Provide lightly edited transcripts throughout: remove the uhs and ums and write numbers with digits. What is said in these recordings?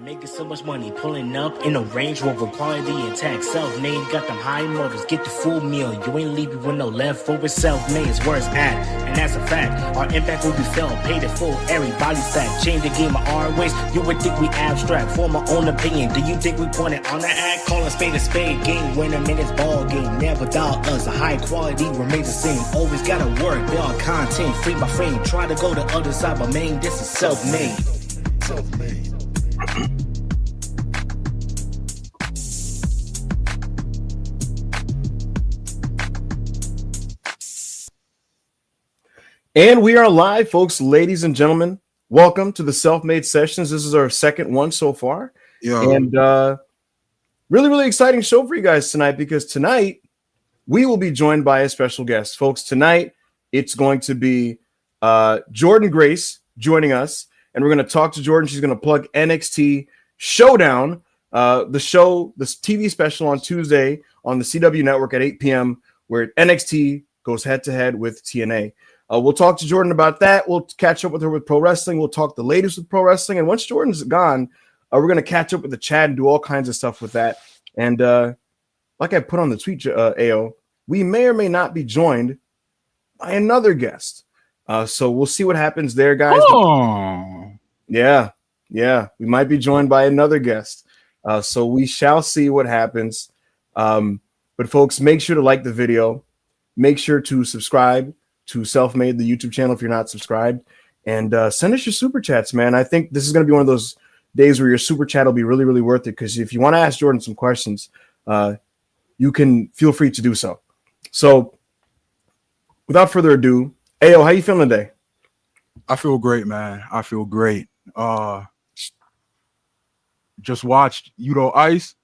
Making so much money, pulling up in a Range Rover, quality intact, self-made, got them high motors, get the full meal, you ain't leaving with no leftover, self-made is where it's at, and that's a fact, our impact will be felt, paid in full, everybody's stacked, change the game of our ways, you would think we abstract, form my own opinion, do you think we point it on the act, call a spade, game winner, minutes ball game, never doubt us, the high quality remains the same, always gotta work, build content, free my frame, try to go the other side, but man, this is self-made. And we are live, folks, ladies and gentlemen. Welcome to the Self-Made Sessions. This is our second one so far. And really exciting show for you guys tonight, because tonight we will be joined by a special guest. Folks, tonight it's going to be Jordynne Grace joining us, and we're going to talk to Jordynne. She's going to plug NXT Showdown, the show, this TV special on Tuesday on the CW network at 8 p.m., where NXT goes head-to-head with TNA. We'll talk to Jordynne about that. We'll catch up with her with pro wrestling. We'll talk the latest with pro wrestling. And once Jordynne's gone, we're going to catch up with the chat and do all kinds of stuff with that. And like I put on the tweet, AO, we may or may not be joined by another guest. So we'll see what happens there, guys. Oh. Yeah. We might be joined by another guest. So we shall see what happens. But folks, make sure to like the video. Make sure to subscribe to Self-Made, the YouTube channel, if you're not subscribed, and send us your super chats, man. I think this is going to be one of those days where your super chat will be really worth it, because if you want to ask Jordynne some questions, you can feel free to do so. So without further ado, Ayo, how you feeling today? I feel great, man. I feel great. Just watched Yudo Ice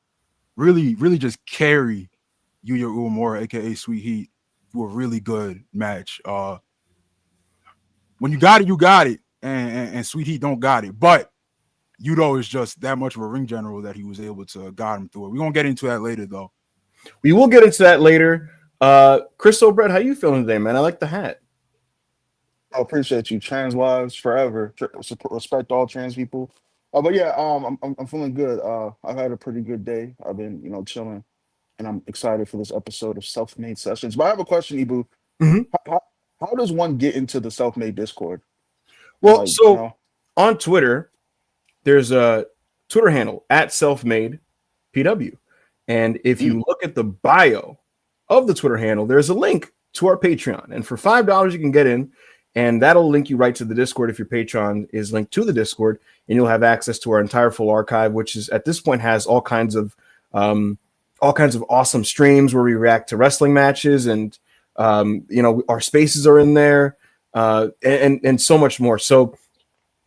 really just carry Yuya Uemura, aka Sweet Heat, a really good match. When you got it, you got it, and Sweet Heat don't got it. But Yudo is just that much of a ring general that he was able to guide him through it. We're gonna get into that later, though. We will get into that later. Chris O'Brett, how you feeling today, man? I like the hat. I appreciate you. Trans lives forever. Respect all trans people. But yeah, I'm feeling good. I've had a pretty good day. I've been, chilling. And I'm excited for this episode of Self-Made Sessions. But I have a question, Ibu. Mm-hmm. How does one get into the Self-Made Discord? Well, on Twitter, there's a Twitter handle at SelfMadePW. And if you look at the bio of the Twitter handle, there's a link to our Patreon. And for $5, you can get in, and that'll link you right to the Discord if your Patreon is linked to the Discord. And you'll have access to our entire full archive, which is at this point has all kinds of awesome streams where we react to wrestling matches, and our spaces are in there, and so much more. So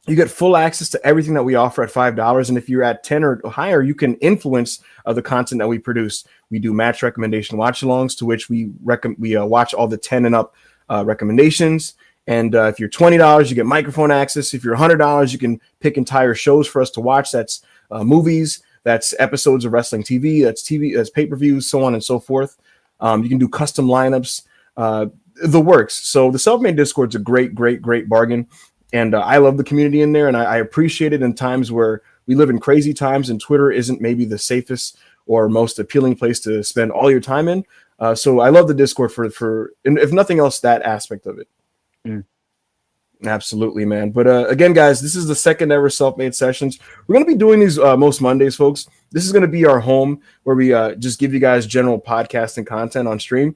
you get full access to everything that we offer at $5, and if you're at 10 or higher, you can influence the content that we produce. We do match recommendation watch-alongs, to which we watch all the 10 and up recommendations. And if you're $20, you get microphone access. If you're $100, you can pick entire shows for us to watch. That's movies. That's episodes of wrestling TV, that's pay-per-views, so on and so forth. You can do custom lineups, the works. So the Self-Made Discord is a great bargain. And I love the community in there, and I appreciate it in times where we live in crazy times and Twitter isn't maybe the safest or most appealing place to spend all your time in. So I love the Discord for and if nothing else, that aspect of it. Absolutely, man. But again, guys, this is the second ever Self-Made Sessions. We're going to be doing these most Mondays, folks. This is going to be our home where we just give you guys general podcasting content on stream.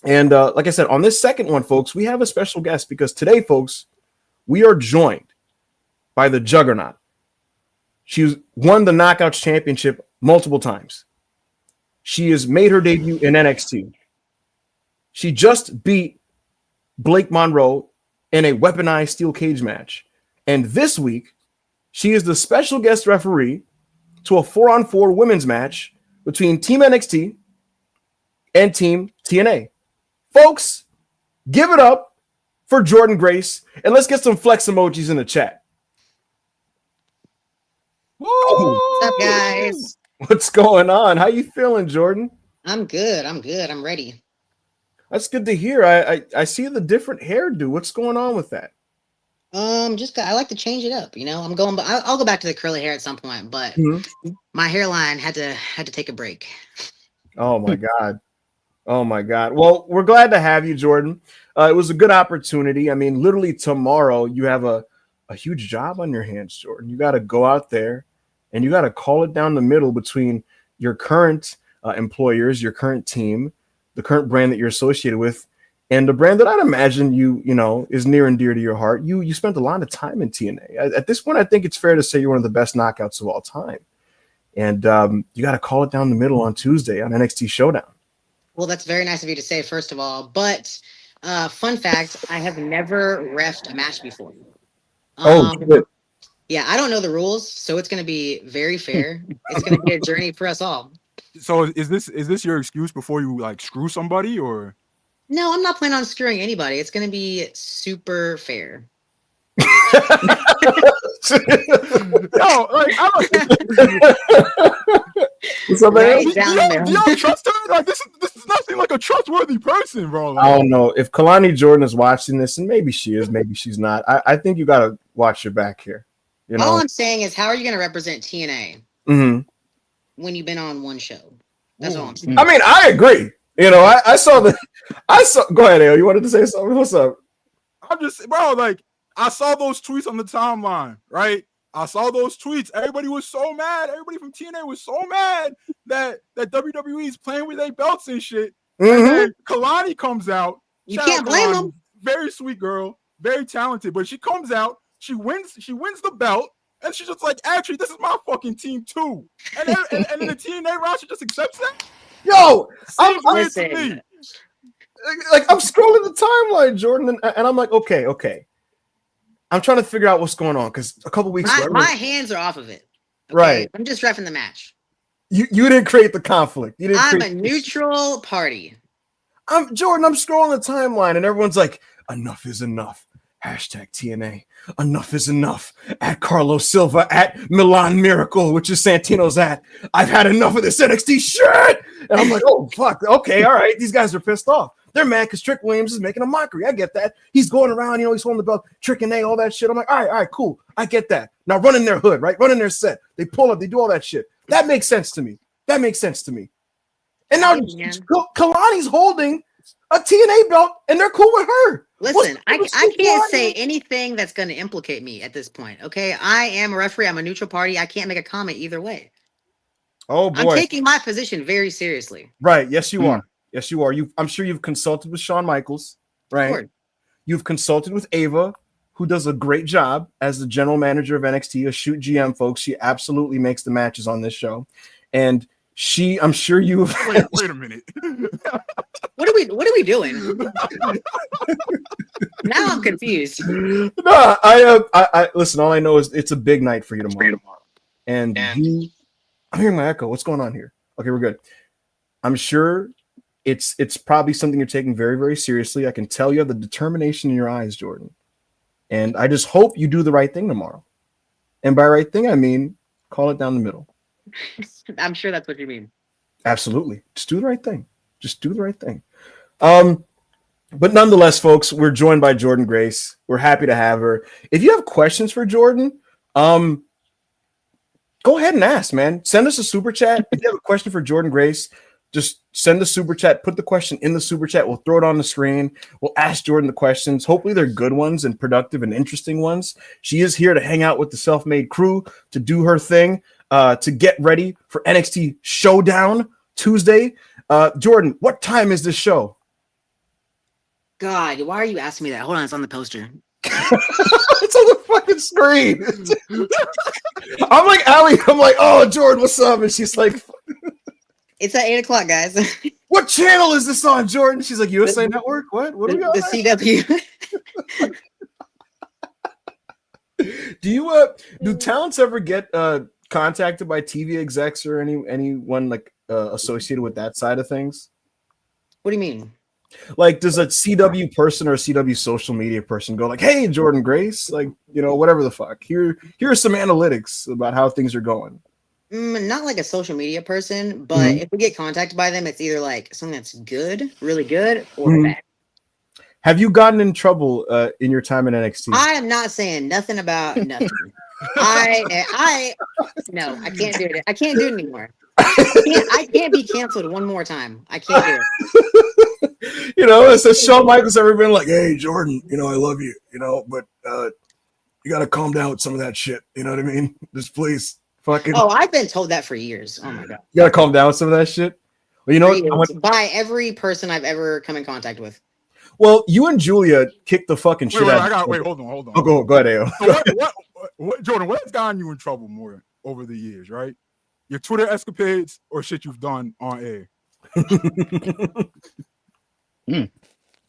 And like I said, on this second one, folks, we have a special guest, because today, folks, we are joined by the Juggernaut. She's won the Knockouts Championship multiple times. She has made her debut in NXT. She just beat Blake Monroe in a weaponized steel cage match. And this week, she is the special guest referee to a 4-on-4 women's match between Team NXT and Team TNA. Folks, give it up for Jordynne Grace, and let's get some flex emojis in the chat. What's up, guys? What's going on? How you feeling, Jordynne? I'm good. I'm ready. That's good to hear. I see the different hairdo. What's going on with that? I like to change it up. I'm going, but I'll go back to the curly hair at some point. But Mhm. my hairline had to take a break. Oh my God. Oh my God. Well, we're glad to have you, Jordynne. It was a good opportunity. I mean, literally tomorrow you have a huge job on your hands, Jordynne. You got to go out there and you got to call it down the middle between your current employers, your current team, the current brand that you're associated with, and the brand that I'd imagine you is near and dear to your heart. You spent a lot of time in TNA. At this point, I think it's fair to say you're one of the best knockouts of all time. And you got to call it down the middle on Tuesday on NXT Showdown. Well, that's very nice of you to say, first of all. But fun fact, I have never refed a match before. Oh, shit. Yeah, I don't know the rules, so it's going to be very fair. It's going to be a journey for us all. So is this your excuse before you like screw somebody or? No, I'm not planning on screwing anybody. It's going to be super fair. Yo, like So, man, Right down there. do y'all trust her? Like this does not seem like a trustworthy person, bro. I don't know if Kalani Jordynne is watching this, and maybe she is, maybe she's not. I think you got to watch your back here. You know, All I'm saying is, how are you going to represent TNA Mhm. when you've been on one show? That's all I'm saying. I mean, I agree. I saw Go ahead, Al. You wanted to say something? What's up? I'm just, bro, like I saw those tweets on the timeline, right? I saw those tweets. Everybody was so mad. Everybody from TNA was so mad that WWE is playing with their belts and shit. Mhm. And then Kalani comes out. You Shout can't out blame Kalani. them. Very sweet girl, very talented. But she comes out, she wins the belt, and she's just like, actually, this is my fucking team too. And then the TNA roster just accepts that. Yo, Seems weird to Listen. me. like I'm scrolling the timeline, Jordynne, and I'm like, okay. I'm trying to figure out what's going on because a couple weeks ago, My hands are off of it. Okay? Right. I'm just refing the match. you didn't create the conflict. You didn't. I'm create a neutral party. Jordynne, I'm scrolling the timeline and everyone's like, enough is enough. Hashtag TNA. Enough is enough. At Carlos Silva, at Milan Miracle, which is Santino's at. I've had enough of this NXT shit. And I'm like, oh, fuck. Okay, all right. These guys are pissed off. They're mad because Trick Williams is making a mockery. I get that. He's going around, he's holding the belt, Trick and A, all that shit. I'm like, all right, cool. I get that. Now run in their hood, right? Run in their set. They pull up, they do all that shit. That makes sense to me. And now Kalani's holding a TNA belt, and they're cool with her. Listen, I can't say anything that's going to implicate me at this point. Okay, I am a referee. I'm a neutral party. I can't make a comment either way. Oh boy, I'm taking my position very seriously. Right? Yes, you are. Yes, you are. I'm sure you've consulted with Shawn Michaels, right? Sure. You've consulted with Ava, who does a great job as the general manager of NXT, a shoot GM, folks. She absolutely makes the matches on this show, and I'm sure you. Wait a minute. What are we doing? Now I'm confused. No, I listen. All I know is it's a big night for you tomorrow, and I'm hearing my echo. What's going on here? Okay, we're good. I'm sure it's probably something you're taking very, very seriously. I can tell you have the determination in your eyes, Jordynne, and I just hope you do the right thing tomorrow. And by right thing, I mean call it down the middle. I'm sure that's what you mean. Absolutely. Just do the right thing. But nonetheless, folks, we're joined by Jordynne Grace. We're happy to have her. If you have questions for Jordynne, go ahead and ask, man. Send us a super chat. If you have a question for Jordynne Grace, just send the super chat. Put the question in the super chat. We'll throw it on the screen. We'll ask Jordynne the questions. Hopefully they're good ones and productive and interesting ones. She is here to hang out with the self-made crew, to do her thing, to get ready for NXT Showdown Tuesday. Jordynne, what time is this show? God, why are you asking me that? Hold on, it's on the poster. It's on the fucking screen. I'm like, Allie, I'm like, oh, Jordynne, what's up? And she's like, it's at 8:00, guys. What channel is this on, Jordynne? She's like, USA Network? What do we got? The CW. Do talents ever get contacted by TV execs or anyone like associated with that side of things? What do you mean? Like, does a CW person or a CW social media person go like, hey, Jordynne Grace, like, whatever the fuck, here are some analytics about how things are going? Not like a social media person, but if we get contacted by them, it's either like something that's good, really good, or bad. Have you gotten in trouble in your time in NXT? I am not saying nothing about nothing. No, I can't do it. I can't do it anymore. I can't be canceled one more time. I can't do it. You know, it's a Shawn Michaels ever been like, hey, Jordan, you know, I love you, you know, but you got to calm down with some of that shit. You know what I mean? Just please fucking. Oh, I've been told that for years. Oh my God. You got to calm down with some of that shit. Well, you know what? By every person I've ever come in contact with. Well, you and Julia kicked the fucking shit out. Wait, hold on. Oh, go ahead, Ayo. So what, Jordan, what has gotten you in trouble more over the years, right? Your Twitter escapades or shit you've done on air?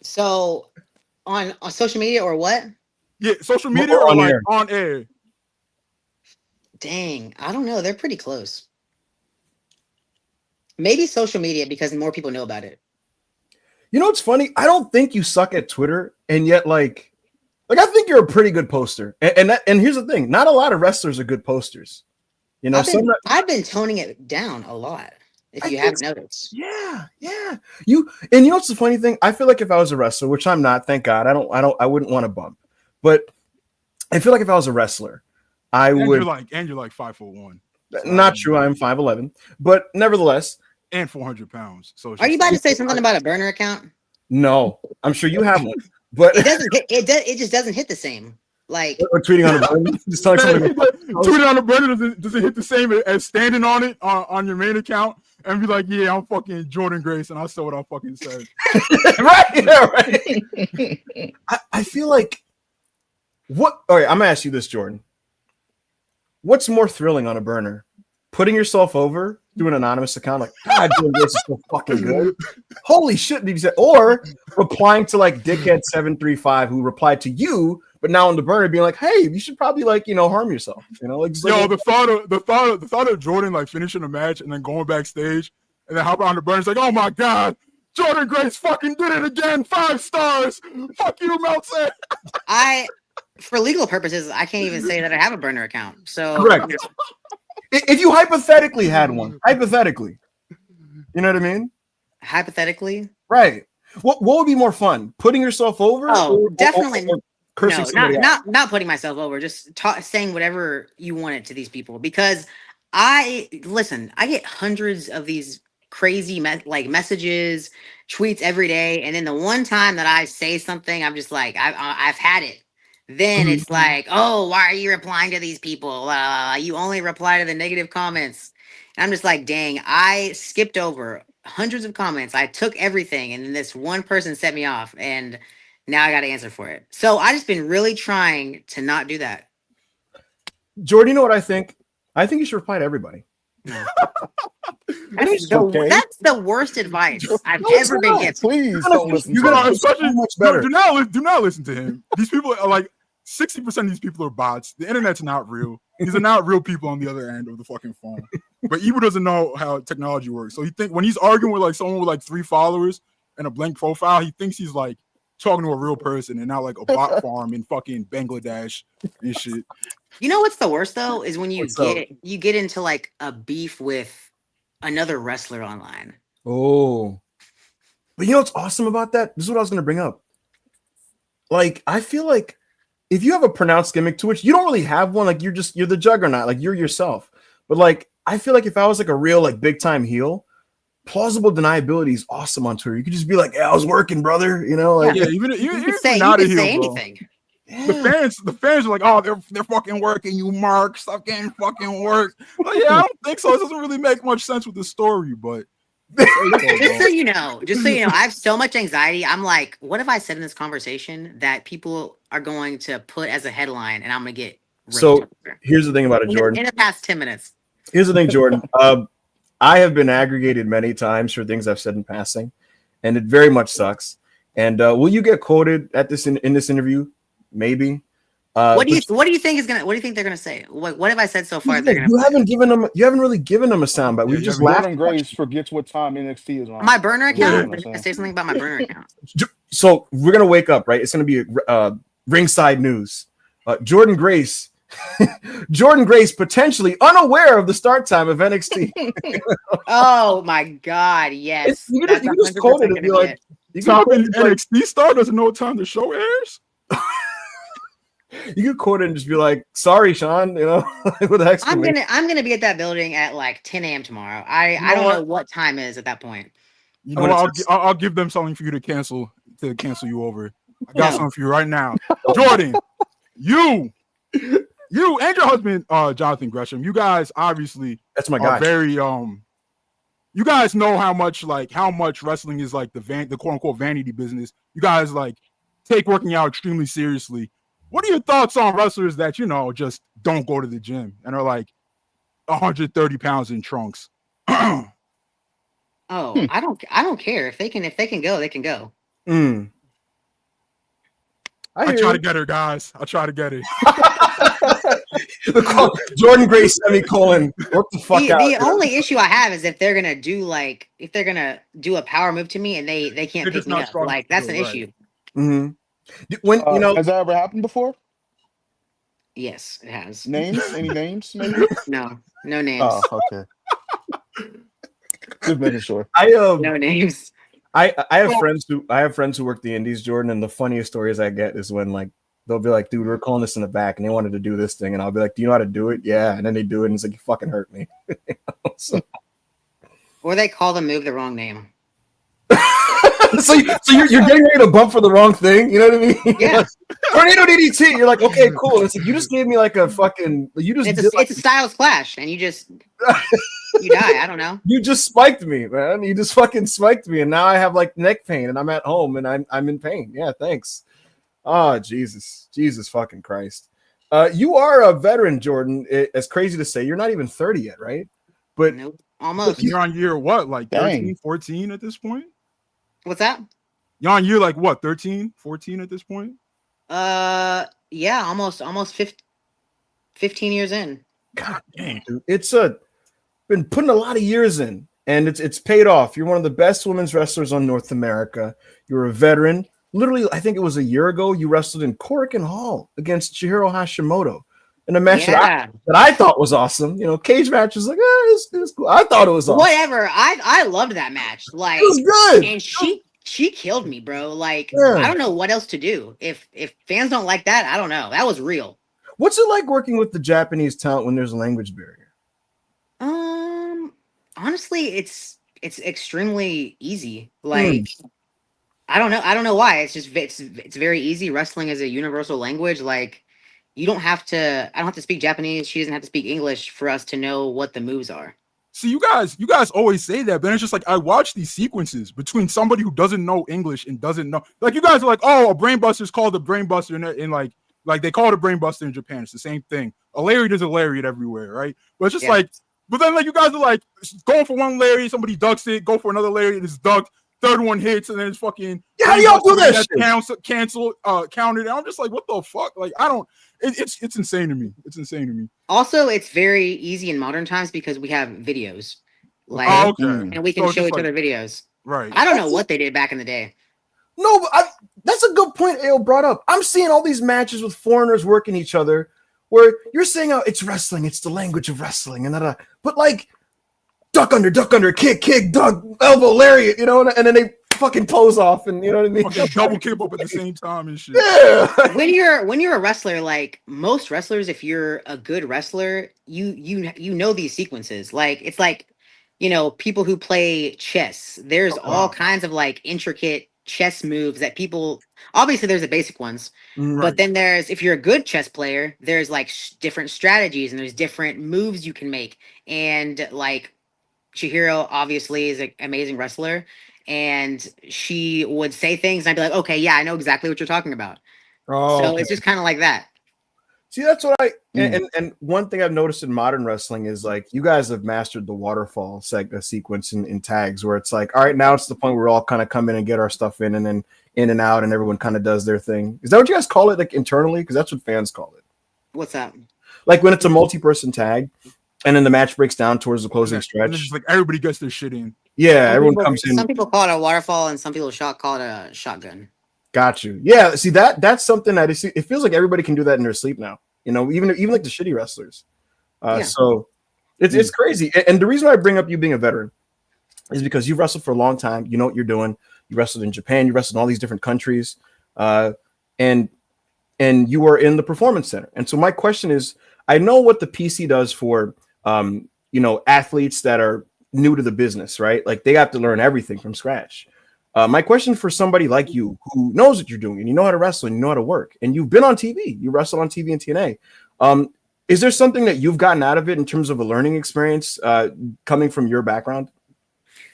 So on social media or what? Yeah, social media or like on air? Dang, I don't know. They're pretty close. Maybe social media because more people know about it. You know what's funny? I don't think you suck at Twitter, and yet like I think you're a pretty good poster. And here's the thing: not a lot of wrestlers are good posters. You know, I've been toning it down a lot. If you haven't noticed, yeah. You know what's the funny thing? I feel like if I was a wrestler, which I'm not, thank God, I wouldn't want to bump, but I feel like if I was a wrestler, I would. You're like 5'1". Not true. I'm 5'11", but nevertheless. And 400 pounds. So are you about to say something about a burner account? No, I'm sure you have one, but it doesn't. It just doesn't hit the same. Like or tweeting on a burner, just telling somebody tweeting on a burner doesn't hit the same as standing on it on your main account and be like, yeah, I'm fucking Jordynne Grace, and I said what I fucking said. right. I feel like what? All right, I'm gonna ask you this, Jordan. What's more thrilling on a burner? Putting yourself over through an anonymous account, like, God, Jordynne Grace is so fucking good. Holy shit, did you say? Or replying to like Dickhead735 who replied to you, but now on the burner being like, hey, you should probably like, you know, harm yourself. You know, like the thought of Jordynne like finishing a match and then going backstage and then hopping on the burner, it's like, oh my God, Jordynne Grace fucking did it again, 5 stars. Fuck you, Meltzer. For legal purposes, I can't even say that I have a burner account. So correct. If you hypothetically had one, hypothetically, you know what I mean? Hypothetically, right? What would be more fun? Putting yourself over? Oh, definitely. Or cursing not putting myself over. Just saying whatever you wanted to these people. Because I get hundreds of these crazy messages, tweets every day, and then the one time that I say something, I'm just like, I've had it. Then it's like, oh, why are you replying to these people? You only reply to the negative comments. And I'm just like, dang, I skipped over hundreds of comments. I took everything. And then this one person set me off. And now I got to answer for it. So I just been really trying to not do that. Jordan, you know what I think? I think you should reply to everybody. That's the worst advice I've ever been given. Please don't listen to him. Especially much better. Do not listen to him. These people are like 60% of these people are bots. The internet's not real. These are not real people on the other end of the fucking phone. But Ebro doesn't know how technology works. So when he's arguing with like someone with like 3 followers and a blank profile, he thinks he's like talking to a real person and not like a bot farm in fucking Bangladesh and shit. You know what's the worst though is when you get into like a beef with another wrestler online. Oh, but you know what's awesome about that? This is what I was going to bring up. Like, I feel like if you have a pronounced gimmick to which you don't really have one, like you're the juggernaut, like you're yourself. But like, I feel like if I was like a real like big time heel, plausible deniability is awesome on Twitter. You could just be like, "Yeah, I was working, brother." You know, like even say anything. Yeah. The fans are like, "Oh, they're fucking working, you mark, stop getting fucking work." Well, yeah, I don't think so. It doesn't really make much sense with the story, but just so you know, I have so much anxiety. I'm like, what have I said in this conversation that people are going to put as a headline, and I'm gonna get so. Here's the thing about it, Jordan. In the past 10 minutes. Here's the thing, Jordan. I have been aggregated many times for things I've said in passing, and it very much sucks. And will you get quoted at this in this interview? Maybe. What do you think they're gonna say? What have I said so far? You haven't really given them a soundbite. We just laughed. Jordynne Grace forgets what time NXT is on. My burner account. I say something about my burner account. So we're gonna wake up, right? It's gonna be ringside news. Jordynne Grace potentially unaware of the start time of NXT. Oh my God! Yes, you just quoted it. Be like, You Top can NXT star doesn't know what time the show airs. you could quote it and just be like, "Sorry, Sean," you know, with exclamation. I'm gonna be at that building at like 10 a.m. tomorrow. I don't know what time is at that point. You know, I'll give them something for you to cancel you over. I got something for you right now, Jordynne. You and your husband, Jonathan Gresham. You guys obviously that's my guy. Very you guys know how much wrestling is like the quote unquote vanity business. You guys like take working out extremely seriously. What are your thoughts on wrestlers that just don't go to the gym and are like 130 pounds in trunks? Oh, I don't care if they can go, they can go. I try to get her, guys. I try to get it. Jordynne Gray semicolon. What the fuck out? The only issue I have is if they're gonna do a power move to me and they can't pick me up. Like that's an issue. Mm-hmm. When has that ever happened before? Yes, it has. Names? Any names? Maybe? No names. Oh, okay. Just making sure. No names. I have friends who work the indies, Jordynne, and the funniest stories I get is when like they'll be like, dude, we're calling this in the back and they wanted to do this thing, and I'll be like, do you know how to do it? Yeah, and then they do it and it's like, you fucking hurt me. Or they call the move the wrong name. so you're getting ready to bump for the wrong thing, you know what I mean? Yeah. Tornado DDT. You're like, okay, cool. And it's like you just gave me like a fucking. It's a Styles Clash, and you just you die. I don't know. You just spiked me, man. You just fucking spiked me, and now I have like neck pain, and I'm at home, and I'm in pain. Yeah, thanks. Oh, Jesus fucking Christ. You are a veteran, Jordynne. It's crazy to say. You're not even 30 yet, right? But nope, almost. You're on year what, like 13, 14 at this point? What's that? You're on year like what, 13, 14 at this point? Yeah, almost 15 years in. God dang, dude. It's been putting a lot of years in, and it's paid off. You're one of the best women's wrestlers on North America. You're a veteran. Literally, I think it was a year ago, you wrestled in Korakuen Hall against Chihiro Hashimoto in a match that I thought was awesome. You know, cage match was like, it's cool. I thought it was awesome. Whatever. I loved that match. Like, it was good. And she killed me, bro. Like, I don't know what else to do. If fans don't like that, I don't know. That was real. What's it like working with the Japanese talent when there's a language barrier? Honestly, it's extremely easy. Like, I don't know why. It's just it's very easy. Wrestling is a universal language. Like, I don't have to speak Japanese. She doesn't have to speak English for us to know what the moves are. See, you guys always say that, but it's just like I watch these sequences between somebody who doesn't know English and doesn't know. Like, you guys are like, oh, a brainbuster is called a brainbuster, and like they call it a brainbuster in Japan. It's the same thing. A lariat is a lariat everywhere, right? But it's just like, but then like you guys are like going for one lariat, somebody ducks it, go for another lariat, it's ducked. Third one hits, and then it's fucking. Yeah, how do y'all do that shit? Cancel, counted. And I'm just like, what the fuck? Like, I don't. It's insane to me. It's insane to me. Also, it's very easy in modern times because we have videos, like, and we can show each other videos. Right. I don't know what they did back in the day. No, but that's a good point AO brought up. I'm seeing all these matches with foreigners working each other, where you're saying, oh, it's wrestling, it's the language of wrestling, and but like. Duck under, kick, duck, elbow, lariat, you know, and then they fucking pose off, and you know what I mean. Fucking double kick up at the same time and shit. Yeah. When you're a wrestler, like most wrestlers, if you're a good wrestler, you know these sequences. Like it's like, you know, people who play chess. There's all kinds of like intricate chess moves that people. Obviously, there's the basic ones, but then if you're a good chess player, there's like different strategies and there's different moves you can make, and like. Chihiro obviously is an amazing wrestler, and she would say things, and I'd be like, okay, yeah, I know exactly what you're talking about. So it's just kind of like that. See, that's what and one thing I've noticed in modern wrestling is like you guys have mastered the waterfall sequence in tags where it's like, all right, now it's the point where we all kind of come in and get our stuff in, and then in and out, and everyone kind of does their thing. Is that what you guys call it, like internally? Because that's what fans call it. What's that? Like when it's a multi-person tag. And then the match breaks down towards the closing stretch. Just like everybody gets their shit in. Yeah, everyone comes in. Some people call it a waterfall, and some people call it a shotgun. Got you. Yeah, see that's something that it feels like everybody can do that in their sleep now. You know, even like the shitty wrestlers. So it's crazy. And the reason why I bring up you being a veteran is because you've wrestled for a long time. You know what you're doing. you wrestled in Japan, you wrestled in all these different countries, and you were in the performance center. And so my question is, I know what the PC does for athletes that are new to the business, right? Like they have to learn everything from scratch. My question for somebody like you who knows what you're doing and you know how to wrestle and you know how to work and you've been on TV, you wrestled on TV and TNA. Is there something that you've gotten out of it in terms of a learning experience coming from your background?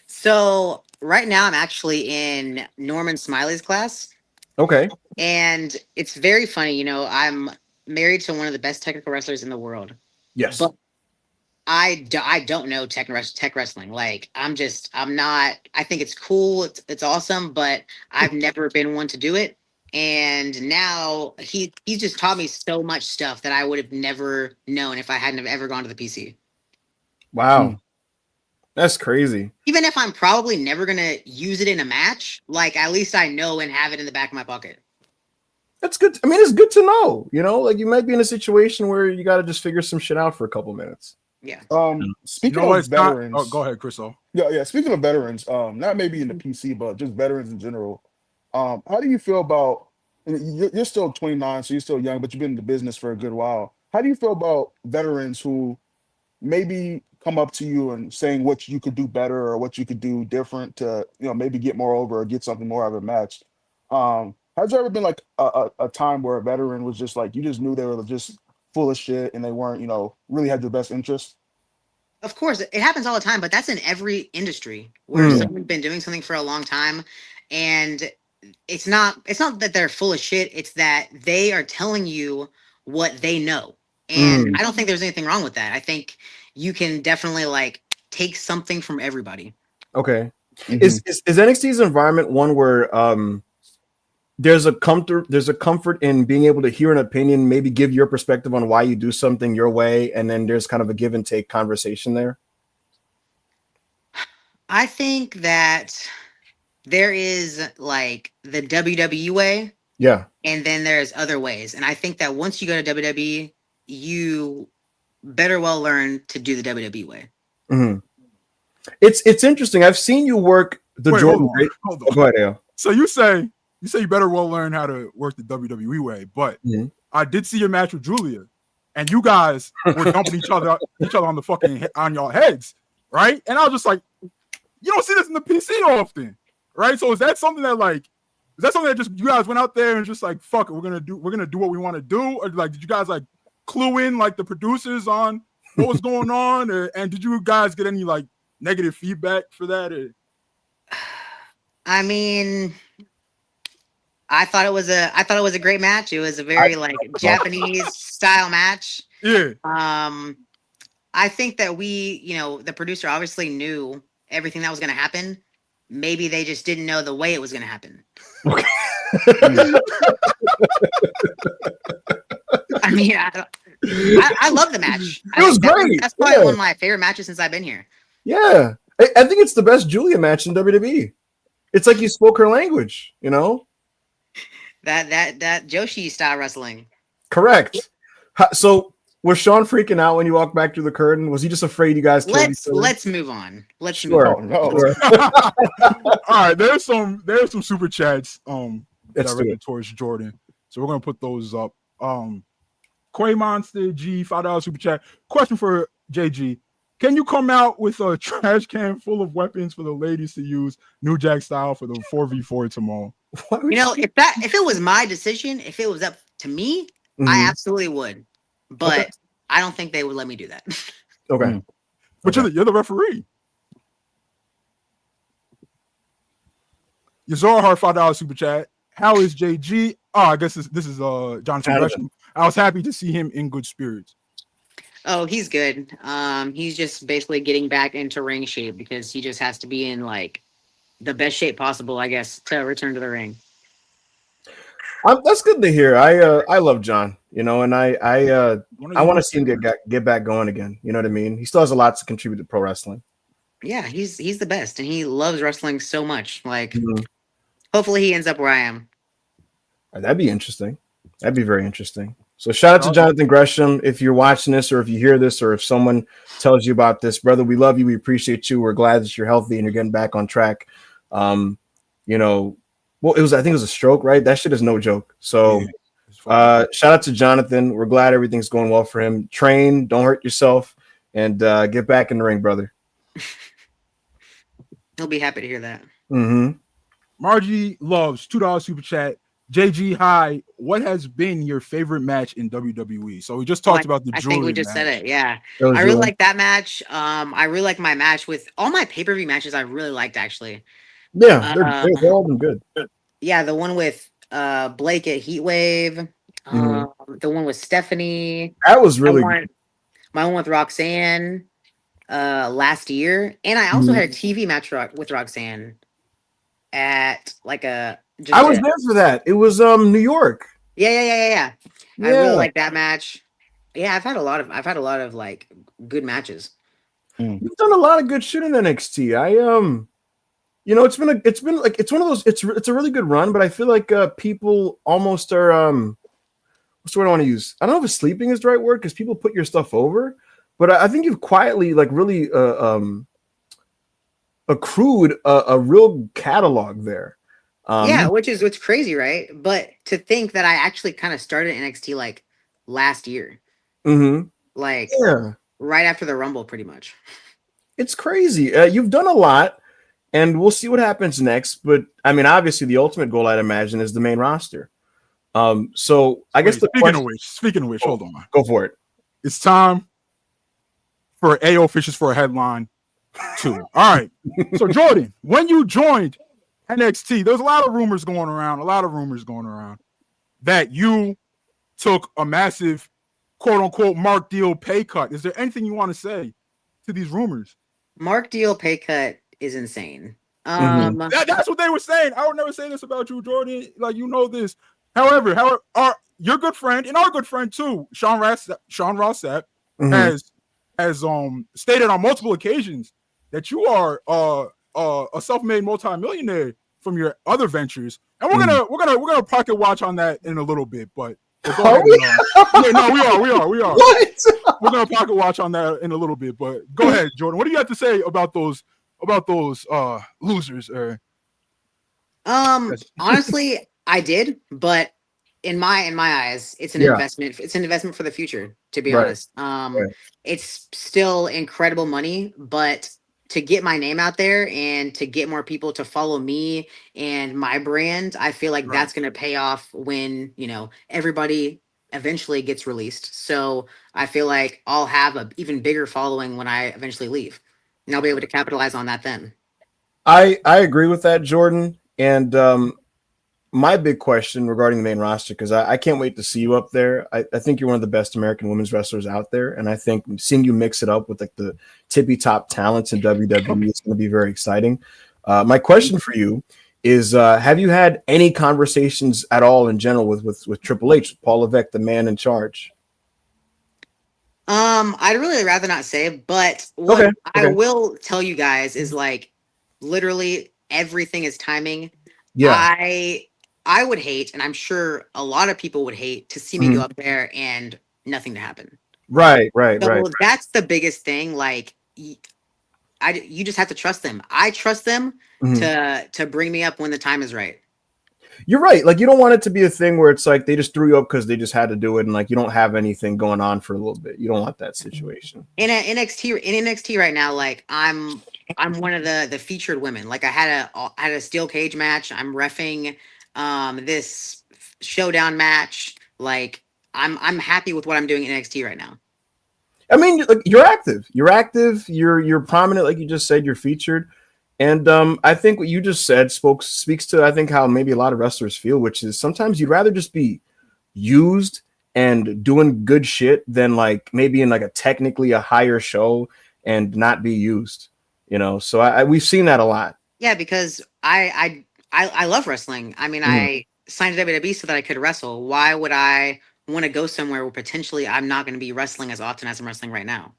So right now I'm actually in Norman Smiley's class. Okay. And it's very funny. I'm married to one of the best technical wrestlers in the world. Yes. But I don't know tech wrestling. Like I'm not, I think it's cool. It's awesome, but I've never been one to do it. And now he just taught me so much stuff that I would have never known if I hadn't have ever gone to the PC. Wow. That's crazy. Even if I'm probably never going to use it in a match, like at least I know and have it in the back of my pocket. That's good. I mean, it's good to know, like you might be in a situation where you got to just figure some shit out for a couple minutes. Yeah. Speaking of veterans, go ahead, Chris. Yeah. Speaking of veterans, not maybe in the PC, but just veterans in general. How do you feel about? You're still 29, so you're still young, but you've been in the business for a good while. How do you feel about veterans who maybe come up to you and saying what you could do better or what you could do different to, maybe get more over or get something more out of a match? Has there ever been like a time where a veteran was just like, you just knew they were just full of shit and they weren't, really had your best interest? Of course, it happens all the time, but that's in every industry where someone's been doing something for a long time, and it's not that they're full of shit. It's that they are telling you what they know, and I don't think there's anything wrong with that. I think you can definitely like take something from everybody. Okay, is NXT's environment one where there's a comfort in being able to hear an opinion, maybe give your perspective on why you do something your way, and then there's kind of a give and take conversation there? I think that there is like the WWE way. Yeah. And then there's other ways. And I think that once you go to WWE, you better well learn to do the WWE way. Mm-hmm. It's interesting. I've seen you work the Jordynne. Hold on. Go ahead, Al. So you say you better well learn how to work the WWE way, but I did see your match with Julia, and you guys were dumping each other on the fucking on y'all heads, right? And I was just like, you don't see this in the PC often, right? So is that something that just you guys went out there and just like, fuck it, we're gonna do what we want to do, or like did you guys like clue in like the producers on what was going on, and did you guys get any like negative feedback for that? I mean, I thought it was a great match. It was a very like Japanese style match. Yeah. I think that the producer obviously knew everything that was going to happen. Maybe they just didn't know the way it was going to happen. I mean, I love the match. It was great. That's probably one of my favorite matches since I've been here. Yeah. I think it's the best Julia match in WWE. It's like you spoke her language, That Joshi style wrestling. Correct. So was Sean freaking out when you walked back through the curtain? Was he just afraid you guys killed each other? Let's move on. Let's move on. Sure. All right, there's some super chats directed towards Jordynne. So we're gonna put those up. Quay Monster G, $5 super chat. Question for JG. Can you come out with a trash can full of weapons for the ladies to use New Jack style for the 4v4 tomorrow? If it was my decision, if it was up to me, I absolutely would. But I don't think they would let me do that. Okay. But you're the referee. Yazora Hart, $5 super chat. How is JG? Oh, I guess this is Jonathan Gresham. I was happy to see him in good spirits. Oh, he's good. He's just basically getting back into ring shape because he just has to be in like the best shape possible, I guess, to return to the ring. That's good to hear. I love John, and I want to see him get back going again. You know what I mean? He still has a lot to contribute to pro wrestling. Yeah, he's the best, and he loves wrestling so much. Like, hopefully, he ends up where I am. That'd be interesting. That'd be very interesting. So shout out to Jonathan Gresham. If you're watching this, or if you hear this, or if someone tells you about this, brother, we love you. We appreciate you. We're glad that you're healthy and you're getting back on track. well, I think it was a stroke, right? That shit is no joke. So shout out to Jonathan. We're glad everything's going well for him. Train, don't hurt yourself, and get back in the ring, brother. He'll be happy to hear that. Mm-hmm. Margie loves $2 super chat. JG, hi. What has been your favorite match in WWE? So we just talked about the. I think we just match. said it. Yeah, I really like that match. I really like my match with all my pay-per-view matches. I really liked actually. Yeah, they're all been good. Yeah, the one with Blake at Heatwave. The one with Stephanie. That was really good. My one with Roxanne last year, and I also had a TV match with Roxanne at like a. I was there for that. It was New York. Yeah. I really like that match. Yeah, I've had a lot of like good matches. You've done a lot of good shit in NXT. It's one of those. It's a really good run, but I feel like people almost are what's the word I want to use? I don't know if sleeping is the right word because people put your stuff over, but I think you've quietly like really accrued a real catalog there. Which is what's crazy, right? But to think that I actually kind of started NXT like last year, like right after the Rumble, pretty much. It's crazy. You've done a lot, and we'll see what happens next. But I mean, obviously, the ultimate goal I'd imagine is the main roster. So I guess speaking of which, hold on, go for it. It's time for AO Fishes for a headline 2. All right. So Jordynne, when you joined NXT, there's a lot of rumors going around that you took a massive quote unquote Mark Deal pay cut. Is there anything you want to say to these rumors? Mark Deal pay cut is insane. That's what they were saying. I would never say this about you, Jordynne. Like, you know this. However, your good friend and our good friend too, Sean Rossap, has stated on multiple occasions that you are a self-made multimillionaire from your other ventures, and we're gonna pocket watch on that in a little bit. But we are. What? We're gonna pocket watch on that in a little bit. But go ahead, Jordynne. What do you have to say about those losers? Honestly, I did, but in my eyes, it's an investment. It's an investment for the future. To be honest, it's still incredible money, but to get my name out there and to get more people to follow me and my brand, I feel like that's going to pay off when, everybody eventually gets released. So I feel like I'll have an even bigger following when I eventually leave, and I'll be able to capitalize on that then. I agree with that, Jordynne. And my big question regarding the main roster, because I can't wait to see you up there. I think you're one of the best American women's wrestlers out there. And I think seeing you mix it up with like the tippy top talents in WWE is going to be very exciting. My question for you is, have you had any conversations at all in general with Triple H, with Paul Levesque, the man in charge? I'd really rather not say, but what I will tell you guys is like literally everything is timing. Yeah. I would hate, and I'm sure a lot of people would hate to see me go up there and nothing to happen. Right. So that's the biggest thing. Like, you just have to trust them. I trust them to bring me up when the time is right. You're right. Like, you don't want it to be a thing where it's like they just threw you up because they just had to do it, and like you don't have anything going on for a little bit. You don't want that situation. In NXT right now, like I'm one of the featured women. Like I had a steel cage match. I'm reffing this showdown match. Like I'm happy with what I'm doing in NXT right now. I mean, like, you're active. You're prominent, like you just said. You're featured, and I think what you just said speaks to I think how maybe a lot of wrestlers feel, which is sometimes you'd rather just be used and doing good shit than like maybe in like a technically a higher show and not be used. So we've seen that a lot. Yeah, because I love wrestling. I mean, I signed to WWE so that I could wrestle. Why would I want to go somewhere where potentially I'm not going to be wrestling as often as I'm wrestling right now?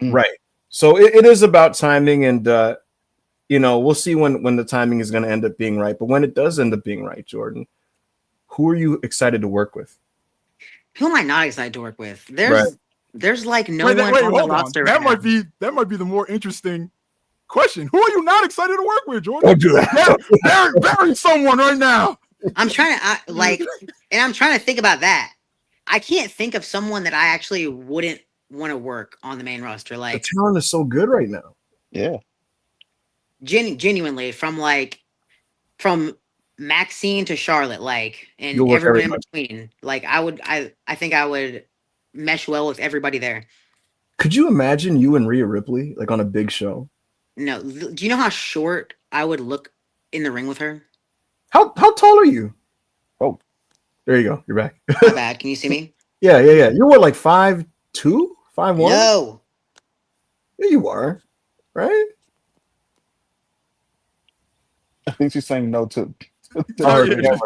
Right. So it is about timing, and we'll see when the timing is going to end up being right. But when it does end up being right, Jordynne, who are you excited to work with? Who am I not excited to work with? There's like no one on the roster. That might be the more interesting Question: who are you not excited to work with, Jordan? Don't do that. Bury someone right now. I'm trying to and I'm trying to think about that. I can't think of someone that I actually wouldn't want to work on the main roster. The Like talent is so good right now. Yeah. genuinely, from Maxine to Charlotte, like, and You'll work everyone in everybody. between. Like, I think I would mesh well with everybody there. Could you imagine you and Rhea Ripley like on a big show? No, do you know how short I would look in the ring with her? How tall are you? Oh, there you go. You're back. My bad. Can you see me? Yeah. You're what, like 5'2", 5'1"? No. Yeah, you are, right? I think she's saying no to. Oh, Yeah. okay.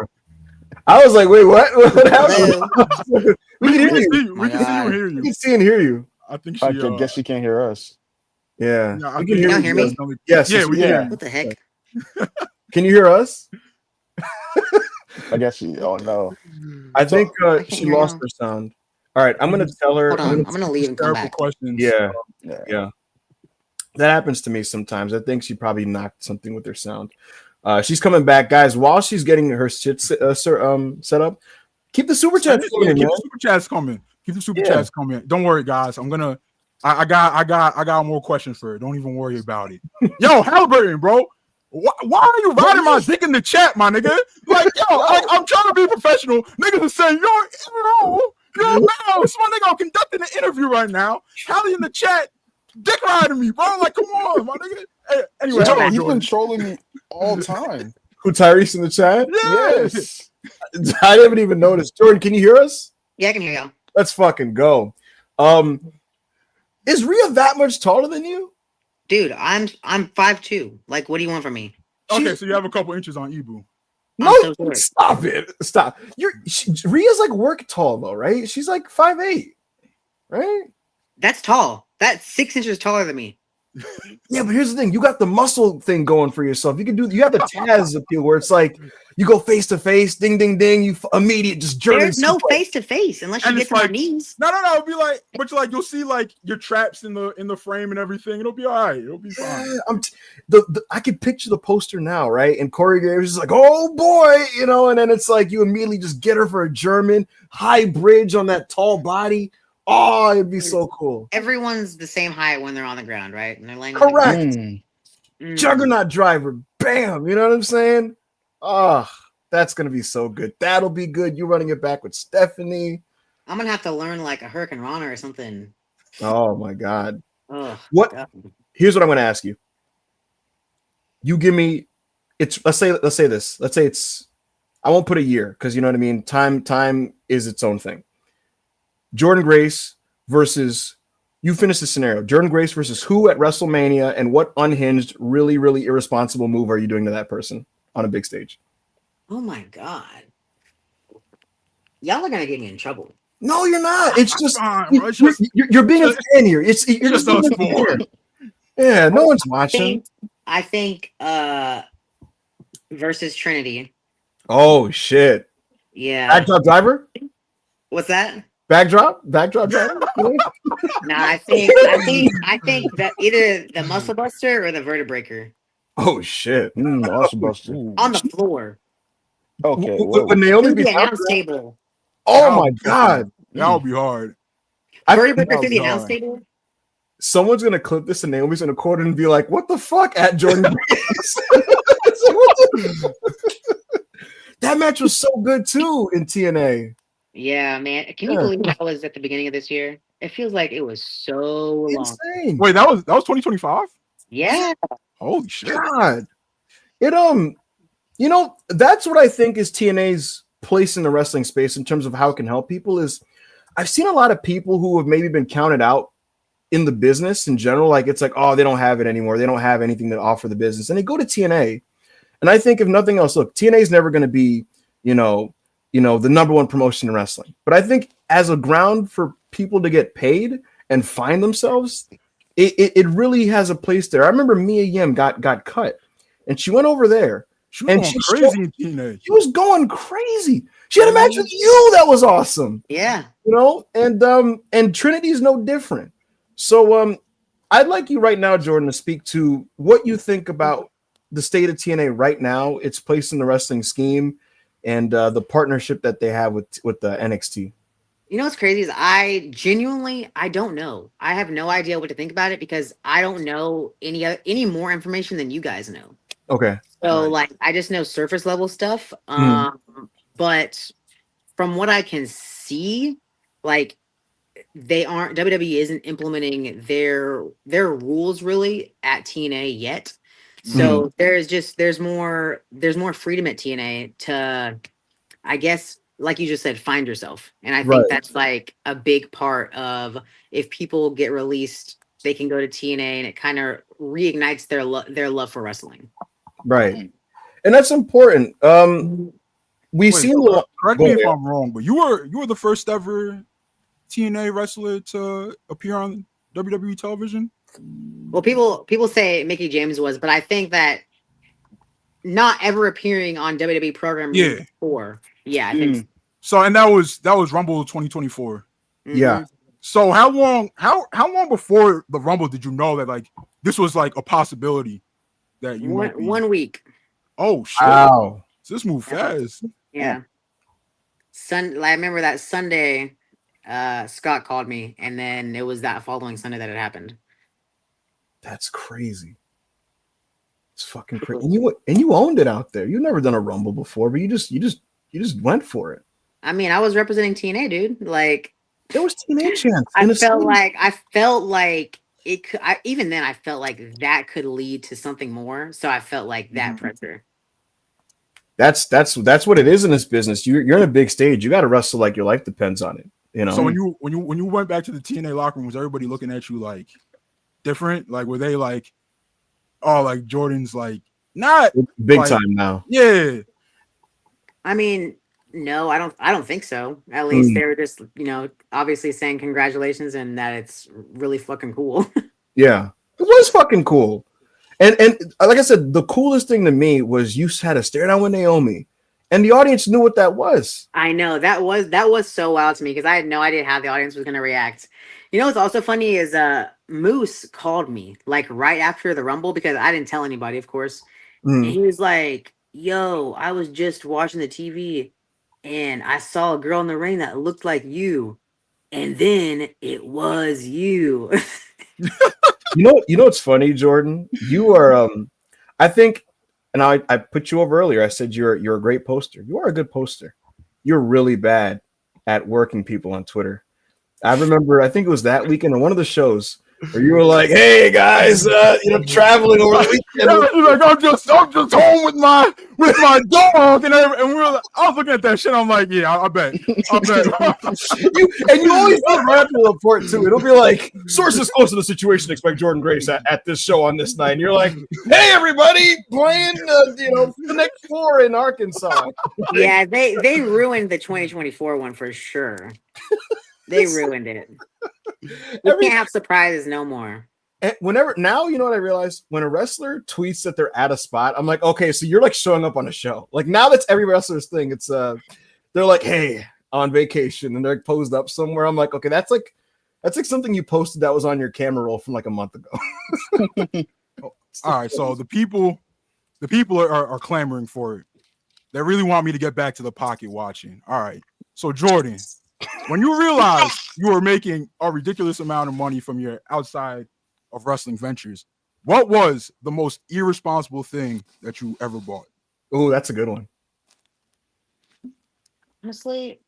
I was like, wait, what? What happened? Hello. We can hear you. We can see God. and hear We you. can see and hear you. I think she. I guess she can't hear us. Yeah. Yeah, I We think- can Y'all hear me? Yes. Yeah, we can hear Yeah. you. What the heck? Can you hear us? I guess she. Oh no. I think I can't she hear lost y'all. her sound. All right, I'm gonna tell her. Hold on. I'm gonna leave and come Terrible back. questions. Yeah, Yeah. that happens to me sometimes. I think she probably knocked something with her sound. She's coming back, guys. While she's getting her shit set up, keep the super chats Yeah, coming, keep man. the super chats coming. Keep the super Yeah. chats coming. Don't worry, guys. I'm gonna. I got more questions for her. Don't even worry about it. Yo, Haliburton, bro. Why are you riding my dick in the chat, my nigga? Like, yo, I'm trying to be professional. Niggas are saying, you're a mouse. My nigga, I'm conducting an interview right now. Hallie in the chat, dick riding me, bro. Like, come on, my nigga. Hey, anyway, Yo, hold on, he's been Jordan. trolling me all time. Who, Tyrese in the chat? Yes. I haven't even noticed. Jordan, can you hear us? Yeah, I can hear y'all. Let's fucking go. Is Rhea that much taller than you? Dude, I'm 5'2". Like, what do you want from me? Okay, so you have a couple inches on Ibu. No, so sorry. stop it. Stop. Rhea's like work tall though, right? She's like 5'8", right? That's tall. That's 6 inches taller than me. Yeah, but here's the thing: you got the muscle thing going for yourself. You have the Taz appeal where it's like you go face to face, ding, ding, ding. You immediate just German. There's no suplex. face to face unless you And get it's to my like- knees. No, it'll be like, but you'll see like your traps in the frame and everything. It'll be all right. It'll be fine. Yeah, I can picture the poster now, right? And Corey Graves is like, "Oh boy," and then it's like you immediately just get her for a German high bridge on that tall body. Oh, it'd be so cool. Everyone's the same height when they're on the ground, right? And they're laying. Correct. Mm. Juggernaut driver, bam. You know what I'm saying? Oh, that's gonna be so good. That'll be good. You running it back with Stephanie. I'm gonna have to learn like a Hurricane Rana or something. Oh my God. Oh, What? God. Here's what I'm gonna ask you. You give me. Let's say this. Let's say it's. I won't put a year because you know what I mean. Time is its own thing. Jordynne Grace versus. You finish the scenario. Jordynne Grace versus who at WrestleMania, and what unhinged, really, really irresponsible move are you doing to that person on a big stage? Oh my God. Y'all are gonna get me in trouble. No, you're not. It's just Fine, bro. It's just you're being a fan here. You're just just us being a four. fan. Yeah, no one's watching. I think versus Trinity. Oh shit! Yeah. Backdrop driver. What's that? Backdrop driver. No, I think that either the Muscle Buster or the Vertebreaker Oh shit! Awesome Buster. on the floor. Okay. Would Naomi Through be the down for announce that? table. Oh my God! That'll be hard. Vertebreaker through the God. announce table. Someone's gonna clip this and Naomi's gonna record it and be like, "What the fuck?" At Jordynne Grace. It's like, what the- That match was so good too in TNA. Yeah, man. Can you Yeah. believe that was at the beginning of this year? It feels like it was so long. Insane. Wait, that was 2025. Yeah. Holy shit! God. It that's what I think is TNA's place in the wrestling space in terms of how it can help people is I've seen a lot of people who have maybe been counted out in the business in general. Like it's like, oh, they don't have it anymore. They don't have anything to offer the business. And they go to TNA. And I think if nothing else, look, TNA is never going to be, the number one promotion in wrestling. But I think as a ground for people to get paid and find themselves, it really has a place there. I remember Mia Yim got cut and she went over there. She was going crazy in teenage. She was going crazy. She had a match with you that was awesome. Yeah. And Trinity is no different. So I'd like you right now, Jordynne, to speak to what you think about the state of TNA right now, its place in the wrestling scheme, and the partnership that they have with the NXT. You know what's crazy is I don't know. I have no idea what to think about it because I don't know any more information than you guys know. Okay. So Right. like I just know surface level stuff. But from what I can see, like WWE isn't implementing their rules really at TNA yet. So there's more freedom at TNA to, I guess, like you just said, find yourself. And I think Right. that's like a big part of, if people get released, they can go to TNA and it kind of reignites their love for wrestling. Right. And that's important. We Wait, seen a correct me if I'm wrong, but you were the first ever TNA wrestler to appear on WWE television. Well, people say Mickey James was, but I think that not ever appearing on WWE programming before. Yeah, I think so. And that was Rumble 2024. Yeah. So how long before the Rumble did you know that like this was like a possibility that you might be? 1 week. Oh shit! Wow. So this moved fast. Yeah. I remember that Sunday, Scott called me, and then it was that following Sunday that it happened. That's crazy. It's fucking crazy. And you owned it out there. You've never done a Rumble before, but you just went for it. I mean, I was representing TNA, dude. Like there was TNA chance. I felt like it could. Even then, I felt like that could lead to something more. So I felt like that pressure. That's what it is in this business. You're in a big stage. You got to wrestle like your life depends on it. You know. So when you went back to the TNA locker room, was everybody looking at you like different? Like were they like, oh, like Jordynne's like not big like, time now? Yeah. I mean, no, I don't think so. At least they were just, obviously saying congratulations and that it's really fucking cool. Yeah, it was fucking cool. And like I said, the coolest thing to me was you had a stare down with Naomi, and the audience knew what that was. I know that was so wild to me because I had no idea how the audience was going to react. You know what's also funny is Moose called me like right after the Rumble because I didn't tell anybody, of course. And he was like, "Yo, I was just watching the TV and I saw a girl in the ring that looked like you, and then it was you." You know what's funny, Jordynne? You are I think, and I put you over earlier. I said you're a great poster. You are a good poster. You're really bad at working people on Twitter. I remember, I think it was that weekend on one of the shows where you were like, "Hey guys, traveling over the weekend." Like I'm just home with my dog, and we were like, I was looking at that shit. I'm like, yeah, I bet. you always do right after the report too. It'll be like, sources close to the situation expect Jordynne Grace at this show on this night. And you're like, "Hey everybody, playing the next 4 in Arkansas." Yeah, they ruined the 2024 one for sure. They ruined it. We can't have surprises no more. Now, you know what I realized? When a wrestler tweets that they're at a spot, I'm like, okay, so you're like showing up on a show. Like now that's every wrestler's thing. It's they're like, "Hey, on vacation," and they're like posed up somewhere. I'm like, okay, that's like something you posted that was on your camera roll from like a month ago. All right, so the people are clamoring for it. They really want me to get back to the pocket watching. All right, so Jordynne, when you realized you were making a ridiculous amount of money from your outside of wrestling ventures, what was the most irresponsible thing that you ever bought? Oh, that's a good one. Honestly,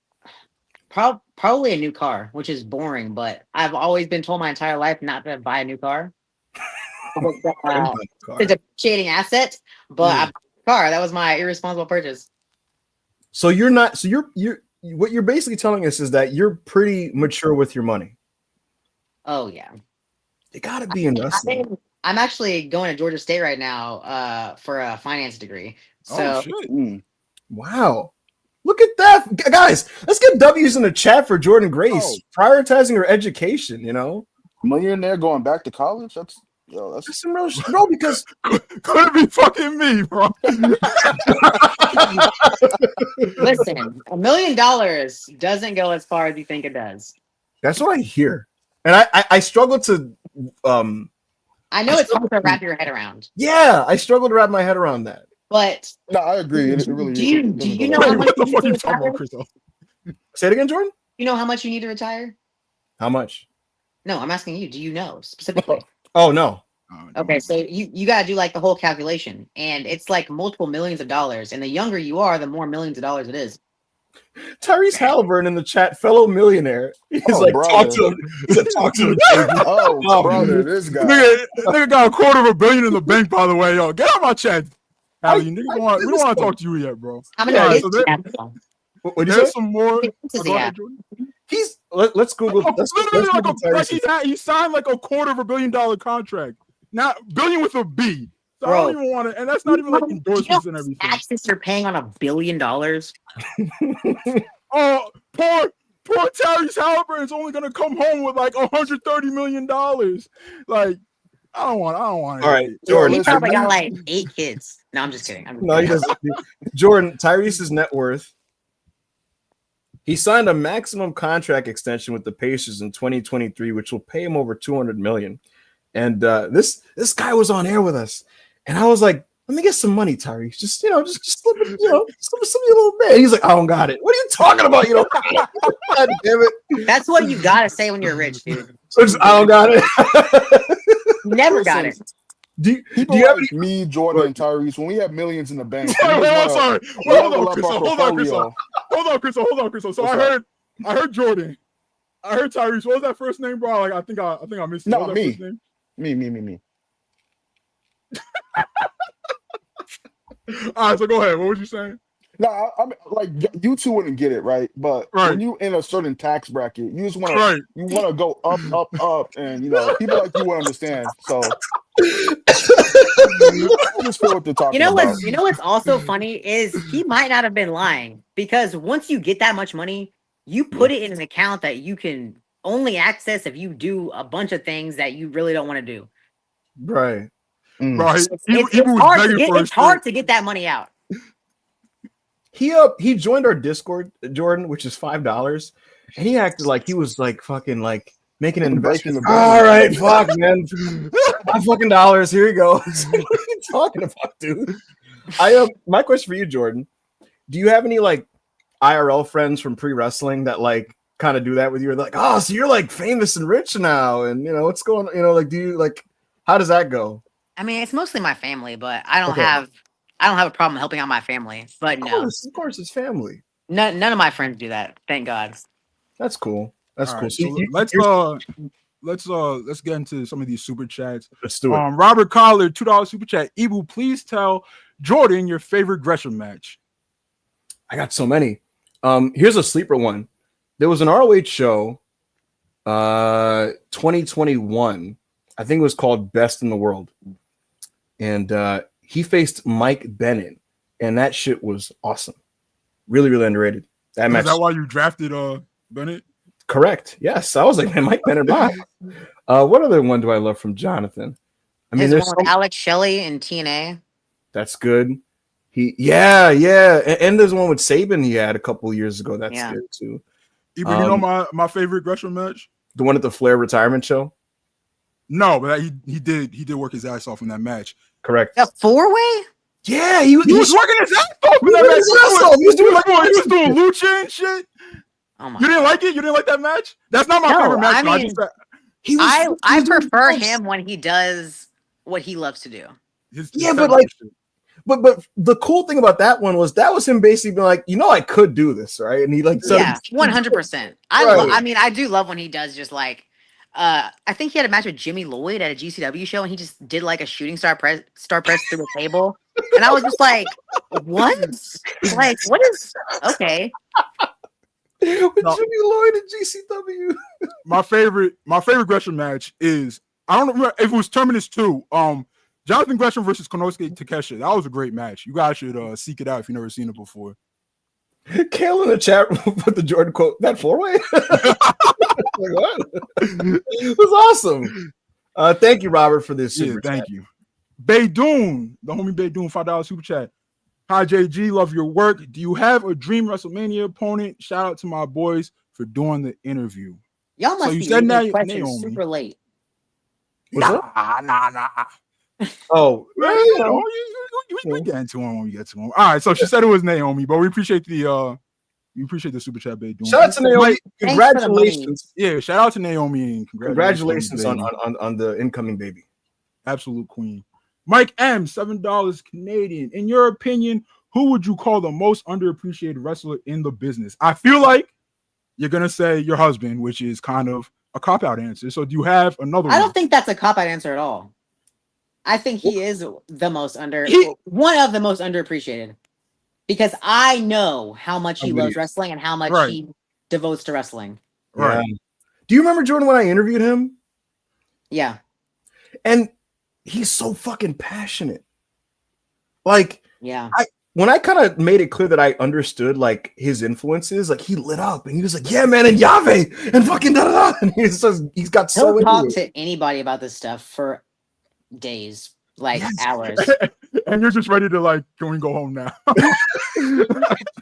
probably a new car, which is boring, but I've always been told my entire life not to buy a new car. It's a depreciating asset, but I bought a car. That was my irresponsible purchase. So you're not. So you're what you're basically telling us is that you're pretty mature with your money. Oh yeah, you gotta be in wrestling. I'm actually going to Georgia State right now for a finance degree. So, wow. Look at that, guys. Let's get W's in the chat for Jordynne Grace prioritizing her education. Millionaire going back to college. That's some real shit, bro. Because could be fucking me, bro. Listen, $1 million doesn't go as far as you think it does. That's what I hear, and I struggle to I know it's hard to wrap your head around. Yeah, I struggle to wrap my head around that. But No, I agree. It really do you doesn't know go how that much What the you fuck are need you to talking retire? about, Chris? Say it again, Jordan. You know how much you need to retire? How much? No, I'm asking you. Do you know specifically? Oh no. Okay, so you got to do like the whole calculation, and it's like multiple millions of dollars. And the younger you are, the more millions of dollars it is. Tyrese Haliburton in the chat, fellow millionaire. He's like, talk brother. to him. He said, talk to him. Oh, brother, this guy. Nigga got $250 million in the bank, by the way. Yo, get out my chat. Hallie, nigga, we don't want to talk to you yet, bro. How many Yeah, kids so does he have, though? What do you There's say? some more. How many kids does he Go ahead, have? Jordan. He's let's Google. Let's Literally Google Tyrese. he signed like $250 million contract. Now billion with a B. So I Bro. don't even want to, and that's not even like endorsements and everything. Taxes you're paying on $1 billion. Oh, poor Tyrese Haliburton's only gonna come home with like $130 million. Like, I don't want. All right, Jordan. He probably got like 8 kids. No, I'm just kidding. No, he doesn't. Jordan, Tyrese's net worth. He signed a maximum contract extension with the Pacers in 2023, which will pay him over $200 million. And this guy was on air with us, and I was like, "Let me get some money, Tyrese. Just slip it, slip me a little bit." He's like, "I don't got it." What are you talking about? You know, God damn it. That's what you gotta say when you're rich, dude. I don't got it. You never got it. Do People you have like me, Jordan, and Tyrese, when we have millions in the bank, we Hold just on, wanna sorry. level up our portfolio. Hold on, Chris. So What's I heard Jordan. I heard Tyrese. What was that first name, bro? Like I think I missed it. No, What was that me. first name? Me. All right, so go ahead. What was you saying? No, I mean, like you two wouldn't get it, right? But when you in a certain tax bracket, you just want to go up, and people like you will understand. So I just feel what they're talking about. You know what's also funny is he might not have been lying, because once you get that much money, you put it in an account that you can only access if you do a bunch of things that you really don't want to do. right? Bro, It's hard to get that money out. He joined our Discord, Jordan, which is $5, and he acted like he was like fucking like making an investment. All right, fuck, man, $5 here you go. What are you talking about, dude? My question for you, Jordan, do you have any like IRL friends from pre-wrestling that like kind of do that with you? Or like, oh, so you're like famous and rich now, and what's going on? Like, do you like, how does that go? I mean, it's mostly my family, but I don't have a problem helping out my family. But Of course, it's family. none of my friends do that. Thank God. That's cool. That's All cool. right, so let's get into some of these super chats. Let's do it. Robert Collar, $2 super chat. Ibu, please tell Jordan your favorite Gresham match. I got so many. Here's a sleeper one. There was an ROH show, 2021. I think it was called Best in the World. And he faced Mike Bennett, and that shit was awesome. Really, really underrated. That match. Is that why you drafted Bennett? Correct. Yes. I was like, man, Mike Bennett. What other one do I love from Jonathan? I mean, there's one with Alex Shelley in TNA. That's good. Yeah. And there's one with Saban he had a couple years ago. That's good too. Even you know my favorite Gresham match? The one at the Flair retirement show? No, but he did work his ass off in that match. Correct. A 4-way? Yeah, he was working his ass off in that match. He was doing lucha and shit. Oh my! You didn't like it? You didn't like that match? That's not my favorite match. I prefer him when he does what he loves to do. But the cool thing about that one was him basically being like, I could do this, right? And he like said, 100%. I do love when he does just like, I think he had a match with Jimmy Lloyd at a GCW show, and he just did like a shooting star press through the table, and I was just like, what? Like, what is okay? With Jimmy Lloyd at GCW. My favorite Gresham match is, I don't remember if it was Terminus 2. Jonathan Gresham versus Konosuke Takeshita. That was a great match. You guys should seek it out if you've never seen it before. Kale in the chat put the Jordan quote, that 4-way? Like, what? It was awesome. Thank you, Robert, for this super chat. Thank you. Baydoon, the homie Baydoon, $5 super chat. Hi, JG, love your work. Do you have a dream WrestleMania opponent? Shout out to my boys for doing the interview. Y'all must be reading these questions super late. What's up? Nah. Oh, Man, well, you know, we get into him when we get to him. All right, so she said it was Naomi, but we appreciate the super chat, babe. shout out to Naomi. Thanks for the money. Congratulations. Yeah, shout out to Naomi and Congratulations baby. on the incoming baby. Absolute queen. Mike M, $7 Canadian. In your opinion, who would you call the most underappreciated wrestler in the business? I feel like you're gonna say your husband, which is kind of a cop-out answer. So do you have another I one? don't think that's a cop-out answer at all. I think he is the most one of the most underappreciated, because I know how much he loves wrestling and how much he devotes to wrestling. Right. Yeah. Do you remember, Jordan, when I interviewed him? Yeah. And he's so fucking passionate. Like, yeah. When I kind of made it clear that I understood like his influences, like he lit up and he was like, "Yeah, man, and Yahweh and fucking da da da." And he's got so He'll talk to anybody about this stuff for days, like hours. And you're just ready to like, can we go home now?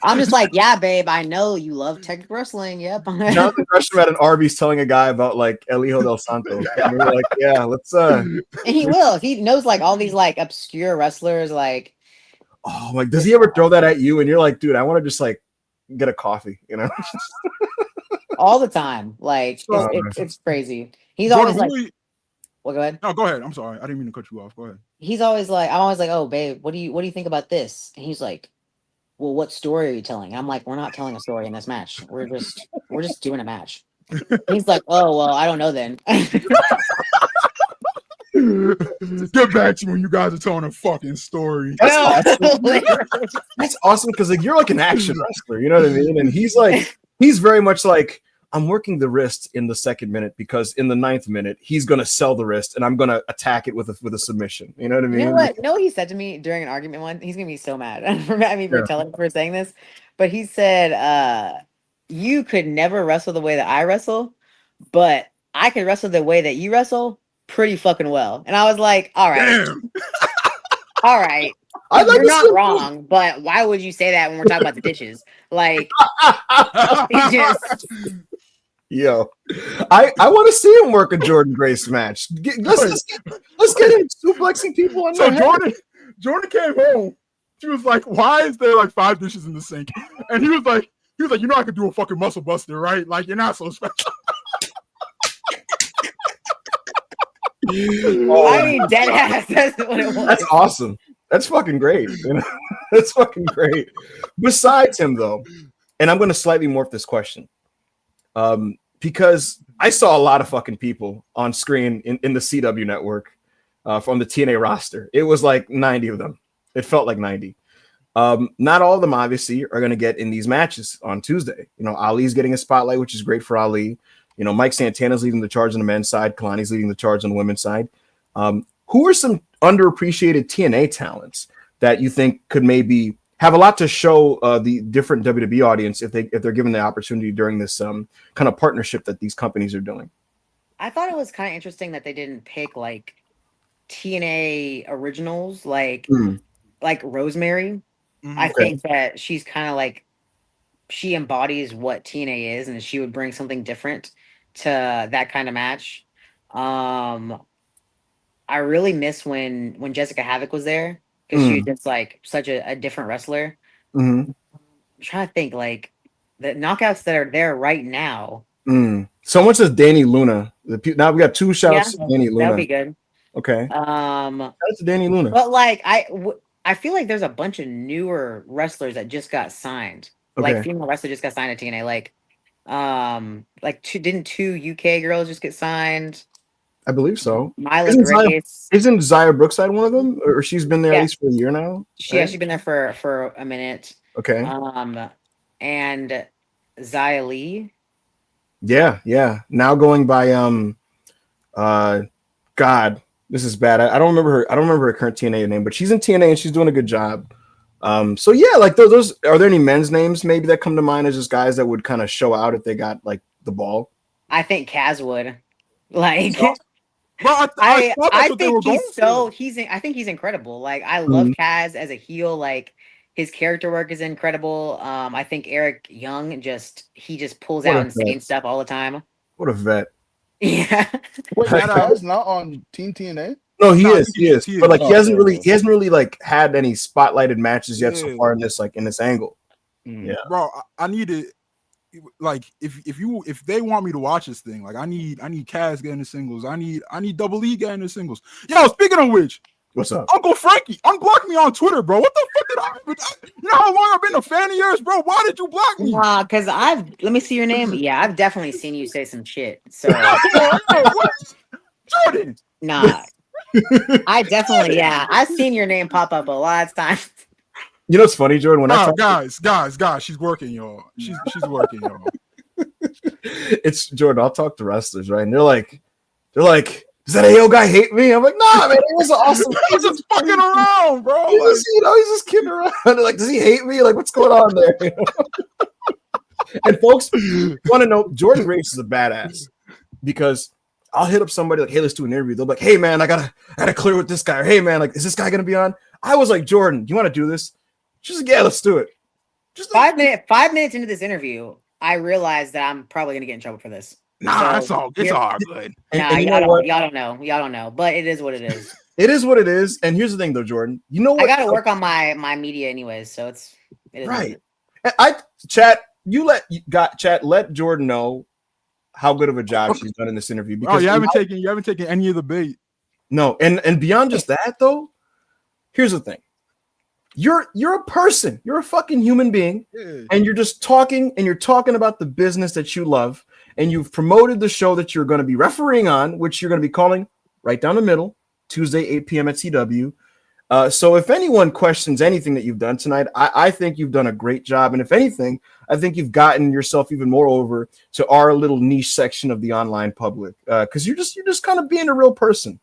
I'm just like, yeah, babe, I know you love tech wrestling. Yep. Jonathan Gresham at an Arby's telling a guy about like El Hijo del Santo. And we were like, yeah, let's And he will. He knows like all these like obscure wrestlers, like, oh, like, does he ever throw that at you? And you're like, dude, I want to just like get a coffee, you know? all the time. Like, it's crazy. He's always like, well, go ahead. No, go ahead. I'm sorry. I didn't mean to cut you off. Go ahead. He's always like, I'm always like, oh, babe, what do you think about this? And he's like, well, what story are you telling? And I'm like, we're not telling a story in this match. We're just doing a match. He's like, oh, well, I don't know then. Get back to me when you guys are telling a fucking story. That's awesome because like you're like an action wrestler, you know what I mean? And he's very much like, I'm working the wrist in the second minute because in the 9th minute he's gonna sell the wrist and I'm gonna attack it with a submission. You know what I mean? You know what? No, he said to me during an argument once. He's gonna be so mad for saying this, but he said, "You could never wrestle the way that I wrestle, but I could wrestle the way that you wrestle pretty fucking well." And I was like, "All right, all right." You're not wrong, but why would you say that when we're talking about the dishes? Like, yo, I want to see him work a Jordynne Grace match. Let's get him suplexing people on. So Jordynne came home. She was like, "Why is there like 5 dishes in the sink?" And he was like, you know, I could do a fucking muscle buster, right? Like, you're not so special. I mean, dead ass. That's what it was. That's awesome. That's fucking great. You know? That's fucking great. Besides him, though, and I'm going to slightly morph this question, because I saw a lot of fucking people on screen in the CW network from the TNA roster. It was like 90 of them. It felt like 90. Not all of them, obviously, are going to get in these matches on Tuesday. You know, Ali's getting a spotlight, which is great for Ali. You know, Mike Santana's leading the charge on the men's side. Kalani's leading the charge on the women's side. Who are some underappreciated TNA talents that you think could maybe have a lot to show the different WWE audience if they're given the opportunity during this kind of partnership that these companies are doing? I thought it was kind of interesting that they didn't pick like TNA originals like Rosemary. I think that she's kind of like, she embodies what TNA is, and she would bring something different to that kind of match. I really miss when Jessica Havoc was there, because she was just like such a different wrestler. I'm trying to think like the knockouts that are there right now. Someone says Danny Luna. Now we got 2 shouts to Danny Luna. That'd be good. Okay. That's Danny Luna. But like I feel like there's a bunch of newer wrestlers that just got signed. Like female wrestler just got signed at TNA. Didn't 2 UK girls just get signed? I believe so. Myla Grace. Isn't Zaya Brookside one of them? Or she's been there at least for a year now? She's been there for a minute. Okay. And Zia Lee. Yeah. Now going by God, this is bad. I don't remember her current TNA name, but she's in TNA and she's doing a good job. So yeah, like those are there any men's names maybe that come to mind as just guys that would kind of show out if they got like the ball? I think Kaz would. Like Well, I think I think he's incredible. Like I love Kaz as a heel. Like his character work is incredible. I think Eric Young he just pulls out insane stuff all the time. What a vet. Yeah. Wait, Shout out. Kaz not on Team TNA? No, he No, is. he He is. is. But like, Oh, he hasn't okay. really like had any spotlighted matches yet so Yeah. far in this angle. Mm. Yeah. Bro, I need to like if they want me to watch this thing, like I need Kaz getting the singles. I need Double E getting the singles. Yo, speaking of which, What's up? Uncle Frankie, unblock me on Twitter, bro. What the fuck did I? You know how long I've been a fan of yours, bro? Why did you block me? Nah, because let me see your name. Yeah, I've definitely seen you say some shit. So, What? Jordynne. nah, I definitely, yeah, I've seen your name pop up a lot of times. You know what's funny, Jordan? When I Wow, talk guys, she's working, y'all. She's working, y'all. it's Jordan, I'll talk to wrestlers, right? And they're like, does that AO guy hate me? I'm like, nah, man, he was awesome. He's just fucking around, bro. He's just, he's just kidding around. They're like, does he hate me? Like, what's going on there? And folks want to know, Jordan Grace is a badass because I'll hit up somebody like, hey, let's do an interview. They'll be like, hey, man, I gotta clear with this guy. Or, hey, man, like, is this guy gonna be on? I was like, Jordan, do you want to do this? She's like, yeah, let's do it. Just 5 minutes into this interview, I realized that I'm probably gonna get in trouble for this. Nah, So, it's all good. Nah, and you y'all know what? don't know. Y'all don't know. But it is what it is. It is what it is. And here's the thing, though, Jordan. You know what? I gotta work on my media anyways, so it is Right. what it is. Chat, let Jordan know how good of a job she's done in this interview. Oh, you haven't Because taken any of the bait. no, and beyond just that, though, here's the thing. You're a person. You're a fucking human being, and you're just talking, and you're talking about the business that you love, and you've promoted the show that you're going to be refereeing on, which you're going to be calling right down the middle, Tuesday, 8 p.m. at CW. So if anyone questions anything that you've done tonight, I think you've done a great job. And if anything, I think you've gotten yourself even more over to our little niche section of the online public because you're just kind of being a real person.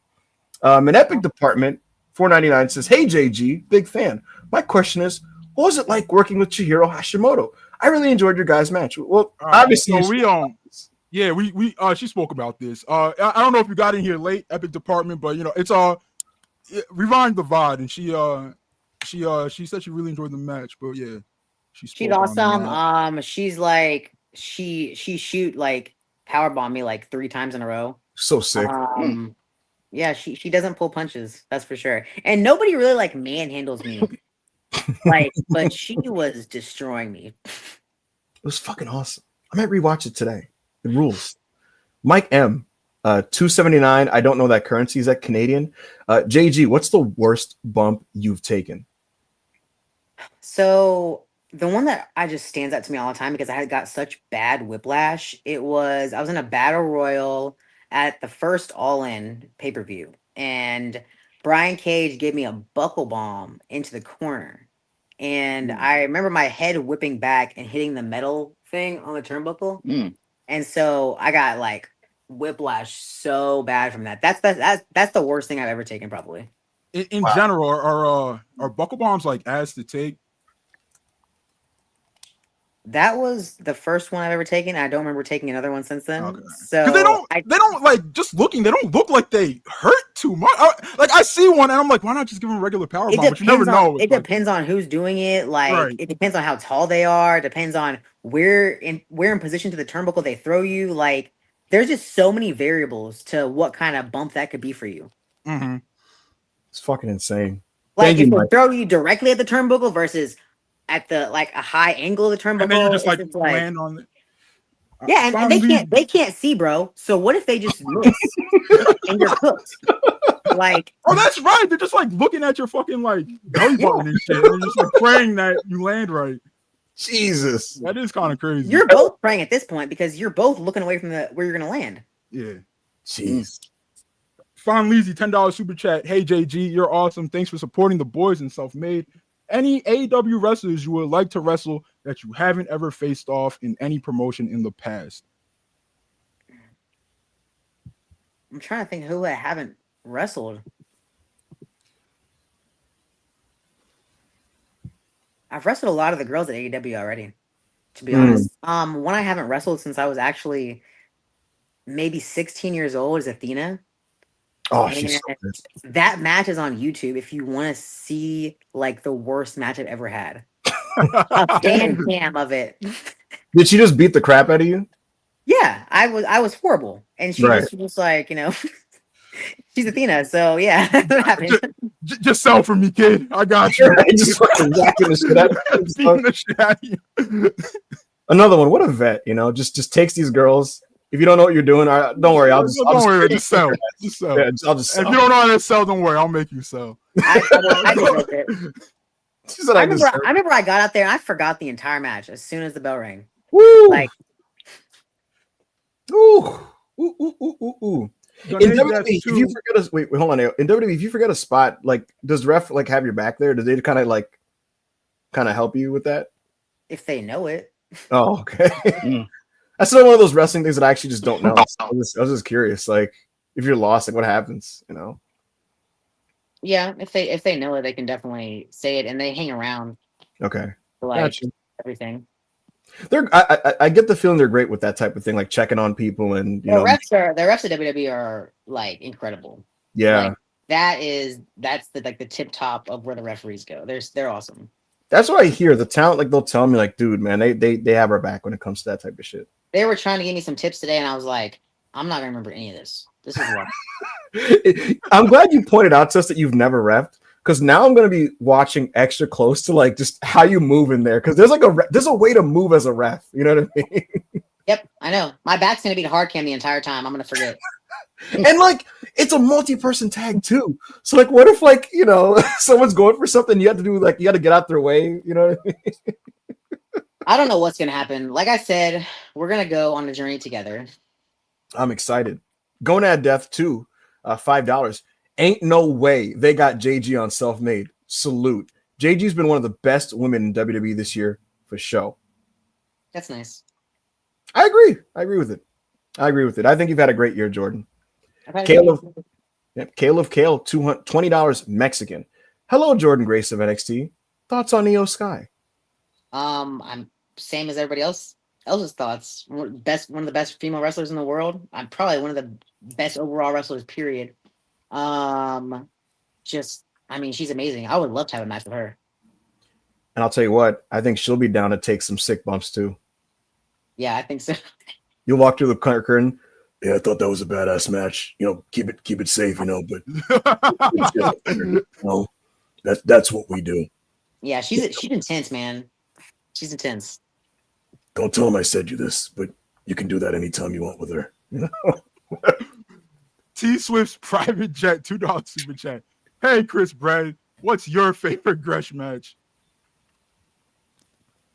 An Epic Department 499 says, hey, JG, big fan. My question is, what was it like working with Chihiro Hashimoto? I really enjoyed your guys' match. Well, obviously, so we she spoke about this. I don't know if you got in here late, Epic Department, but you know it's Rewind the VOD, and she said she really enjoyed the match. But yeah, She's awesome. She's like she shoot like powerbomb me like 3 times in a row. So sick. Yeah, she doesn't pull punches, that's for sure. And nobody really like manhandles me. Like, but she was destroying me. It was fucking awesome. I might rewatch it today. It rules. Mike M, 279. I don't know that currency. Is that Canadian? JG, what's the worst bump you've taken? So the one that I just stands out to me all the time because I had got such bad whiplash. I was in a battle royal at the first All In pay-per-view, and Brian Cage gave me a buckle bomb into the corner. And I remember my head whipping back and hitting the metal thing on the turnbuckle. And so I got like whiplash so bad from that. That's the worst thing I've ever taken, probably. In general, are buckle bombs like ass to take? That was the first one I've ever taken. I don't remember taking another one since then. Okay. So they don't like just looking. They don't look like they hurt too much. I see one and I'm like, why not just give them a regular power bomb? But you never know. It depends on who's doing it. Like It depends on how tall they are. It depends on where in position to the turnbuckle they throw you. Like there's just so many variables to what kind of bump that could be for you. Mm-hmm. It's fucking insane. Like if they throw you directly at the turnbuckle versus at the like a high angle of the turnbuckle, and then you just like land on it. Yeah, and they can't see, bro. So what if they just miss and you're cooked? Like, oh, that's right. They're just like looking at your fucking like belly button and shit. They're just like praying that you land right. Jesus, that is kind of crazy. You're both praying at this point because you're both looking away from where you're gonna land. Yeah. Jeez. Fon Leezy, $10 super chat. Hey JG, you're awesome. Thanks for supporting the boys and self-made. Any AEW wrestlers you would like to wrestle that you haven't ever faced off in any promotion in the past? I'm trying to think who I haven't wrestled. I've wrestled a lot of the girls at AEW already, to be honest. One I haven't wrestled since I was actually maybe 16 years old is Athena. Oh, she's so good. That match is on YouTube if you want to see like the worst match I've ever had. A fan cam of it. Did she just beat the crap out of you? Yeah, I was horrible, and she Right. just was like, she's Athena, so yeah, that happened. Just sell for me, kid. I got you. Just fucking whacking the shit out of Beating the shit out of you. Another one. What a vet, just takes these girls. If you don't know what you're doing, don't worry. I'll just sell. Just sell. Yeah, I'll just sell. If you don't know how to sell, don't worry. I'll make you sell. I deserve it. I remember I got out there and I forgot the entire match as soon as the bell rang. Woo! Like, ooh. In WWE, if you forget a wait, hold on. In WWE, if you forget a spot, like, does the ref like have your back there? Do they kind of help you with that? If they know it. Oh, okay. That's still one of those wrestling things that I actually just don't know. I was just curious, like, if you're lost, like, what happens? Yeah, if they know it, they can definitely say it, and they hang around. Okay. For, like, everything. I get the feeling they're great with that type of thing, like checking on people and the refs at WWE are like incredible. Yeah, like, that's the tip top of where the referees go. They're awesome. That's what I hear. The talent, like, they'll tell me, like, dude, man, they have our back when it comes to that type of shit. They were trying to give me some tips today, and I was like, I'm not gonna remember any of this. This is what. I'm glad you pointed out to us that you've never reffed, because now I'm going to be watching extra close to, like, just how you move in there, because there's a way to move as a ref. You know what I mean? Yep, I know. My back's going to be the hard cam the entire time. I'm going to forget. And, like, it's a multi-person tag too. So, like, what if, like, someone's going for something, you have to get out their way. You know what I mean? I don't know what's going to happen. Like I said, we're going to go on a journey together. I'm excited. Gonad Death 2, $5. Ain't no way they got JG on Self-Made. Salute. JG's been one of the best women in WWE this year for show. That's nice. I agree with it. I think you've had a great year, Jordynne. Kale of Kale, $20 Mexican. Hello, Jordynne Grace of NXT. Thoughts on Io Sky? I'm same as everybody else's thoughts. One of the best female wrestlers in the world. I'm probably one of the best overall wrestlers, period. She's amazing. I would love to have a match with her. And I'll tell you what, I think she'll be down to take some sick bumps too. Yeah, I think so. You'll walk through the curtain. Yeah, I thought that was a badass match. Keep it safe, but that's what we do. Yeah, she's intense, man. She's intense. Don't tell him I said you this, but you can do that anytime you want with her. T Swift's private jet, $2 super chat. Hey, Chris Brad, what's your favorite Gresh match?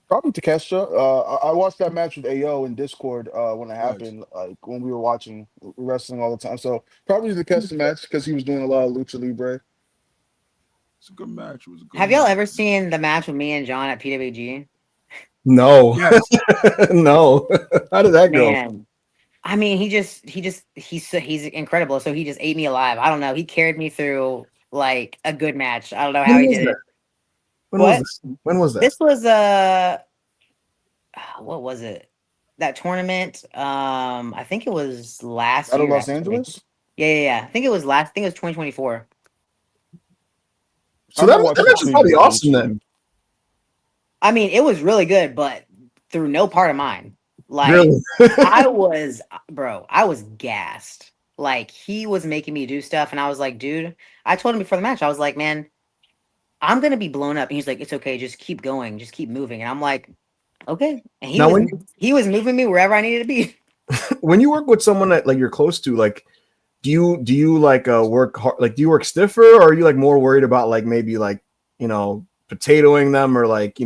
Probably Takeshita. I watched that match with AO in Discord when it happened, like when we were watching wrestling all the time. So probably the Takeshita match because he was doing a lot of lucha libre. It's a good match. Have y'all ever seen the match with me and John at PWG? No. Yes. No. How did that go? Man. I mean, he's incredible. So he just ate me alive. I don't know. He carried me through like a good match. I don't know how he did it. When was that? This was what was it? That tournament. I think it was last year. Out of Los Angeles? Yeah. I think it was 2024. So that match is probably awesome then. I mean, it was really good, but through no part of mine. Like, really? I was gassed. Like, he was making me do stuff, and I was like, dude, I told him before the match, I was like, man, I'm gonna be blown up. And he's like, it's okay, just keep going, just keep moving. And I'm like, okay. And he was moving me wherever I needed to be. When you work with someone that like you're close to, like, do you like work hard? Like, do you work stiffer, or are you like more worried about like maybe like potatoing them or like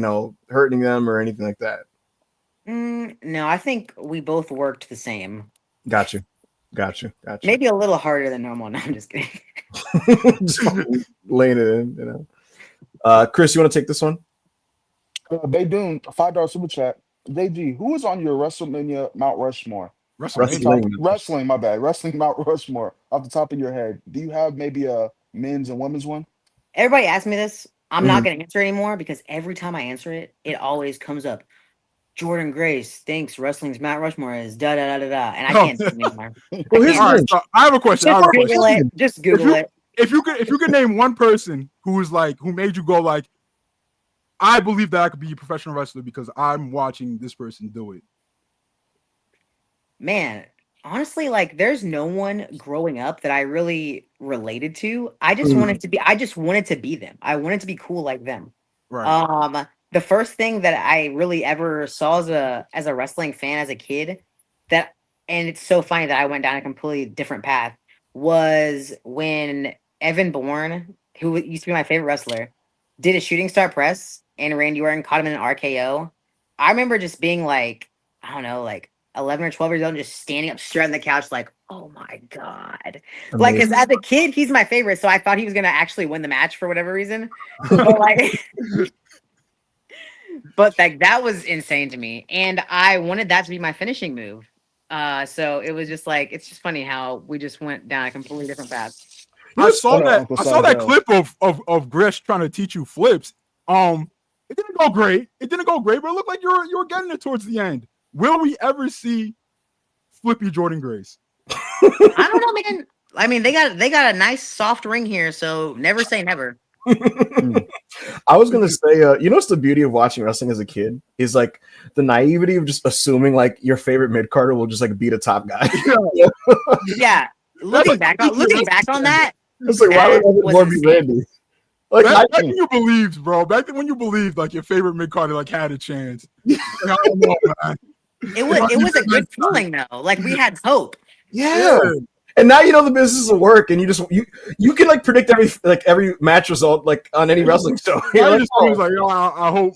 hurting them or anything like that? No, I think we both worked the same. Got you. Maybe a little harder than normal. No, I'm just kidding. Just laying it in, Chris, you want to take this one? Baydoon, $5 super chat. JG, who is on your WrestleMania Mount Rushmore? Wrestling, my bad. Wrestling Mount Rushmore off the top of your head. Do you have maybe a men's and women's one? Everybody asks me this. I'm not going to answer anymore because every time I answer it, it always comes up. Jordynne Grace thinks wrestling's Mount Rushmore is da da da da da, and I can't do it anymore. I have a question. Just Google it. If you could name one person who made you go like, I believe that I could be a professional wrestler because I'm watching this person do it. Man, honestly, like there's no one growing up that I really related to. I just Mm. wanted to be I just wanted to be them. I wanted to be cool like them. Right. The first thing that I really ever saw as a wrestling fan as a kid that and it's so funny that I went down a completely different path was when Evan Bourne, who used to be my favorite wrestler, did a shooting star press and Randy Orton caught him in an RKO. I remember just being like, I don't know, like 11 or 12 years old, and just standing up straight on the couch, like, oh my God. Like, because Amazing. as a kid, he's my favorite. So I thought he was going to actually win the match for whatever reason. But like, but like, that was insane to me. And I wanted that to be my finishing move. So it was just like, it's just funny how we just went down a completely different path. I saw Shout out that. Uncle I saw that Sardell. clip of Gresh trying to teach you flips. It didn't go great. It didn't go great, but it looked like you were getting it towards the end. Will we ever see flippy Jordynne Grace? I don't know, man. I mean, they got a nice soft ring here, so never say never. I was gonna say, you know, what's the beauty of watching wrestling as a kid is like the naivety of just assuming like your favorite mid carder will just like beat a top guy. Yeah, looking back on that, It's like, why that would was more be insane. Randy? Like, Back when you believed, bro. Back then when you believed like your favorite mid carder like had a chance. Like, I don't know, man. It was a good feeling though. Like we had hope. yeah. And now you know the business will work, and you can like predict every match result like on any wrestling show. You're I like, just was like,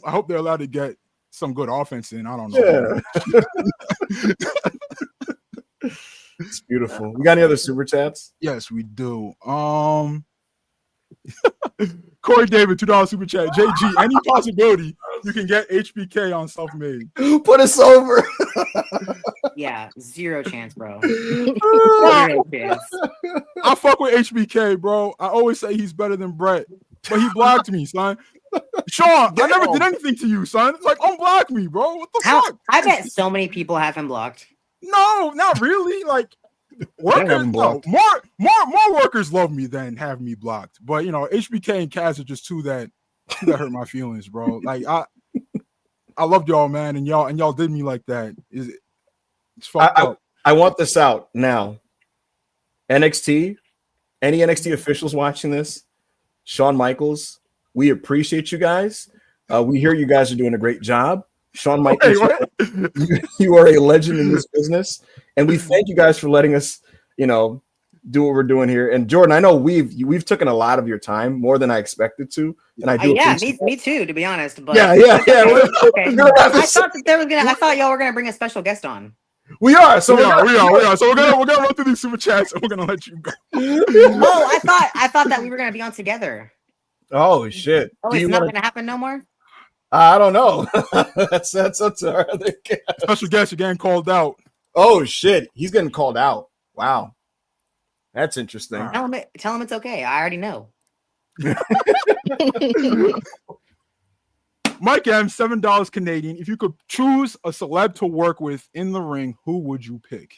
I hope they're allowed to get some good offense in. I don't know. Yeah. It's beautiful. We got any other super chats? Yes, we do. Corey David, $2 super chat. JG, any possibility you can get HBK on self-made? Put us over. Yeah, zero chance, bro. Wow. Zero chance. I fuck with HBK, bro. I always say he's better than Brett, but he blocked me, son. Sean, I never did anything to you, son. It's like, unblock me, bro. What the fuck? I bet so many people have him blocked. No, not really. Like, workers, no, more workers love me than have me blocked. But you know, HBK and Kaz are just two that hurt my feelings, bro. Like I loved y'all, man, and y'all did me like that. It's fucked up. I want this out now. NXT, any NXT officials watching this, Shawn Michaels, we appreciate you guys. We hear you guys are doing a great job. Shawn Michaels, you are a legend in this business, and we thank you guys for letting us, you know, do what we're doing here. And Jordynne, I know we've taken a lot of your time, more than I expected to, and I do. Yeah, me too, to be honest. But yeah. Okay. I thought y'all were gonna bring a special guest on. We are. So we are. So we're gonna run through these super chats, and we're gonna let you go. Oh, I thought that we were gonna be on together. Oh shit! Oh, it's not gonna happen no more. I don't know. that's our other guest. Special guest, you're getting called out. Oh shit, he's getting called out. Wow, that's interesting. Tell him it's okay. I already know. Mike M, $7 Canadian. If you could choose a celeb to work with in the ring, who would you pick?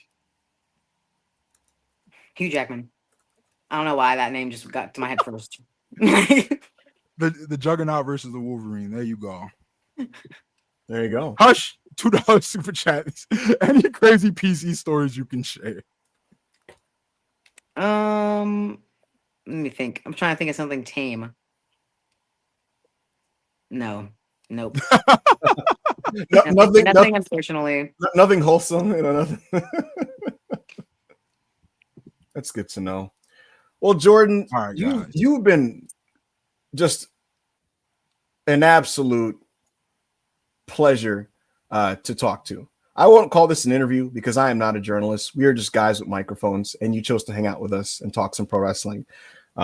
Hugh Jackman. I don't know why that name just got to my head first. The Juggernaut versus the Wolverine. There you go. There you go. Hush, $2 super chat. Any crazy PC stories you can share? Let me think. I'm trying to think of something tame. No. Nope. nothing, unfortunately. Nothing wholesome. You know, nothing. That's good to know. Well, Jordynne, right, you've been just an absolute pleasure to talk to. I won't call this an interview because I am not a journalist. We are just guys with microphones, and you chose to hang out with us and talk some pro wrestling.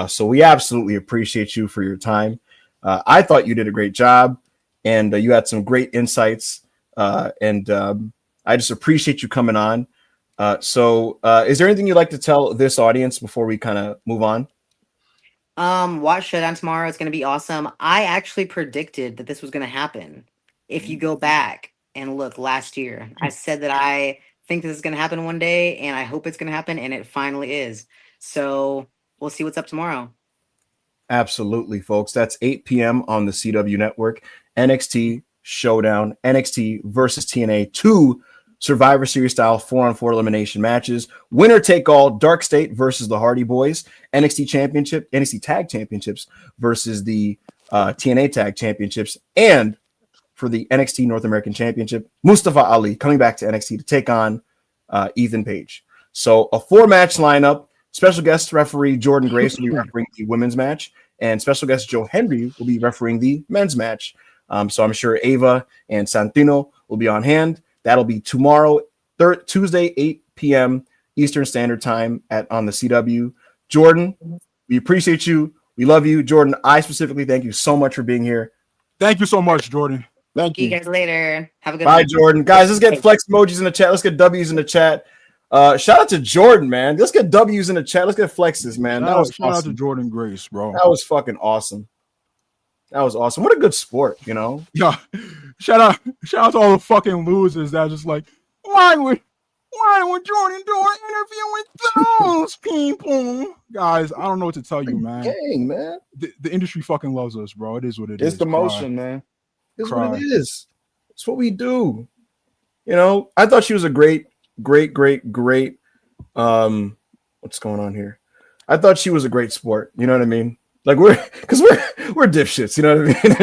So we absolutely appreciate you for your time. I thought you did a great job, and you had some great insights. And I just appreciate you coming on. So is there anything you'd like to tell this audience before we kind of move on? Watch Showdown tomorrow. It's going to be awesome. I actually predicted that this was going to happen. If you go back and look last year, I said that I think this is going to happen one day, and I hope it's going to happen, and it finally is. So we'll see what's up tomorrow. Absolutely, folks. That's 8 p.m. on the CW network. NXT Showdown, NXT versus TNA, 2 Survivor Series style 4-on-4 elimination matches, winner take all, Dark State versus the Hardy Boys, NXT Tag Championships versus the TNA Tag Championships, and for the NXT North American Championship, Mustafa Ali coming back to NXT to take on Ethan Page. So a 4-match lineup. Special guest referee Jordynne Grace will be refereeing the women's match, and special guest Joe Henry will be refereeing the men's match. So I'm sure Ava and Santino will be on hand. That'll be tomorrow, Tuesday, 8 p.m. Eastern Standard Time on the CW. Jordynne, we appreciate you. We love you. Jordynne, I specifically thank you so much for being here. Thank you so much, Jordynne. Thank See you you. guys later. Have a good Bye, one. Jordynne. Guys, let's get flex emojis in the chat. Let's get W's in the chat. Shout out to Jordynne, man. Let's get W's in the chat. Let's get flexes, man. That was Shout out awesome. to Jordynne Grace, bro. That was fucking awesome. That was awesome. What a good sport, you know? Yeah. Shout out to all the fucking losers that are just like, why would Jordynne do an interview with those people? Guys, I don't know what to tell you, man. Dang, man. The industry fucking loves us, bro. It is what it is. It's the motion, man. It's what it is. It's what we do. You know, I thought she was a great what's going on here? I thought she was a great sport. You know what I mean? Like we're dipshits. You know what I mean?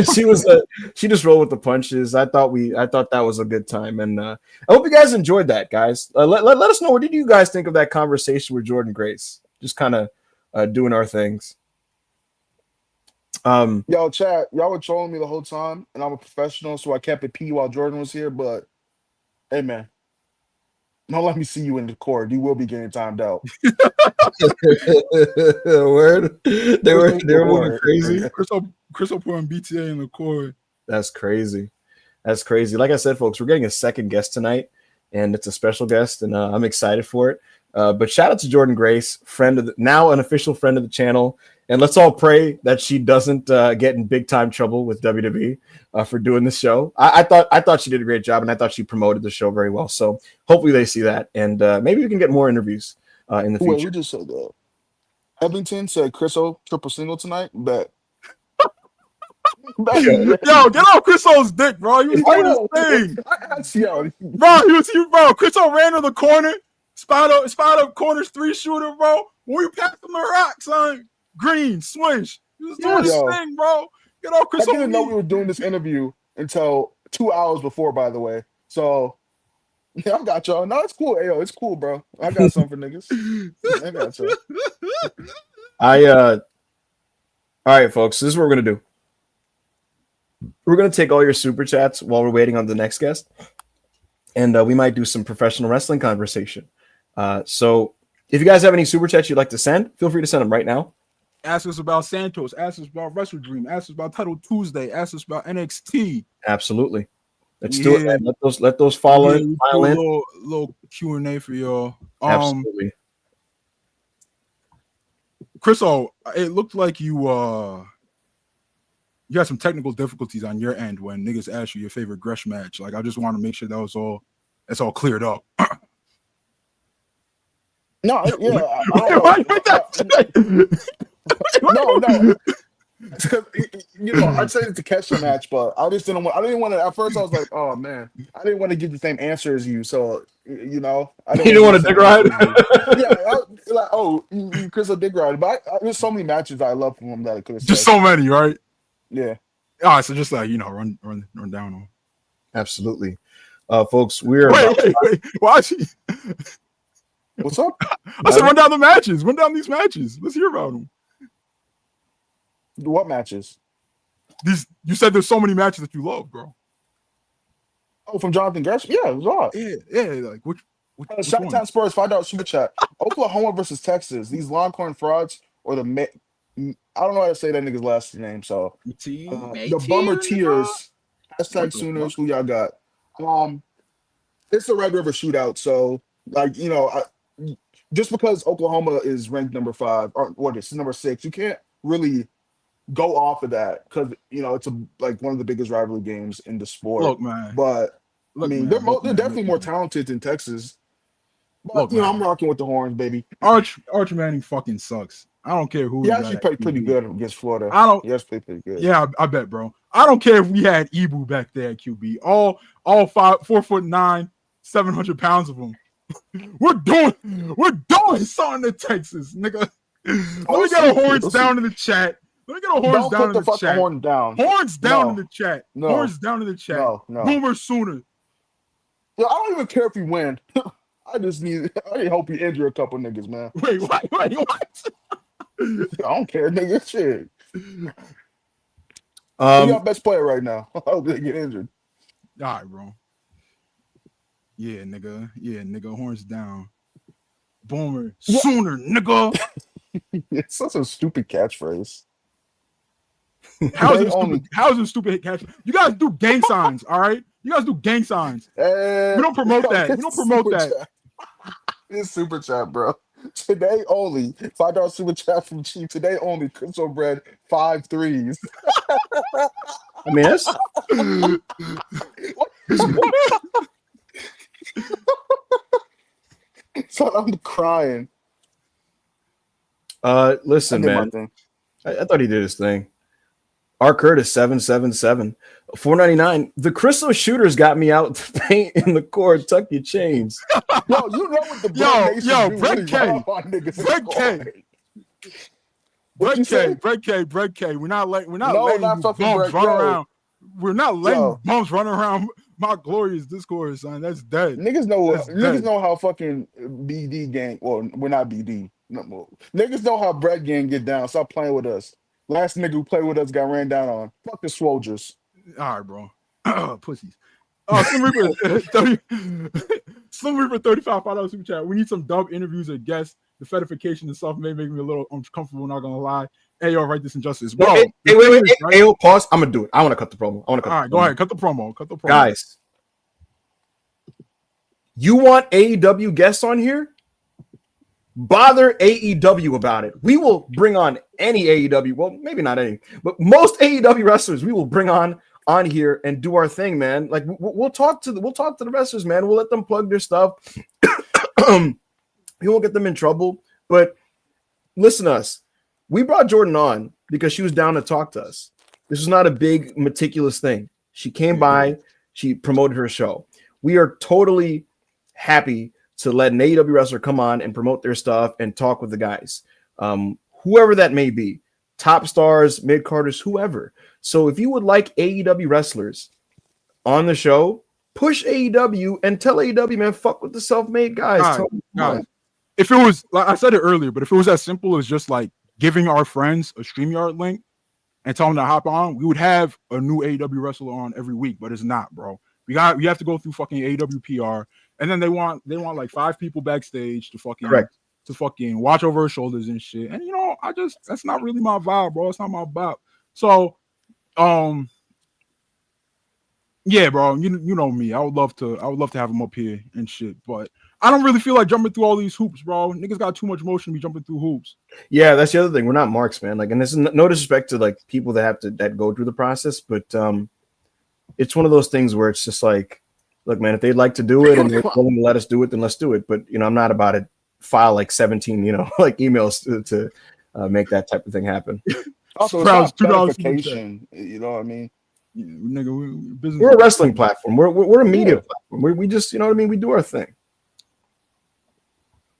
She just rolled with the punches. I thought that was a good time, and I hope you guys enjoyed that, guys. Let us know, what did you guys think of that conversation with Jordynne Grace? Just kind of doing our things. Yo, chat, y'all were trolling me the whole time, and I'm a professional, so I kept it P while Jordynne was here. But hey, man, don't let me see you in the court. You will be getting timed out. Word. They were moving crazy. Crystal put on BTA in the court. That's crazy. That's crazy. Like I said, folks, we're getting a second guest tonight, and it's a special guest, and I'm excited for it. But shout out to Jordynne Grace, now an official friend of the channel. And let's all pray that she doesn't get in big time trouble with WWE for doing this show. I thought she did a great job, and I thought she promoted the show very well. So hopefully they see that, and maybe we can get more interviews in the future. Wait, we just said that. Ebbington said Chriso triple single tonight. Bet. Yo, get off Chriso's dick, bro. He was doing his thing. Bro, Chriso ran to the corner, spot up corners 3-shooter, bro. When we passed him the rock, son. Green, swish. He was doing his thing, bro. Get off Chris. I didn't know we were doing this interview until 2 hours before, by the way. So, yeah, I got y'all. No, it's cool. Ayo, it's cool, bro. I got something for niggas. I got y'all. All right, folks, this is what we're going to do. We're going to take all your super chats while we're waiting on the next guest. And we might do some professional wrestling conversation. So if you guys have any super chats you'd like to send, feel free to send them right now. Ask us about Santos. Ask us about Wrestle Dream. Ask us about Title Tuesday. Ask us about NXT. Absolutely. Let's do it, man. Let those follow in. File in. Little Q&A for y'all. Absolutely. Chriso, it looked like you had some technical difficulties on your end when niggas asked you your favorite Gresh match. Like, I just want to make sure that's all cleared up. No, yeah. No. You know, I'd say it's a Kesha match, but I didn't want to. At first, I was like, "Oh man," I didn't want to give the same answer as you. So, you know, you didn't want to dick ride. Chris dick ride. But there's so many matches I love from him that I could have. Just so many, right? Yeah. All right, so just like run down on. Absolutely, folks. We're wait. Why is he? What's up? I said run down the matches. Run down these matches. Let's hear about them. What matches? You said there's so many matches that you love, bro. Oh, from Jonathan Gresham? Yeah, it was all. Yeah. Like which Shot Spurs, $5 super chat. Oklahoma versus Texas. These Longhorn frauds or I don't know how to say that nigga's last name. So the Bummer Tears. Hashtag Sooners. Who y'all got? It's the Red River Shootout. So like just because Oklahoma is ranked number 5 or this is number 6, you can't really go off of that because it's one of the biggest rivalry games in the sport. Look, man. But they're definitely more talented than Texas. But I'm rocking with the Horns, baby. Arch Manning fucking sucks. I don't care who. He actually played pretty good against Florida. He actually played pretty good. Yeah, I bet, bro. I don't care if we had Ibu back there at QB. All 4'9", 700 pounds of them. We're doing something in Texas, nigga. Let me get a horns down in the chat. Let me get a horns down in the chat. Horn down. Horns down in the chat. No. Horns down in the chat. No. Boomer sooner. Yo, I don't even care if you win. I hope you injure a couple niggas, man. Wait, what? I don't care, nigga. Shit. Who's your best player right now? I hope they get injured. All right, bro. Yeah, nigga. Horns down. Boomer sooner, nigga. It's such a stupid catchphrase. How's it stupid catchphrase? You guys do gang signs, all right? You guys do gang signs. We don't promote that. We don't promote that. It's super chat, bro. Today only. $5 super chat from Chief. Today only. Crypto bread 5 threes. I mean, that's So I'm crying. Listen, man. I thought he did his thing. R. Curtis 777 $4.99. The crystal shooters got me out to paint in the court. Tuck your chains. Yo, you know what the Brett K. We're not letting bums run around. We're not letting bums run around my glorious discourse, son. That's dead. Niggas know how fucking BD gang. Well, we're not BD. No, niggas know how Brett gang get down. Stop playing with us. Last nigga who played with us got ran down on. Fuck the soldiers. All right, bro. Pussies. Slim Reaper 35 $5 super chat. We need some dub interviews or guests. The fedification and stuff may make me a little uncomfortable, not gonna lie. Hey, yo, write this injustice. Bro, wait. Hey, yo, pause. I'm gonna do it. I want to cut the promo. All right, go ahead. Cut the promo. Guys, you want AEW guests on here? Bother AEW about it. We will bring on any AEW. Well, maybe not any, but most AEW wrestlers we will bring on here and do our thing, man. Like we'll talk to the wrestlers, man. We'll let them plug their stuff. We won't get them in trouble. But listen to us. We brought Jordynne on because she was down to talk to us. This was not a big meticulous thing. She came by. She promoted her show. We are totally happy to let an AEW wrestler come on and promote their stuff and talk with the guys, whoever that may be, top stars, mid-carders, whoever. So if you would like AEW wrestlers on the show, push AEW and tell AEW, man, fuck with the self-made guys. If it was, like I said it earlier, but if it was as simple as just like giving our friends a StreamYard link and telling them to hop on, we would have a new AEW wrestler on every week, but it's not, bro. We have to go through fucking AEW PR. And then they want like 5 people backstage to fucking watch over her shoulders and shit. And that's not really my vibe, bro. It's not my vibe. So, yeah, bro. You know me. I would love to have him up here and shit. But I don't really feel like jumping through all these hoops, bro. Niggas got too much motion to be jumping through hoops. Yeah, that's the other thing. We're not marks, man. Like, and this is no disrespect to like people that go through the process, but it's one of those things where it's just like, look, man, if they'd like to do it and they're willing to let us do it, then let's do it. But, I'm not about to file like 17, like emails to make that type of thing happen. Also, it's $2. You know what I mean? Yeah, nigga, we're a wrestling platform. We're a media platform. We just, you know what I mean? We do our thing.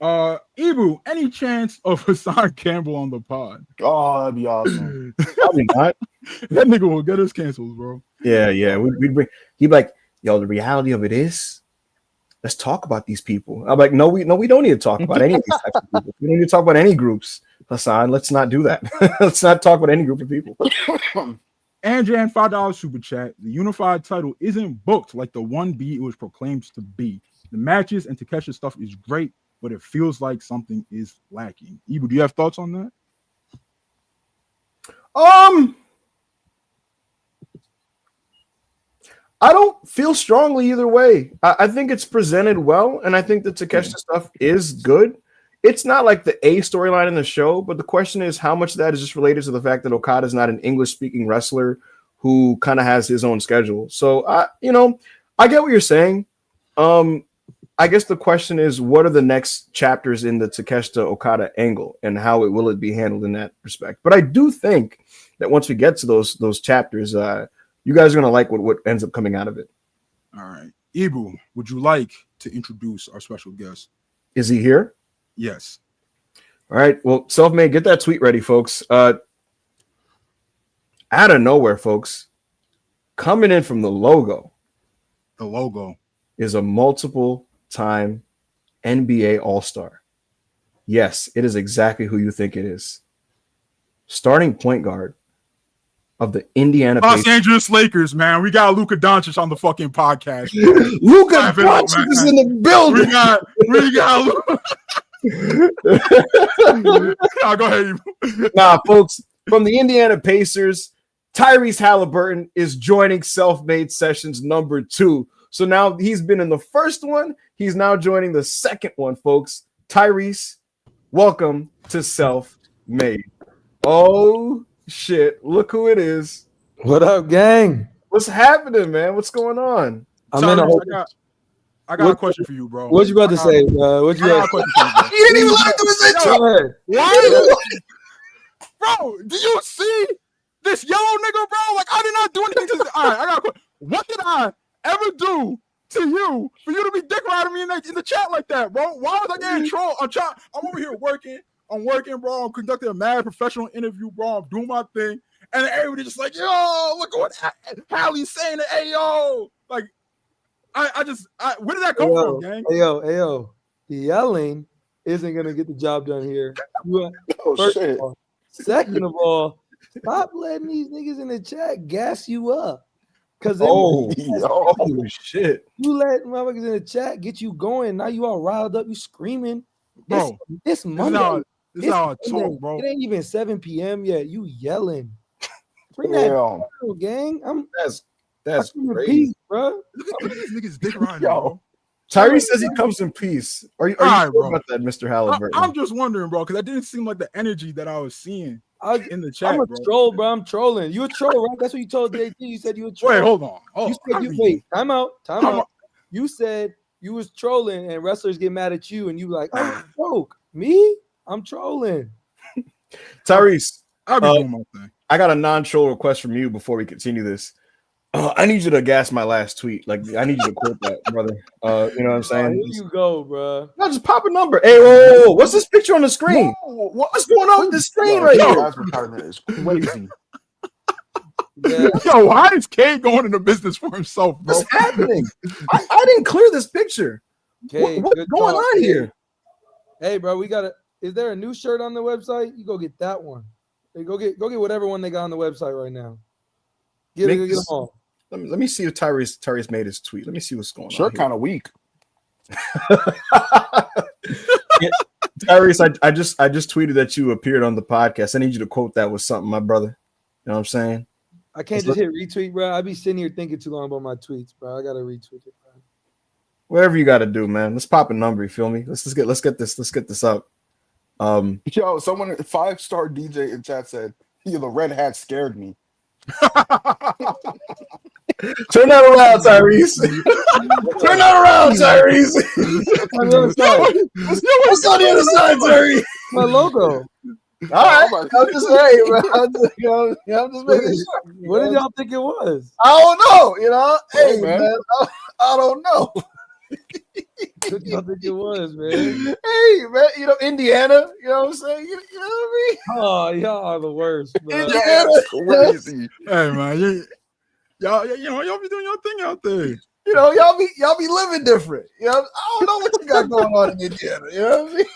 Ibu, any chance of Hassan Campbell on the pod? Oh, that'd be awesome. Probably not. That nigga will get us canceled, bro. Yeah. He'd be like, yo, the reality of it is, let's talk about these people. I'm like, no, we don't need to talk about any of these types of people. We don't need to talk about any groups, Hassan. Let's not do that. Let's not talk about any group of people. Andran $5 super chat. The unified title isn't booked like the 1B it was proclaimed to be. The matches and Takesha stuff is great, but it feels like something is lacking. Ibu, do you have thoughts on that? I don't feel strongly either way. I think it's presented well, and I think the Takesha stuff is good. It's not like the A storyline in the show, but the question is how much of that is just related to the fact that Okada is not an English-speaking wrestler who kind of has his own schedule. So, I get what you're saying. I guess the question is, what are the next chapters in the Takeshita Okada angle, and how will it be handled in that respect? But I do think that once we get to those chapters, you guys are gonna like what ends up coming out of it. All right. Ibu, would you like to introduce our special guest? Is he here? Yes. All right. Well, Self-Made, get that tweet ready, folks. Out of nowhere, folks, coming in from the logo. The logo is a multiple-time NBA All-Star. Yes, it is exactly who you think it is. Starting point guard of the Indiana Los Pacers. Angeles Lakers, man. We got Luka Doncic on the fucking podcast. Luka Doncic is in the building. We got Luka. Go ahead. Nah, folks, from the Indiana Pacers, Tyrese Haliburton is joining Self-Made Sessions number 2. So now he's been in the first one. He's now joining the second one, folks. Tyrese, welcome to Self-Made. Oh, shit. Look who it is. What up, gang? What's happening, man? What's going on? I'm in I got a question for you, bro. What you about to say, bro? What you I got a about? question for you, bro. You didn't even let him do his intro. Go ahead. Why? Bro, do you see this yellow nigga, bro? Like, I did not do anything to this. All right, I got a question. What did I ever do to you for you to be dick riding me in the chat like that, bro? Why was I getting trolled? I'm over here working. I'm working, bro. I'm conducting a mad professional interview, bro. I'm doing my thing. And then everybody just like, yo, look at what Hallie's saying to Ayo. Like, where did that come from, gang? Ayo. The yelling isn't going to get the job done here. Oh, shit. Second of all, stop letting these niggas in the chat gas you up. Because Shit. You let motherfuckers in the chat get you going. Now you all riled up. You screaming. Bro, this Monday. This is how I talk, bro. It ain't even 7 p.m. yet. You yelling. Bring that down, gang. That's crazy, peace, bro. Look at these niggas dick riding, bro. Tyrese says he comes in peace. Are you sure about that, Mr. Haliburton? I'm just wondering, bro, because that didn't seem like the energy that I was seeing in the chat, I'm a bro. troll, bro. I'm trolling. You a troll, right? That's what you told JT. You said you a troll. Wait, hold on. Time out. You said you was trolling and wrestlers get mad at you and you like, I'm a joke. Me? I'm trolling. Tyrese, I'll be doing my thing. I got a non-troll request from you before we continue this. I need you to gas my last tweet. Like, I need you to quote that, brother. You know what I'm saying? Here you go, bro. No, just pop a number. Hey, whoa. What's this picture on the screen? What's going on with the screen right here? Advertisement is crazy. Yeah. Yo, why is K going into business for himself, bro? What's happening? I didn't clear this picture. Okay, What's going on here? Hey, bro, is there a new shirt on the website? You go get that one. Hey, go get whatever one they got on the website right now. Get them all. Let me see if Tyrese made his tweet. Let me see what's going on. Sure, kind of weak. Tyrese, I just tweeted that you appeared on the podcast. I need you to quote that with something, my brother. You know what I'm saying? I can't just hit retweet, bro. I be sitting here thinking too long about my tweets, bro. I gotta retweet it, bro. Whatever you got to do, man. Let's pop a number. You feel me? Let's get this up. Yo, someone 5-star DJ in chat said, "Yo, the red hat scared me." Turn that around, Tyrese. Turn that around, Tyrese. What's on the other side, Tyrese? My logo. All right. I'm just saying, I'm just making sure. What did y'all think it was? I don't know. Hey, man. I don't know. What y'all think it was, man? Hey, man. Indiana. You know what I'm saying? You know what I mean? Oh, y'all are the worst, bro. Indiana. Crazy. Hey, man, y'all be doing your thing out there. Y'all be living different. I don't know what you got going on in Indiana. You know what I mean?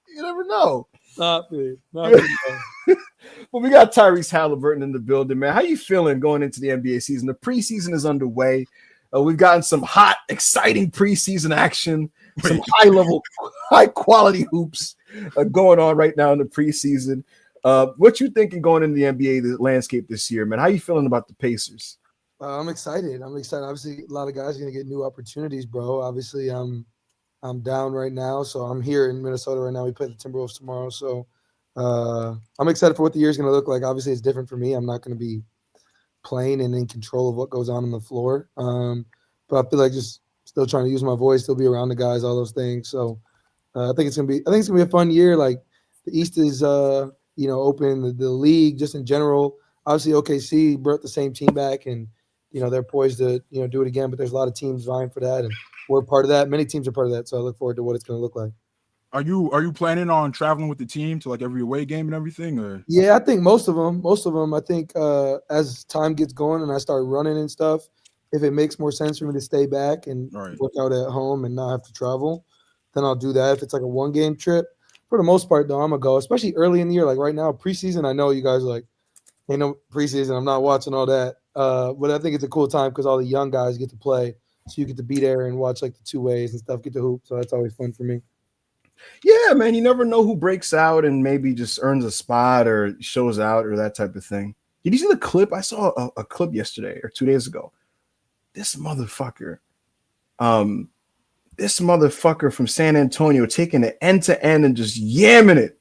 You never know. Stop it. Well, we got Tyrese Haliburton in the building, man. How you feeling going into the NBA season? The preseason is underway. We've gotten some hot, exciting preseason action, some high-quality hoops going on right now in the preseason. What you thinking going into the NBA, the landscape this year, man? How you feeling about the Pacers? I'm excited. Obviously, a lot of guys are going to get new opportunities, bro. Obviously, I'm down right now, so I'm here in Minnesota right now. We play the Timberwolves tomorrow, so I'm excited for what the year's going to look like. Obviously, it's different for me. I'm not going to be playing and in control of what goes on the floor, but I feel like just still trying to use my voice, still be around the guys, all those things. So I think it's gonna be a fun year. Like the East is open, the league just in general. Obviously, OKC brought the same team back, and they're poised to do it again. But there's a lot of teams vying for that, and we're part of that. Many teams are part of that, so I look forward to what it's going to look like. Are you planning on traveling with the team to like every away game and everything? Or Yeah, I think most of them. I think as time gets going and I start running and stuff, if it makes more sense for me to stay back and work out at home and not have to travel, then I'll do that. If it's like a 1-game trip, for the most part though, I'm gonna go. Especially early in the year, like right now, preseason. I know you guys are like, ain't no preseason. I'm not watching all that. But I think it's a cool time because all the young guys get to play, so you get to be there and watch like the 2-ways and stuff, get to hoop. So that's always fun for me. Yeah, man, you never know who breaks out and maybe just earns a spot or shows out or that type of thing. Did you see the clip? I saw a clip yesterday or 2 days ago. This motherfucker from San Antonio taking it end to end and just yamming it.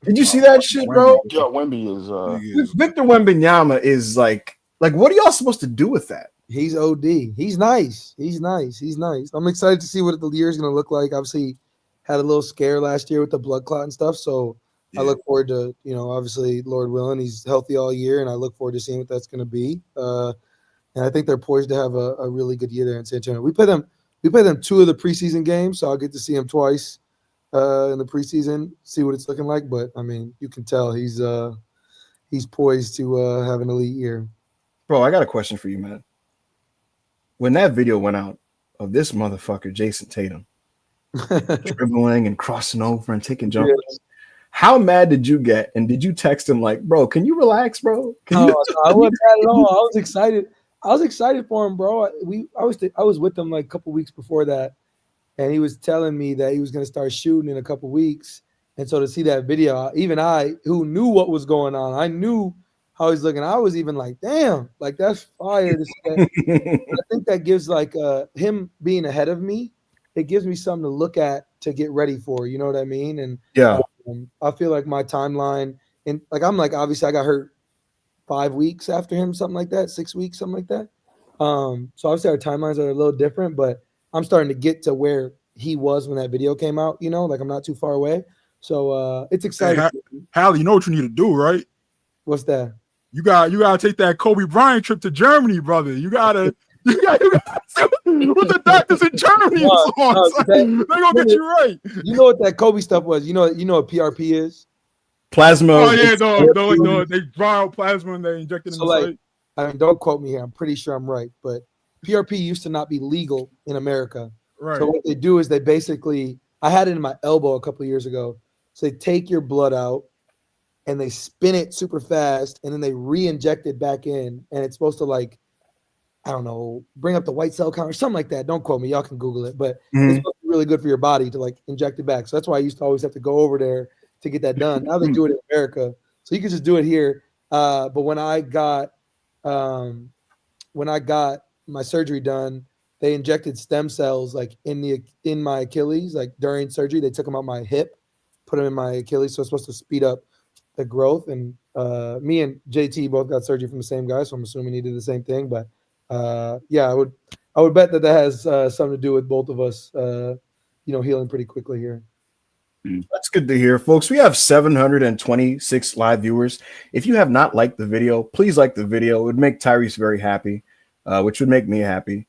Did you see that shit, bro? Yeah, Wemby is Victor Wembanyama is like what are y'all supposed to do with that? He's OD. He's nice. I'm excited to see what the year is going to look like. Obviously, had a little scare last year with the blood clot and stuff. So I look forward to, obviously, Lord willing, he's healthy all year, and I look forward to seeing what that's going to be. And I think they're poised to have a really good year there in San Antonio. We play them 2 of the preseason games, so I'll get to see him twice in the preseason, see what it's looking like. But I mean, you can tell he's poised to have an elite year. Bro, I got a question for you, man. When that video went out of this motherfucker, Jason Tatum, dribbling and crossing over and taking jumpers, how mad did you get? And did you text him like, bro, can you relax, bro? No, I wasn't mad at all. I was excited. I was excited for him, bro. I was with him like a couple weeks before that, and he was telling me that he was going to start shooting in a couple weeks. And so to see that video, even I, who knew what was going on, I knew how he's looking. I was even like, damn, like that's fire. I think that gives like him being ahead of me, it gives me something to look at to get ready for. You know what I mean? And I feel like my timeline, and like I'm like, obviously I got hurt 5 weeks after him, something like that, 6 weeks, something like that. So obviously our timelines are a little different, but I'm starting to get to where he was when that video came out, like I'm not too far away. So it's exciting. Hey, Hallie, you know what you need to do, right? What's that? You gotta take that Kobe Bryant trip to Germany, brother. You gotta with the doctors in Germany. They're gonna get you right. You know what that Kobe stuff was? You know what PRP is? Plasma. Oh yeah, no, they draw out plasma and they inject it in the site. I mean, don't quote me here. I'm pretty sure I'm right, but PRP used to not be legal in America. Right. So what they do is they basically, I had it in my elbow a couple of years ago. So they take your blood out and they spin it super fast and then they re-inject it back in, and it's supposed to like, I don't know, bring up the white cell count or something like that. Don't quote me. Y'all can Google it, but it's supposed to be really good for your body to like inject it back. So that's why I used to always have to go over there to get that done. Now they do it in America, so you can just do it here. But when I got my surgery done, they injected stem cells like in my Achilles, like during surgery. They took them out my hip, put them in my Achilles, so it's supposed to speed up the growth. And me and JT both got surgery from the same guy, so I'm assuming he did the same thing. But yeah, I would bet that has something to do with both of us, healing pretty quickly here. That's good to hear, folks. We have 726 live viewers. If you have not liked the video, please like the video. It would make Tyrese very happy, which would make me happy.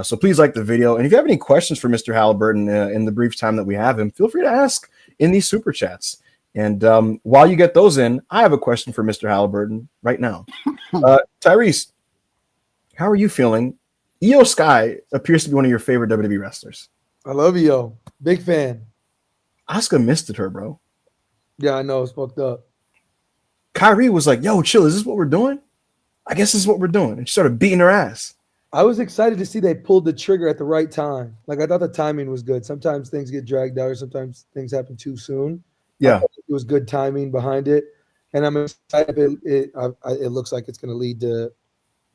So please like the video. And if you have any questions for Mr. Haliburton in the brief time that we have him, feel free to ask in these super chats. And while you get those in, I have a question for Mr. Haliburton right now. Tyrese, how are you feeling? Io Sky appears to be one of your favorite WWE wrestlers. I love Io. Big fan. Asuka misted her, bro. Yeah, I know. It's fucked up. Kyrie was like, yo, chill. Is this what we're doing? I guess this is what we're doing. And she started beating her ass. I was excited to see they pulled the trigger at the right time. Like, I thought the timing was good. Sometimes things get dragged out or sometimes things happen too soon. Yeah. It was good timing behind it. And I'm excited. It looks like it's going to lead to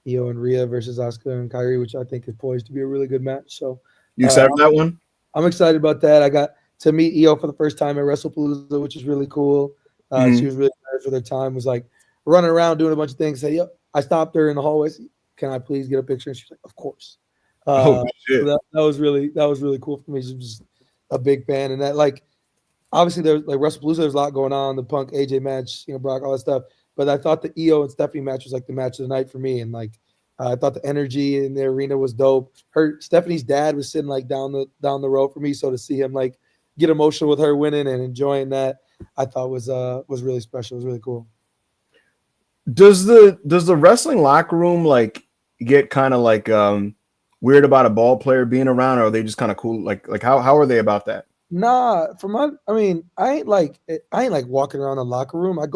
Io and Rhea versus Asuka and Kyrie, which I think is poised to be a really good match. So, you excited about that one? I'm excited about that. I got to meet Io for the first time at WrestlePalooza, which is really cool. She was really excited for their time. Was like running around doing a bunch of things. Say, yep. I stopped her in the hallway. Can I please get a picture? And she's like, of course. Shit. So that was really cool for me. She's just a big fan, and that like obviously there's like WrestlePalooza. There's a lot going on. The Punk AJ match, Brock, all that stuff. But I thought the Io and Stephanie match was like the match of the night for me, and like I thought the energy in the arena was dope. Stephanie's dad was sitting like down the road for me, so to see him like get emotional with her winning and enjoying that, I thought was really special. It was really cool. Does the wrestling locker room like get kind of like weird about a ball player being around, or are they just kind of cool? Like how are they about that? Nah, I ain't like walking around the locker room. I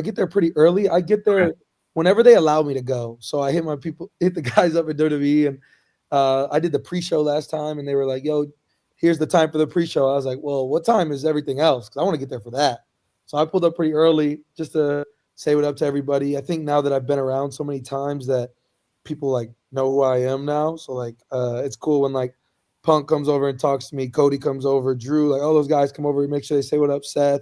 get there pretty early. I get there whenever they allow me to go. So I hit the guys up at WWE, and I did the pre-show last time, and they were like, "Yo, here's the time for the pre-show." I was like, "Well, what time is everything else? Because I want to get there for that." So I pulled up pretty early just to say what up to everybody. I think now that I've been around so many times that people like know who I am now. So like it's cool when like Punk comes over and talks to me, Cody comes over, Drew, like all those guys come over and make sure they say what up, Seth.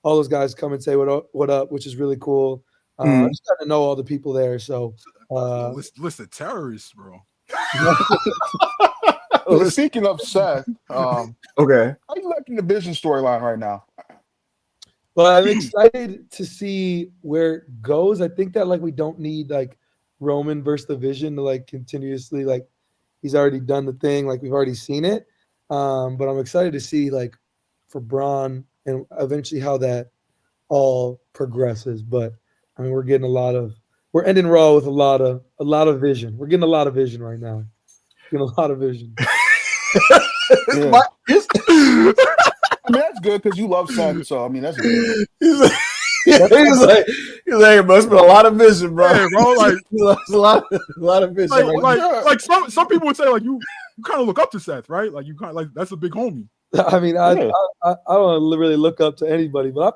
All those guys come and say what up, which is really cool. I just got to know all the people there. So list of terrorists, bro. Speaking of Seth, Okay. how you liking the Vision storyline right now? But I'm excited to see where it goes. I think that like we don't need like Roman versus the Vision to like continuously like he's already done the thing, like we've already seen it. But I'm excited to see like for Braun and eventually how that all progresses. But I mean we're ending Raw with a lot of vision. We're getting a lot of vision right now. Getting a lot of vision. Yeah. I mean, that's good because you love Seth, so I mean that's good. He's like, it must be a lot of vision, bro. Hey, bro, like a lot of vision. Like some people would say, like you kind of look up to Seth, right? Like you kind of like that's a big homie. I mean, I don't really look up to anybody, but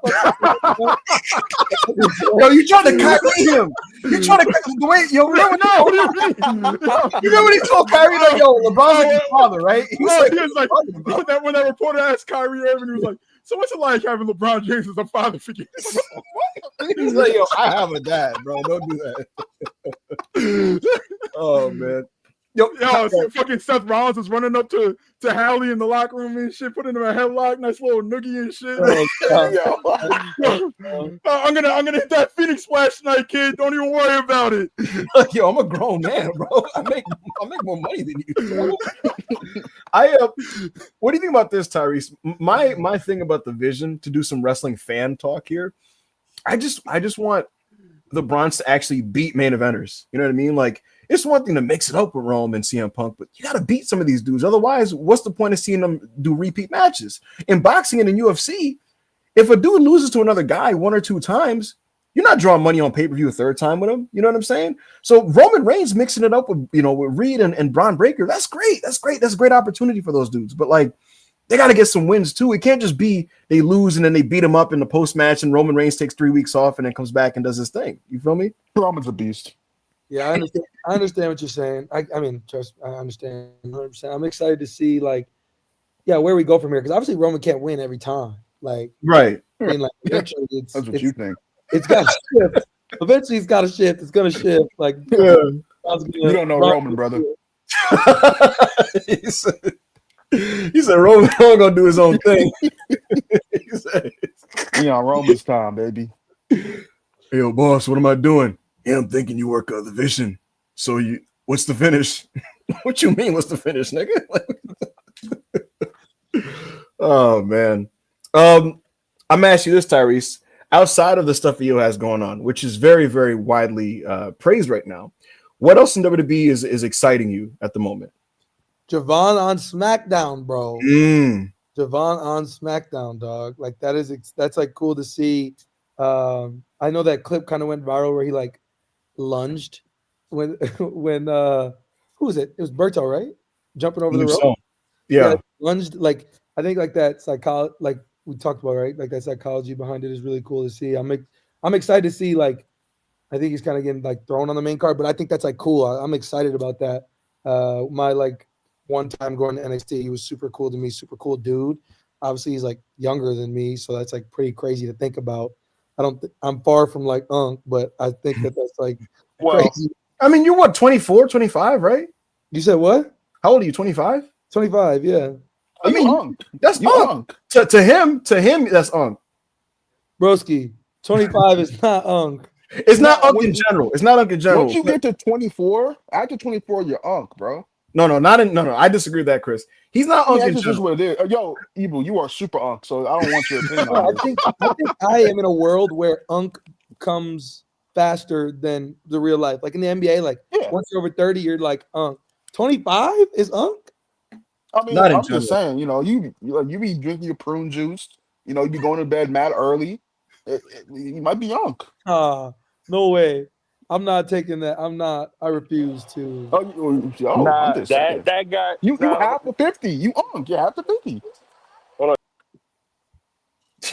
yo, you trying to Kyrie him? You trying to the way yo? No. You know when he told Kyrie like, "Yo, LeBron's like your father, right?" He was like when that reporter asked Kyrie Irving, he was like, "So what's it like having LeBron James as a father figure?" He's like, "Yo, I have a dad, bro. Don't do that." Oh man. Yo, fucking Seth Rollins was running up to Hallie in the locker room and shit, putting him in a headlock, nice little noogie and shit. I'm gonna hit that Phoenix splash tonight, kid. Don't even worry about it. Like, yo, I'm a grown man, bro. I make more money than you. What do you think about this, Tyrese? My thing about the Vision, to do some wrestling fan talk here. I just want the Bronx to actually beat main eventers. You know what I mean? Like, it's one thing to mix it up with Rome and CM Punk, but you got to beat some of these dudes. Otherwise, what's the point of seeing them do repeat matches? In boxing and in UFC, if a dude loses to another guy one or two times, you're not drawing money on pay-per-view a third time with him. You know what I'm saying? So Roman Reigns mixing it up with Reed and Braun Breaker, that's great. That's great. That's a great opportunity for those dudes. But like, they got to get some wins too. It can't just be they lose and then they beat him up in the post-match and Roman Reigns takes 3 weeks off and then comes back and does his thing. You feel me? Roman's a beast. Yeah, I understand what you're saying. I mean, trust, I understand 100%. I'm excited to see where we go from here, because obviously Roman can't win every time. Like, right. I mean, like eventually that's what you think. It's got to shift. Eventually, it's got to shift. It's going to shift. Like, you don't know Roman, brother. He said Roman gonna do his own thing. He said, Roman's time, baby. Hey, yo, boss, what am I doing? Yeah, I'm thinking you work the Vision. So what's the finish? What you mean, what's the finish, nigga? Oh, man. I'm gonna ask you this, Tyrese. Outside of the stuff EO has going on, which is very, very widely praised right now, what else in WWE is exciting you at the moment? Javon on SmackDown, bro. Javon on SmackDown, dog. Like that's like cool to see. I know that clip kind of went viral where he like lunged when who was it? It was Berto, right? Jumping over the rope. So. Yeah, lunged. Like I think like that psychology, like we talked about, right? Like that psychology behind it is really cool to see. I'm excited to see. Like I think he's kind of getting like thrown on the main card, but I think that's like cool. I'm excited about that. My like one time going to NXT, he was super cool to me, super cool dude. Obviously, he's like younger than me, so that's like pretty crazy to think about. I'm far from like but I think that's like crazy. I mean, you're what, 24, 25, right? You said what? How old are you? 25? 25, yeah. I mean, that's unk. To him, that's unk. Broski, 25 is not unk. It's not No, Unk in general. It's not Unk in general. once you get to 24, after 24, you're Unk, bro. No, I disagree with that, Chris. He's not I mean, Unk in that's just general. what it is. Yo, Evil, you are super Unk, so I don't want your opinion No, on I this. think I am in a world where Unk comes faster than the real life. Like in the NBA, like Yeah. once you're over 30, you're like Unk. 25 is Unk? I mean, Not in I'm just general. saying, you be drinking your prune juice, you be going to bed mad early. You might be Unk. No way. I'm not taking that. I refuse to. I'm Nah, just saying. that guy. You Nah, have the 50. You Unk. You have the 50.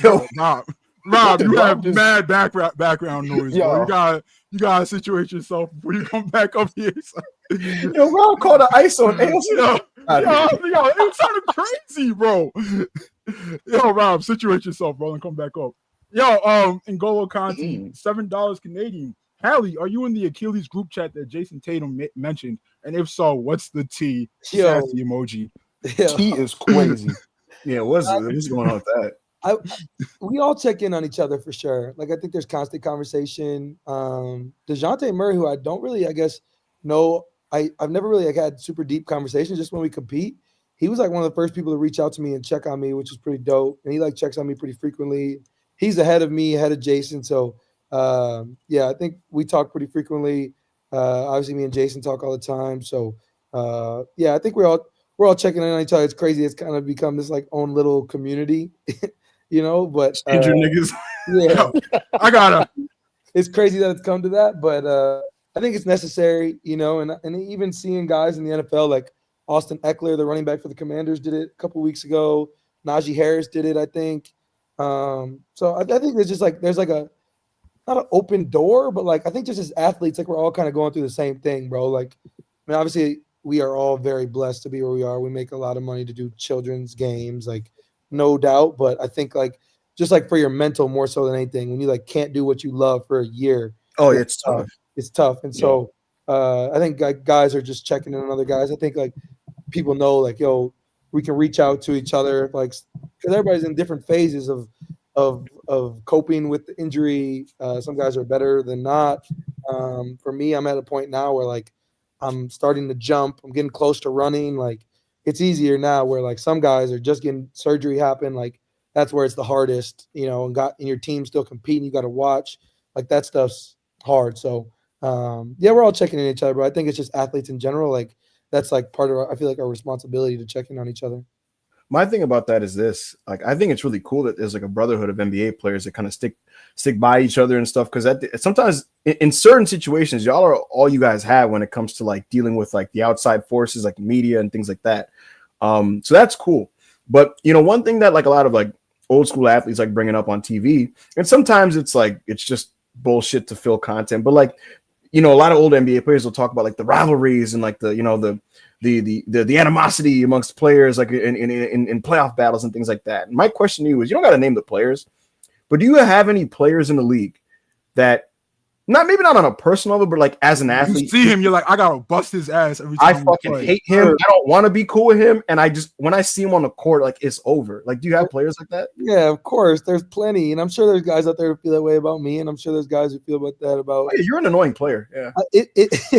Yo, Rob, you Bro, I'm have just mad background noise, bro. yo. You gotta situate yourself before you come back up here. yo, Rob called the ice on ALC. yo, it sounded crazy, bro. Yo, Rob, situate yourself, bro, and come back up. Yo, N'Golo Kanté, $7 Canadian. Hallie, are you in the Achilles group chat that Jason Tatum mentioned? And if so, what's the T? Yo. Sassy emoji. He is crazy. Yeah, what's going on with that? We all check in on each other for sure. Like I think there's constant conversation. DeJounte Murray, who I don't really, I guess, know. I've never really had super deep conversations. Just when we compete, he was like one of the first people to reach out to me and check on me, which is pretty dope. And he like checks on me pretty frequently. He's ahead of me, ahead of Jason. So yeah, I think we talk pretty frequently. Obviously, me and Jason talk all the time. So yeah, I think we're all checking in on each other. It's crazy. It's kind of become this like own little community. But Ginger niggas. yeah, I gotta. It's crazy that it's come to that, but I think it's necessary, and even seeing guys in the NFL like Austin Eckler, the running back for the Commanders, did it a couple weeks ago. Najee Harris did it, I think. So I think there's just like not an open door, but like I think just as athletes, like we're all kind of going through the same thing, bro. Like, I mean, obviously we are all very blessed to be where we are. We make a lot of money to do children's games, like no doubt. But I think like just like for your mental more so than anything, when you like can't do what you love for a year. Oh, it's tough. It's tough. And so I think guys are just checking in on other guys. I think like people know like, yo, we can reach out to each other, like because everybody's in different phases of coping with the injury. Some guys are better than not. For me, I'm at a point now where like I'm starting to jump. I'm getting close to running. Like it's easier now where like some guys are just getting surgery happen. Like that's where it's the hardest, and your team still competing. You got to watch like that stuff's hard. So yeah, we're all checking in each other, but I think it's just athletes in general. Like that's like part of I feel like our responsibility to check in on each other. My thing about that is this: like, I think it's really cool that there's like a brotherhood of NBA players that kind of stick by each other and stuff. Because sometimes in certain situations, y'all are all you guys have when it comes to like dealing with like the outside forces, like media and things like that. So that's cool. But one thing that like a lot of like old school athletes like bringing up on TV, and sometimes it's like it's just bullshit to fill content. But like a lot of old NBA players will talk about like the rivalries and like the the animosity amongst players, like in playoff battles and things like that. And my question to you is, you don't got to name the players, but do you have any players in the league that maybe not on a personal level, but like as an athlete, you see him, you're like, I gotta bust his ass every time. I fucking hate him. I don't want to be cool with him, and I just when I see him on the court, like it's over. Like, do you have players like that? Yeah, of course. There's plenty, and I'm sure there's guys out there who feel that way about me, and I'm sure there's guys who feel about that about. Oh, yeah, you're an annoying player. Yeah, it's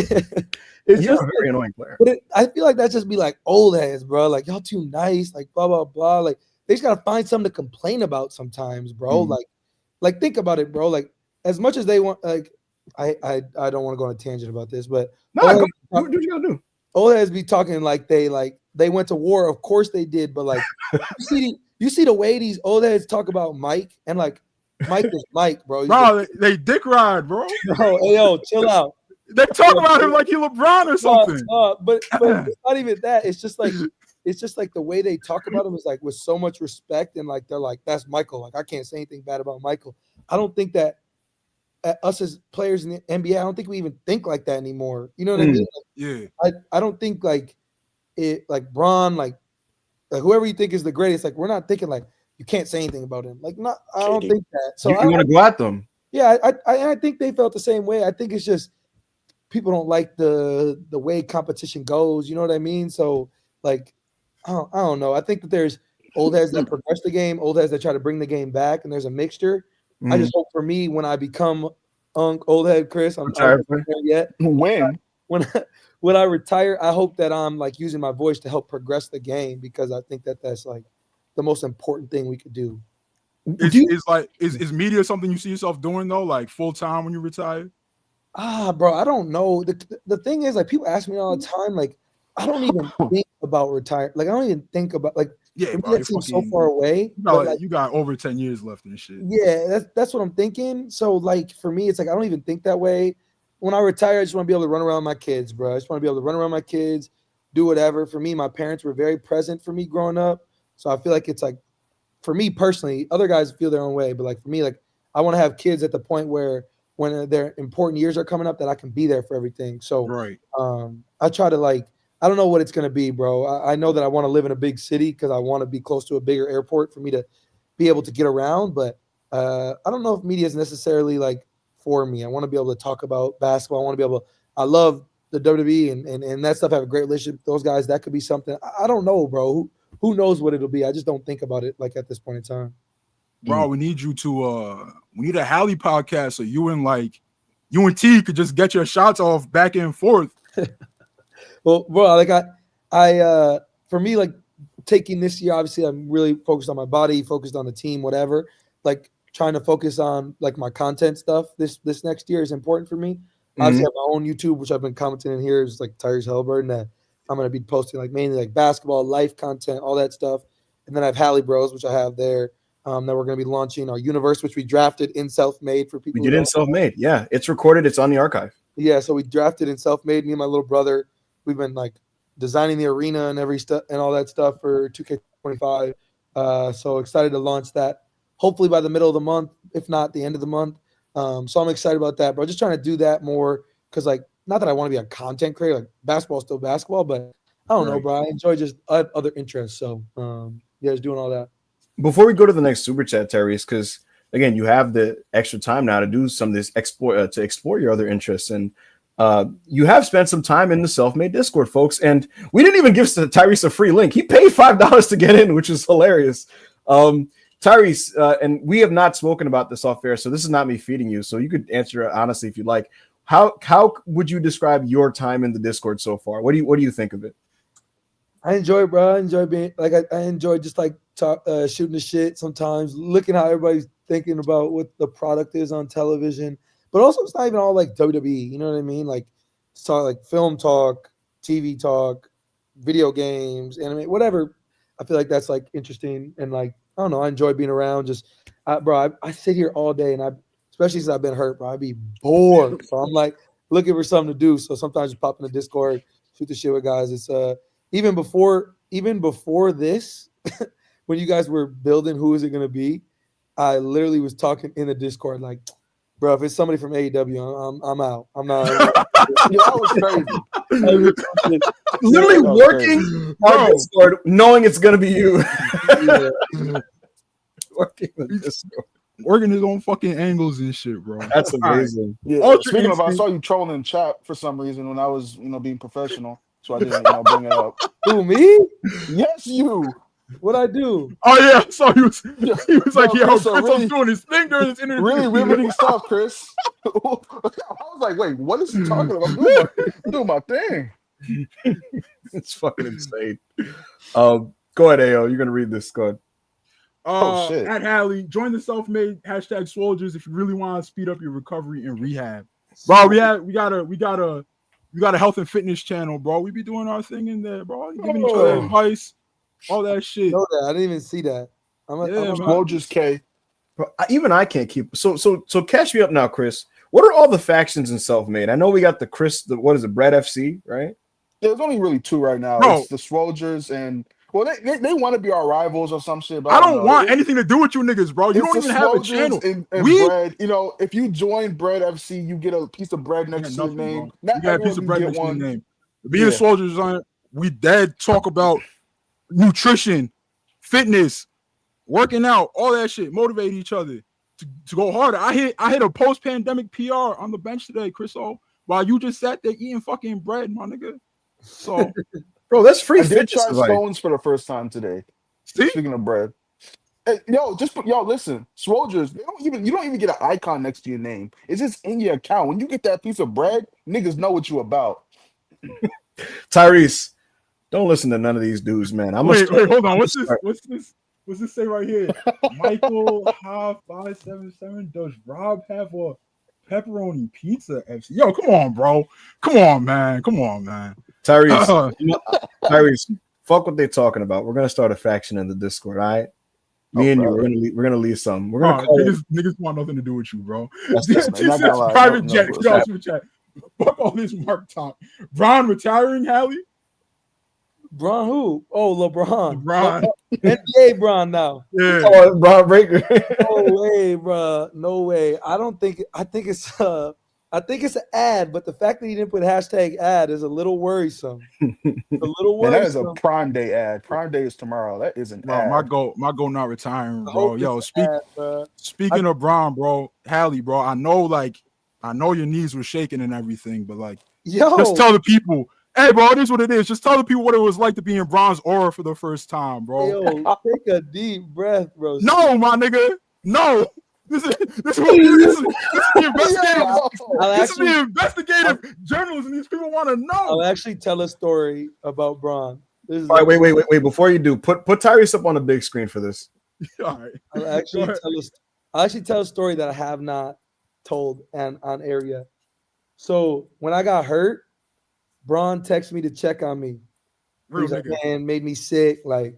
you're just a very annoying player. But I feel like that's just be like old heads, bro. Like y'all too nice, like blah blah blah. Like they just gotta find something to complain about sometimes, bro. Mm-hmm. Like think about it, bro. Like as much as they want, like I don't want to go on a tangent about this, but no, do what you gotta do. Old heads be talking like they went to war. Of course they did, but like you see the way these old heads talk about Mike, and like Mike is Mike, bro. Bro, they dick ride, bro. Bro, hey, yo, chill out. They talk about him like he LeBron or something. But it's not even that. It's just like the way they talk about him is like with so much respect, and like they're like, that's Michael. Like I can't say anything bad about Michael. I don't think that us as players in the NBA, I don't think we even think like that anymore. You know what I mean? Yeah. I don't think like it like Bron, like whoever you think is the greatest, like we're not thinking like you can't say anything about him. Like not, I don't think that. So you want to go at them. Yeah, I think they felt the same way. I think it's just people don't like the way competition goes. You know what I mean? So like, I don't know. I think that there's old heads that progress the game, old heads that try to bring the game back, and there's a mixture. I just hope for me when I become old head Chris. I'm Retired not there yet. When? When I retire, I hope that I'm like using my voice to help progress the game, because I think that that's like the most important thing we could do. Is media something you see yourself doing though, like full time when you retire? Bro, I don't know. The thing is, like, people ask me all the time, like, I don't even think about retire. Like, I don't even think about, like, Yeah, for me, bro, that seems so far away. You got over 10 years left and shit. Yeah, that's what I'm thinking. So, like, for me, it's like I don't even think that way. When I retire, I just want to be able to run around with my kids, bro. I just want to be able to run around with my kids, do whatever. For me, my parents were very present for me growing up. So I feel like it's like, for me personally, other guys feel their own way, but like for me, like I want to have kids at the point where when their important years are coming up, that I can be there for everything. So right. I try to like, I don't know what it's going to be, bro. I know that I want to live in a big city because I want to be close to a bigger airport for me to be able to get around. But I don't know if media is necessarily like for me. I want to be able to talk about basketball. I want to be able to, I love the WWE and that stuff. I have a great relationship with those guys. That could be something. I don't know, bro. Who knows what it'll be? I just don't think about it like at this point in time. Bro, we need you to we need a Halley podcast so you and T could just get your shots off back and forth. Well, bro, like I for me, like taking this year, obviously I'm really focused on my body, focused on the team, whatever. Like trying to focus on like my content stuff this next year is important for me. Obviously, I have my own YouTube, which I've been commenting in here, is like Tyrese Haliburton, that I'm gonna be posting like mainly like basketball, life content, all that stuff. And then I have Halley Bros, which I have there. That we're gonna be launching our universe, which we drafted in Self-Made for people. We did in Self-Made, yeah. It's recorded. It's on the archive. Yeah, so we drafted in Self-Made. Me and my little brother, we've been like designing the arena and every stuff and all that stuff for 2K25. So excited to launch that. Hopefully by the middle of the month, if not the end of the month. So I'm excited about that, bro. Just trying to do that more because, like, not that I want to be a content creator. Like, basketball is still basketball, but I don't know, bro. I enjoy just other interests. So, yeah, just doing all that. Before we go to the next super chat, Tyrese, because again, you have the extra time now to do some of this to explore your other interests, and you have spent some time in the Self-Made Discord, folks. And we didn't even give Tyrese a free link. He paid $5 to get in, which is hilarious. Tyrese, and we have not spoken about this off air, so this is not me feeding you. So you could answer it honestly if you'd like. How would you describe your time in the Discord so far? What do you think of it? I enjoy it, bro. I enjoy being like I enjoy just like shooting the shit sometimes, looking how everybody's thinking about what the product is on television. But also, it's not even all like WWE. You know what I mean? Like it's talk like film talk, TV talk, video games, anime, whatever. I feel like that's like interesting and like I don't know. I enjoy being around. Just, bro, I sit here all day, and especially since I've been hurt, bro, I'd be bored. So I'm like looking for something to do. So sometimes you pop in the Discord, shoot the shit with guys. It's even before this, when you guys were building who is it gonna be, I literally was talking in the Discord like, bro, if it's somebody from AEW, I'm out. I'm not. Yeah, that was crazy. Literally working on Discord, knowing it's gonna be you. Working his own fucking angles and shit, bro. That's amazing. Yeah. Speaking of, I saw you trolling in chat for some reason when I was, being professional, so I didn't, bring it up. Who, me? Yes, you. What'd I do? Oh yeah, so he was like, yo, Chris really, was doing his thing during this interview. Really riveting stuff, Chris. I was like, wait, what is he talking about? I'm doing my thing. It's fucking insane. Go ahead, AO. You're gonna read this. Go ahead. Shit. At Halley, join the Self-Made #soldiers if you really want to speed up your recovery and rehab. Bro, we got a health and fitness channel, bro. We be doing our thing in there, bro. Giving each other advice, all that shit. I didn't even see that. I'm Soldiers K. Bro, even I can't keep. So catch me up now, Chris. What are all the factions in Self-Made? I know we got what is it, Brad FC, right? There's only really two right now. No. It's the Soldiers and they want to be our rivals or some shit. But I don't want anything to do with you niggas, bro. You don't even have a channel. And bread, if you join Bread FC, you get a piece of bread next to your name. You got a piece of bread next to your name. Being Soldiers on it, we dead talk about nutrition, fitness, working out, all that shit. Motivate each other to go harder. I hit a post-pandemic PR on the bench today, Chris O, while you just sat there eating fucking bread, my nigga. So bro, that's free. I did try scones for the first time today. See? Speaking of bread. Hey, yo, listen, soldiers. You don't even get an icon next to your name. It's just in your account. When you get that piece of bread, niggas know what you about. Tyrese, don't listen to none of these dudes, man. Wait, hold on. What's this say right here? Michael Ha 577. Does Rob have a pepperoni pizza FC? Yo, come on, bro. Come on, man. Tyrese, fuck what they're talking about. We're gonna start a faction in the Discord, all right? Me and brother. you, we're gonna leave something. We're gonna call niggas want nothing to do with you, bro. That's This not gonna lie. private No, jet. no, Y'all super chat. Fuck all this Mark talk. Bron retiring, Hallie? Bron who? Oh, LeBron. LeBron. NBA Bron now. Yeah. Oh, Bron Breaker. No way, bro. No way. I think it's an ad, but the fact that he didn't put hashtag ad is a little worrisome. Man, that is a Prime Day ad. Prime Day is tomorrow. That is an ad. My goal not retiring, bro. Yo, speaking of Bron, bro, Hallie, bro, I know your knees were shaking and everything, but like, just tell the people, hey, bro, it is what it is. Just tell the people what it was like to be in Bron's aura for the first time, bro. Yo, take a deep breath, bro. No, my nigga, no. This is the investigative journalism. These people want to know. I'll actually tell a story about Bron. All right, wait. Before you do, put Tyrese up on the big screen for this. All right. I'll actually tell a story that I have not told and on air yet. So when I got hurt, Bron texted me to check on me. Real like, nigga. man, made me sick. Like,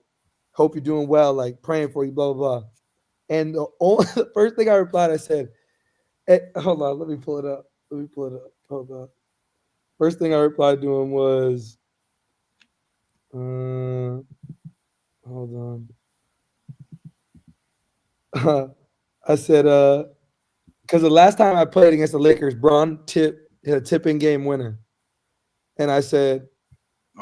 hope you're doing well. Like, praying for you. Blah blah blah. And the first thing I replied, I said, hey, hold on, let me pull it up. Hold on. First thing I replied to him was, hold on. I said, because the last time I played against the Lakers, Bron hit a tipping game winner. And I said,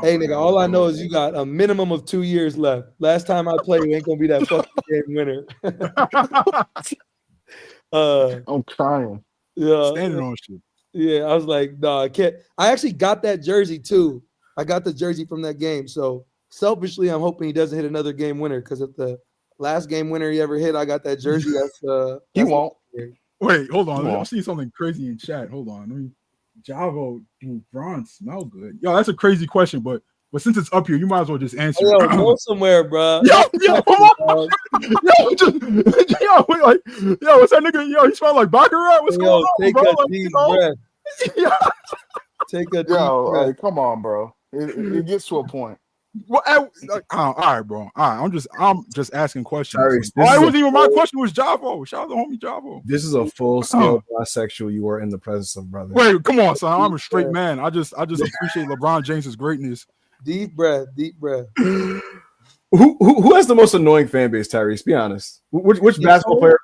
hey, nigga, all I know is you got a minimum of 2 years left. Last time I played, you ain't going to be that fucking game winner. I'm crying. Yeah. Standing on shit. Yeah, I was like, no, I can't. I actually got that jersey, too. I got the jersey from that game. So, selfishly, I'm hoping he doesn't hit another game winner because if the last game winner he ever hit, I got that jersey. He won't. Wait, hold on. I'm seeing something crazy in chat. Hold on. Javo, do Bron smell good? Yo, that's a crazy question, but since it's up here, you might as well just answer. Yo, go somewhere, bro. Yo, what's that nigga? Yo, he smell like Baccarat. What's going on, take bro? A deep breath. Take a deep breath. Hey, come on, bro. It gets to a point. Well, all right, bro. All right, I'm just asking questions. Tyrese, It wasn't even my question. Was Javo? Shout out to homie Javo. This is a full scale bisexual you are in the presence of, brother. Wait, come on, son. I'm a straight man. I just appreciate LeBron James's greatness. Deep breath. Who has the most annoying fan base, Tyrese? Be honest. Which basketball player?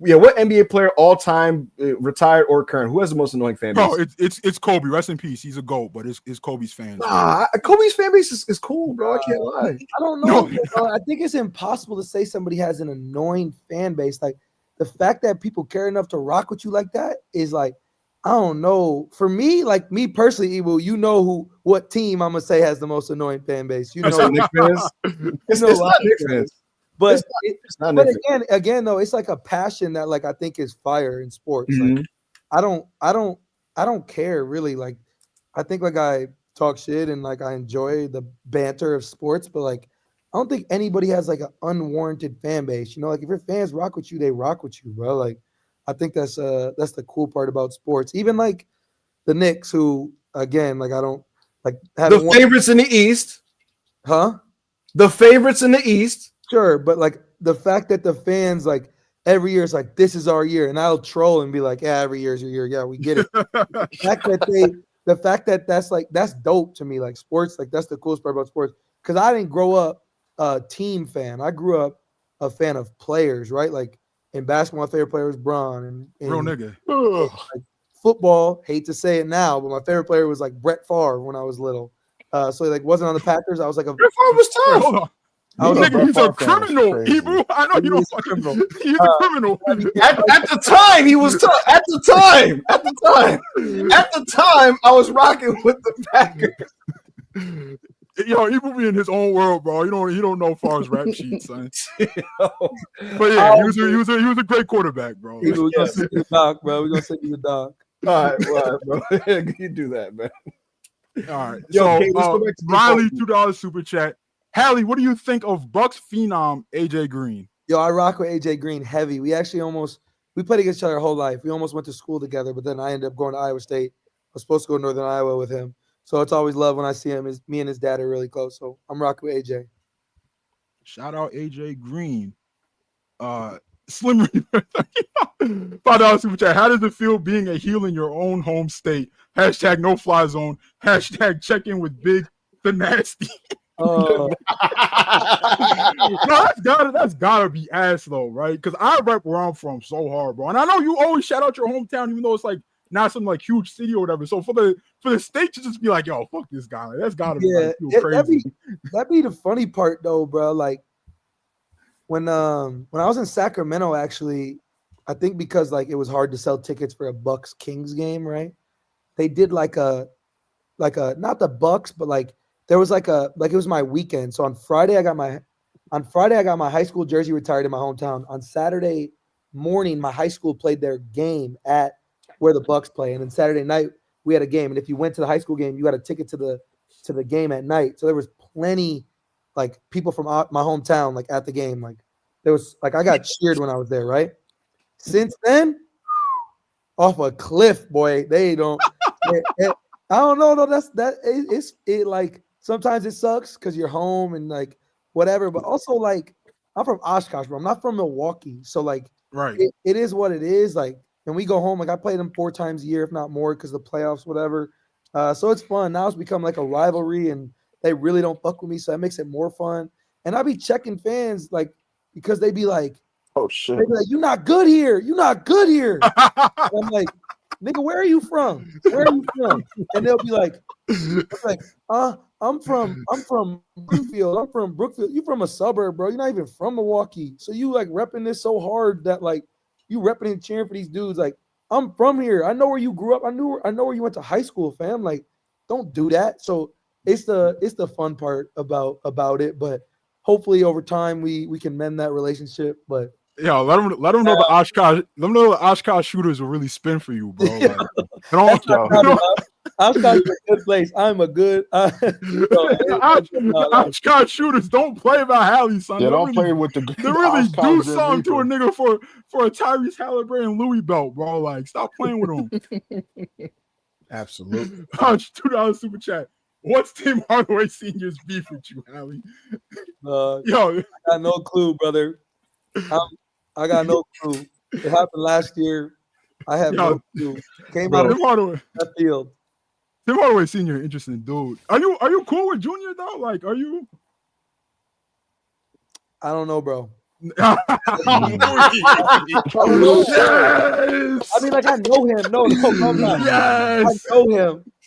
Yeah, what NBA player all time, retired or current? Who has the most annoying fan base? Bro, it's Kobe. Rest in peace. He's a GOAT, but it's Kobe's fans. Nah, Kobe's fan base is cool, bro. I can't lie. I don't know. I think it's impossible to say somebody has an annoying fan base. Like the fact that people care enough to rock with you like that is like, I don't know. For me, like me personally, Evil, you know what team I'm gonna say has the most annoying fan base. You know, Knicks fans. It's not Knicks fans. But but again, though, it's like a passion that like I think is fire in sports. Mm-hmm. Like I don't care really. Like I think like I talk shit and like I enjoy the banter of sports, but like I don't think anybody has like an unwarranted fan base. You know, like if your fans rock with you, they rock with you, bro. Like I think that's the cool part about sports. Even like the Knicks, who again, like I don't like the favorites in the East, huh? The favorites in the East. Sure, but like the fact that the fans like every year is like this is our year, and I'll troll and be like, yeah, every year's your year. Yeah, we get it. the fact that that's dope to me. Like sports, like that's the coolest part about sports. Because I didn't grow up a team fan. I grew up a fan of players, right? Like in basketball, my favorite player was Bron, and real nigga. Like, football, hate to say it now, but my favorite player was like Brett Favre when I was little. So he like wasn't on the Packers. I was like a Brett Favre was tough. Hold on. He's a criminal, Hebrew. I know you don't fucking know. He's a criminal. At the time, he was tough. At the time, I was rocking with the Packers. Yo, he will be in his own world, bro. He don't know far as rap sheets, son. Oh, But yeah, he was a great quarterback, bro. We're gonna send you the doc, bro. We're gonna send you the doc. all right, bro. You do that, man. All right. Yo, So Kate, let's go back to Riley, default. $2 super chat. Hallie, what do you think of Bucks phenom AJ Green? Yo, I rock with AJ Green heavy. We actually we played against each other our whole life. We almost went to school together, but then I ended up going to Iowa State. I was supposed to go to Northern Iowa with him. So it's always love when I see him. Me and his dad are really close. So I'm rocking with AJ. Shout out AJ Green. Slim Reaper, $5 super chat. How does it feel being a heel in your own home state? Hashtag no fly zone. Hashtag check in with Big the Nasty. No, that's gotta be ass though, right? Because I rep where I'm from so hard, bro. And I know you always shout out your hometown, even though it's like not some like huge city or whatever. So for the state to just be like, yo, fuck this guy, like, that's gotta be like, crazy. That'd be the funny part though, bro. Like when I was in Sacramento, actually, I think because like it was hard to sell tickets for a Bucks Kings game, right? They did like a not the Bucks, but like there was like it was my weekend. So on Friday I got my high school jersey retired in my hometown. On Saturday morning, my high school played their game at where the Bucks play, and then Saturday night we had a game. And if you went to the high school game, you got a ticket to the game at night. So there was plenty like people from my hometown like at the game. Like there was like I got cheered when I was there, right? Since then, off a cliff, boy. They don't. I don't know. No, it's like sometimes it sucks because you're home and like whatever. But also like I'm from Oshkosh, bro. I'm not from Milwaukee, so like right. It is what it is. Like, and we go home. Like I play them 4 times a year, if not more, because the playoffs, whatever. So it's fun. Now it's become like a rivalry, and they really don't fuck with me, so that makes it more fun. And I be checking fans like because they be like, "Oh shit, they be like, you're not good here. You're not good here." I'm like, nigga, where are you from? Where are you from? And they'll be like, I'm from Brookfield. I'm from Brookfield. You from a suburb, bro. You're not even from Milwaukee. So you like repping this so hard that like you repping and cheering for these dudes. Like, I'm from here. I know where you grew up. I know where you went to high school, fam. Like, don't do that. So it's the fun part about it. But hopefully over time we can mend that relationship. But yo, let them know the Oshkosh shooters will really spin for you, bro. Like, Oshkosh is a good place. I'm a good Oshkosh shooters don't play about Hallie, son. Yeah, don't play with the. They really do something to a nigga for a Tyrese Haliburton and Louis belt, bro. Like, stop playing with them. Absolutely. $2 super chat. What's Tim Hardaway Sr.'s beef with you, Hallie? Yo, I got no clue, brother. I got no clue. It happened last year. I have no clue. Came out of that field. Tim Hardaway Sr., interesting dude. Are you cool with Junior though? Like, are you? I don't know, bro. Yes! I mean, like I know him. No, I'm not. Yes!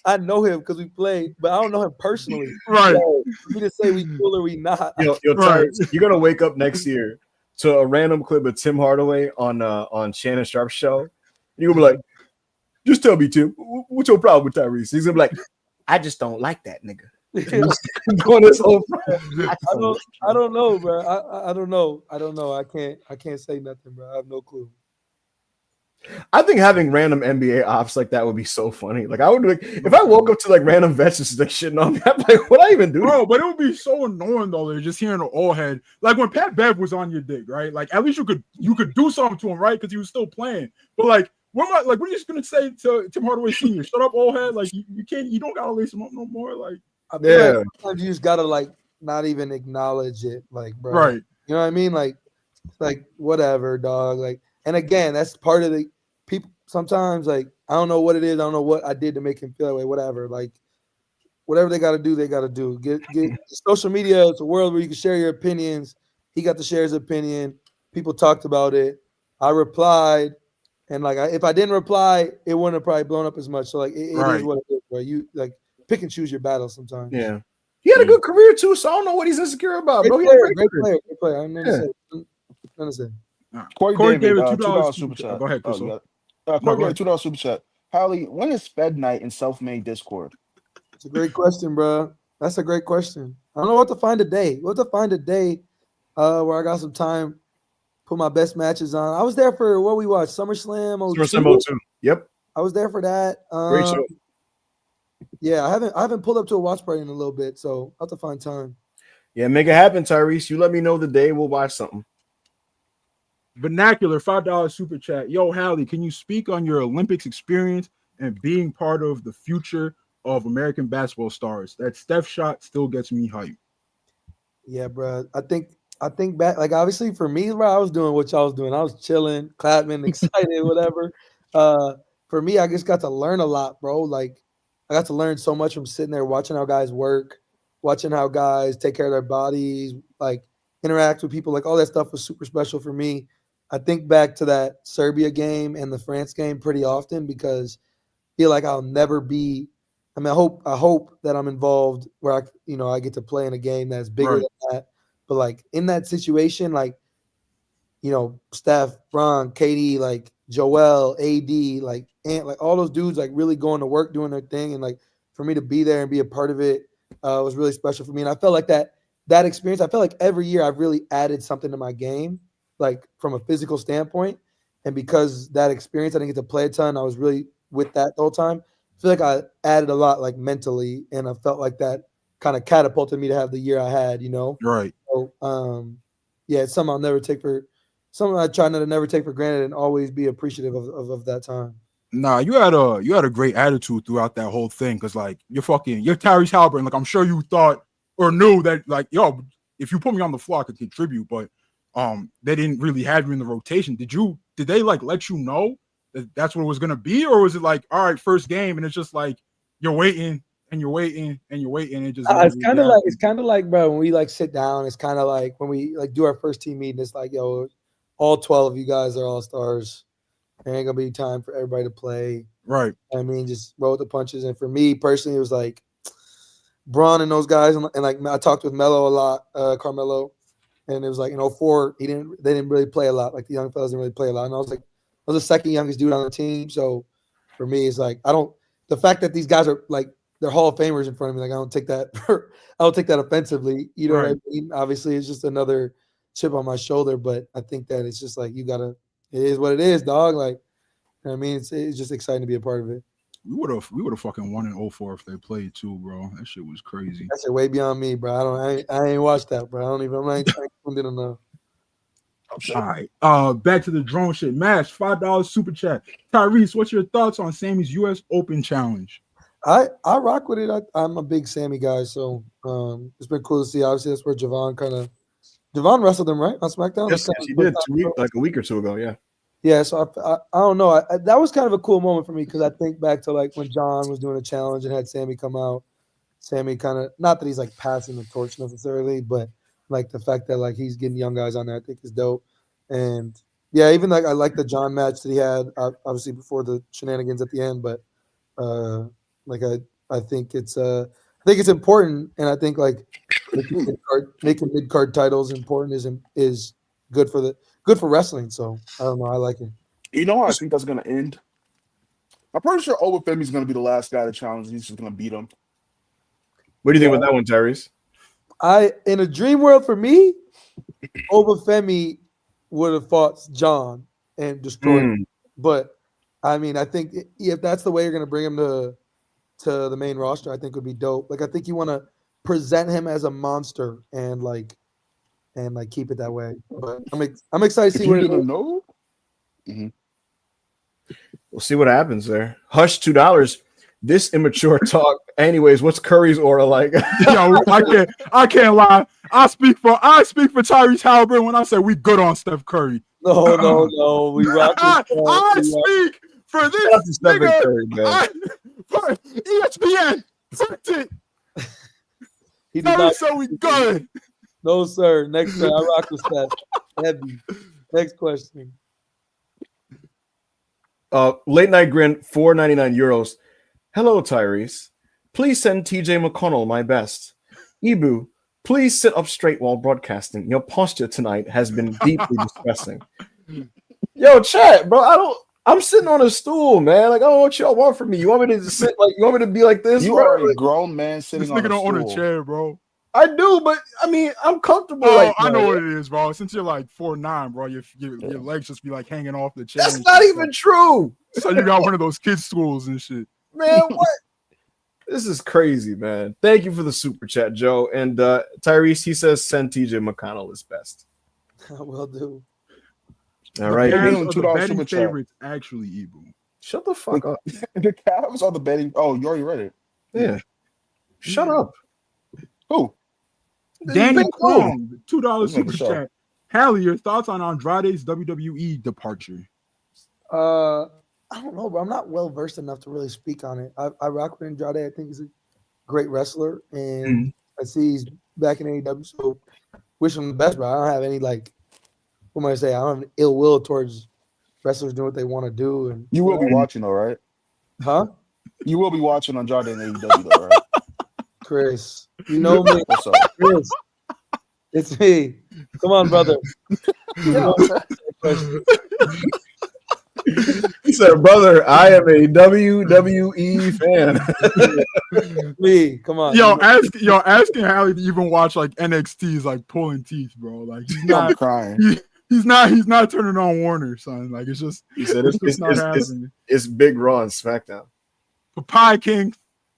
I know him because we played, but I don't know him personally. Right. So, for me to say we cool or we not. Right. You're gonna wake up next year to a random clip of Tim Hardaway on Shannon Sharp's show. You're gonna be like, just tell me, Tim, what's your problem with Tyrese? He's gonna be like, I just don't like that nigga. Going this whole I don't know, bro. I don't know. I can't say nothing, bro. I have no clue. I think having random NBA ops like that would be so funny. Like I would like if I woke up to like random vets just like shitting on me, I'm like, what I even do? Bro, but it would be so annoying though. They're just hearing an old head. Like when Pat Bev was on your dick, right? Like at least you could do something to him, right? Because he was still playing. But like, what are you just gonna say to Tim Hardaway Sr.? Shut up, old head. Like you don't gotta lace him up no more. Like like sometimes you just gotta like not even acknowledge it, like bro. Right. You know what I mean? Like whatever, dog. Like, and again, that's part of the people. Sometimes like I don't know what it is. I don't know what I did to make him feel that way. Whatever. Like whatever they gotta do, they gotta do. Get social media. It's a world where you can share your opinions. He got to share his opinion. People talked about it. I replied, and like if I didn't reply, it wouldn't have probably blown up as much. So like it is what it is, bro. You like pick and choose your battles sometimes. Yeah. He had a good career too, so I don't know what he's insecure about, bro. Great player. I understand. Corey gave it $2 super chat. Go ahead, Crystal. Corey gave $2 super chat. Hallie, when is Fed Night in Self-Made Discord? It's a great question, bro. That's a great question. I don't know what to find a day. Where I got some time, put my best matches on. I was there for what we watched, SummerSlam 02. Yep. I was there for that. Great show. Yeah, I haven't pulled up to a watch party in a little bit, so I'll have to find time. Yeah, make it happen, Tyrese. You let me know the day. We'll watch something. Vernacular, $5 super chat. Yo, Hallie, can you speak on your Olympics experience and being part of the future of American basketball stars? That Steph shot still gets me hyped. Yeah, bro. I think back, like obviously for me, bro, I was doing what y'all was doing. I was chilling, clapping, excited, whatever. For me, I just got to learn a lot, bro. Like I got to learn so much from sitting there watching how guys work, watching how guys take care of their bodies, like interact with people. Like all that stuff was super special for me. I think back to that Serbia game and the France game pretty often because I feel like I'll never be. I mean, I hope that I'm involved where I get to play in a game that's bigger than that. But like in that situation, like, Steph, Bron, KD, like Joel, AD, like Ant, like all those dudes, like really going to work, doing their thing, and like for me to be there and be a part of it was really special for me. And I felt like that experience. I felt like every year I've really added something to my game, like from a physical standpoint. And because that experience, I didn't get to play a ton. I was really with that the whole time. I feel like I added a lot, like mentally, and I felt like that kind of catapulted me to have the year I had. Right. So, yeah, it's something I'll never take for. Something I try not to never take for granted and always be appreciative of that time. Nah, you had a great attitude throughout that whole thing because like you're Tyrese Haliburton. Like I'm sure you thought or knew that like if you put me on the floor I could contribute, but they didn't really have you in the rotation. Did they like let you know that that's what it was gonna be, or was it like all right, first game and it's just like you're waiting and you're waiting and you're waiting? And it's kind of like bro, when we like sit down, it's kind of like when we like do our first team meeting. It's like all 12 of you guys are all stars. There ain't gonna be time for everybody to play. Right. I mean, just roll with the punches. And for me personally, it was like Bron and those guys, and like I talked with Melo a lot, Carmelo, and it was like in 04, they didn't really play a lot. Like the young fellas didn't really play a lot. And I was the second youngest dude on the team. So for me, it's like the fact that these guys are like they're Hall of Famers in front of me, like I don't take that offensively. You know what I mean? Obviously, it's just another chip on my shoulder, but I think that it's just like it is what it is, dog. Like, I mean, it's just exciting to be a part of it. We would have fucking won in 04 if they played too, bro. That shit was crazy. That shit way beyond me, bro. I ain't watched that, bro. I ain't tuned in enough. All right. Back to the drone shit. Mash, $5 super chat. Tyrese, what's your thoughts on Sammy's US Open challenge? I rock with it. I'm a big Sammy guy, so it's been cool to see. Obviously, that's where Javon wrestled him, right, on SmackDown? Yes, he did like a week or two ago, yeah. Yeah, so I don't know. That was kind of a cool moment for me because I think back to like when John was doing a challenge and had Sammy come out. Sammy kind of, not that he's like passing the torch necessarily, but like the fact that like he's getting young guys on there, I think is dope. And yeah, even like I like the John match that he had, obviously before the shenanigans at the end, but I think it's important, and I think like making mid-card titles important is good for wrestling. So I don't know, I like it. You know how I think that's gonna end? I'm pretty sure Obafemi's gonna be the last guy to challenge. He's just gonna beat him. What do you think about that one, Tyrese? In a dream world for me, Obafemi would have fought John and destroyed him. But I mean, I think if that's the way you're gonna bring him to the main roster, I think would be dope. Like I think you want to present him as a monster and keep it that way. But I'm excited to see where it goes. Know. Mm-hmm. We'll see what happens there. Hush, $2. This immature talk. Anyways, what's Curry's aura like? Yo, I can't lie. I speak for Tyrese Haliburton when I say we good on Steph Curry. No. We rock. I speak for this nigga. Curry, man. For ESPN. So we good. No, sir. Next time, I rock with that. Heavy. Next question. Late night grin, €4.99. Hello, Tyrese. Please send TJ McConnell my best. Ibu, please sit up straight while broadcasting. Your posture tonight has been deeply distressing. Yo, chat, bro. I'm sitting on a stool, man. Like, I don't know what y'all want from me. You want me to just sit like? You want me to be like this, You bro? are a Like, grown man This sitting on nigga a don't own a stool. chair, bro. I do, but I mean, I'm comfortable Oh, right now. I know what it is, bro. Since you're like 4'9", bro, your legs just be like hanging off the chair. That's and not shit, even true, so you got one of those kids stools and shit. man. What? This is crazy, man. Thank you for the super chat, Joe. And Tyrese, he says send TJ McConnell is best. I will do. All The right, Cavs Cavs on are the $2 betting super chat. favorites, actually, Ibu. shut the fuck up. The Cavs are the betting. Oh, you already read it. Yeah, shut up. Who? Danny Ben Cole. Kwong, the $2 Let's make super a show. chat. Hallie, your thoughts on Andrade's WWE departure? I don't know, but I'm not well versed enough to really speak on it. I rock with Andrade. I think he's a great wrestler, and I see he's back in AEW. So wish him the best, but I don't have any like, what am I say? I don't have ill will towards wrestlers doing what they want to do. And You will be watching though, right? huh? You will be watching Andrade in AEW though, right? Chris, you know me. What's up? Chris, it's me. Come on, brother. Yeah. He said, "Brother, I am a WWE fan." Me, come on. Asking Hallie to even watch like NXT is like pulling teeth, bro. Like he's I'm not crying. he's not turning on Warner, son. Like it's just He said, it's just not happening. it's Big Raw and SmackDown. Papaya King,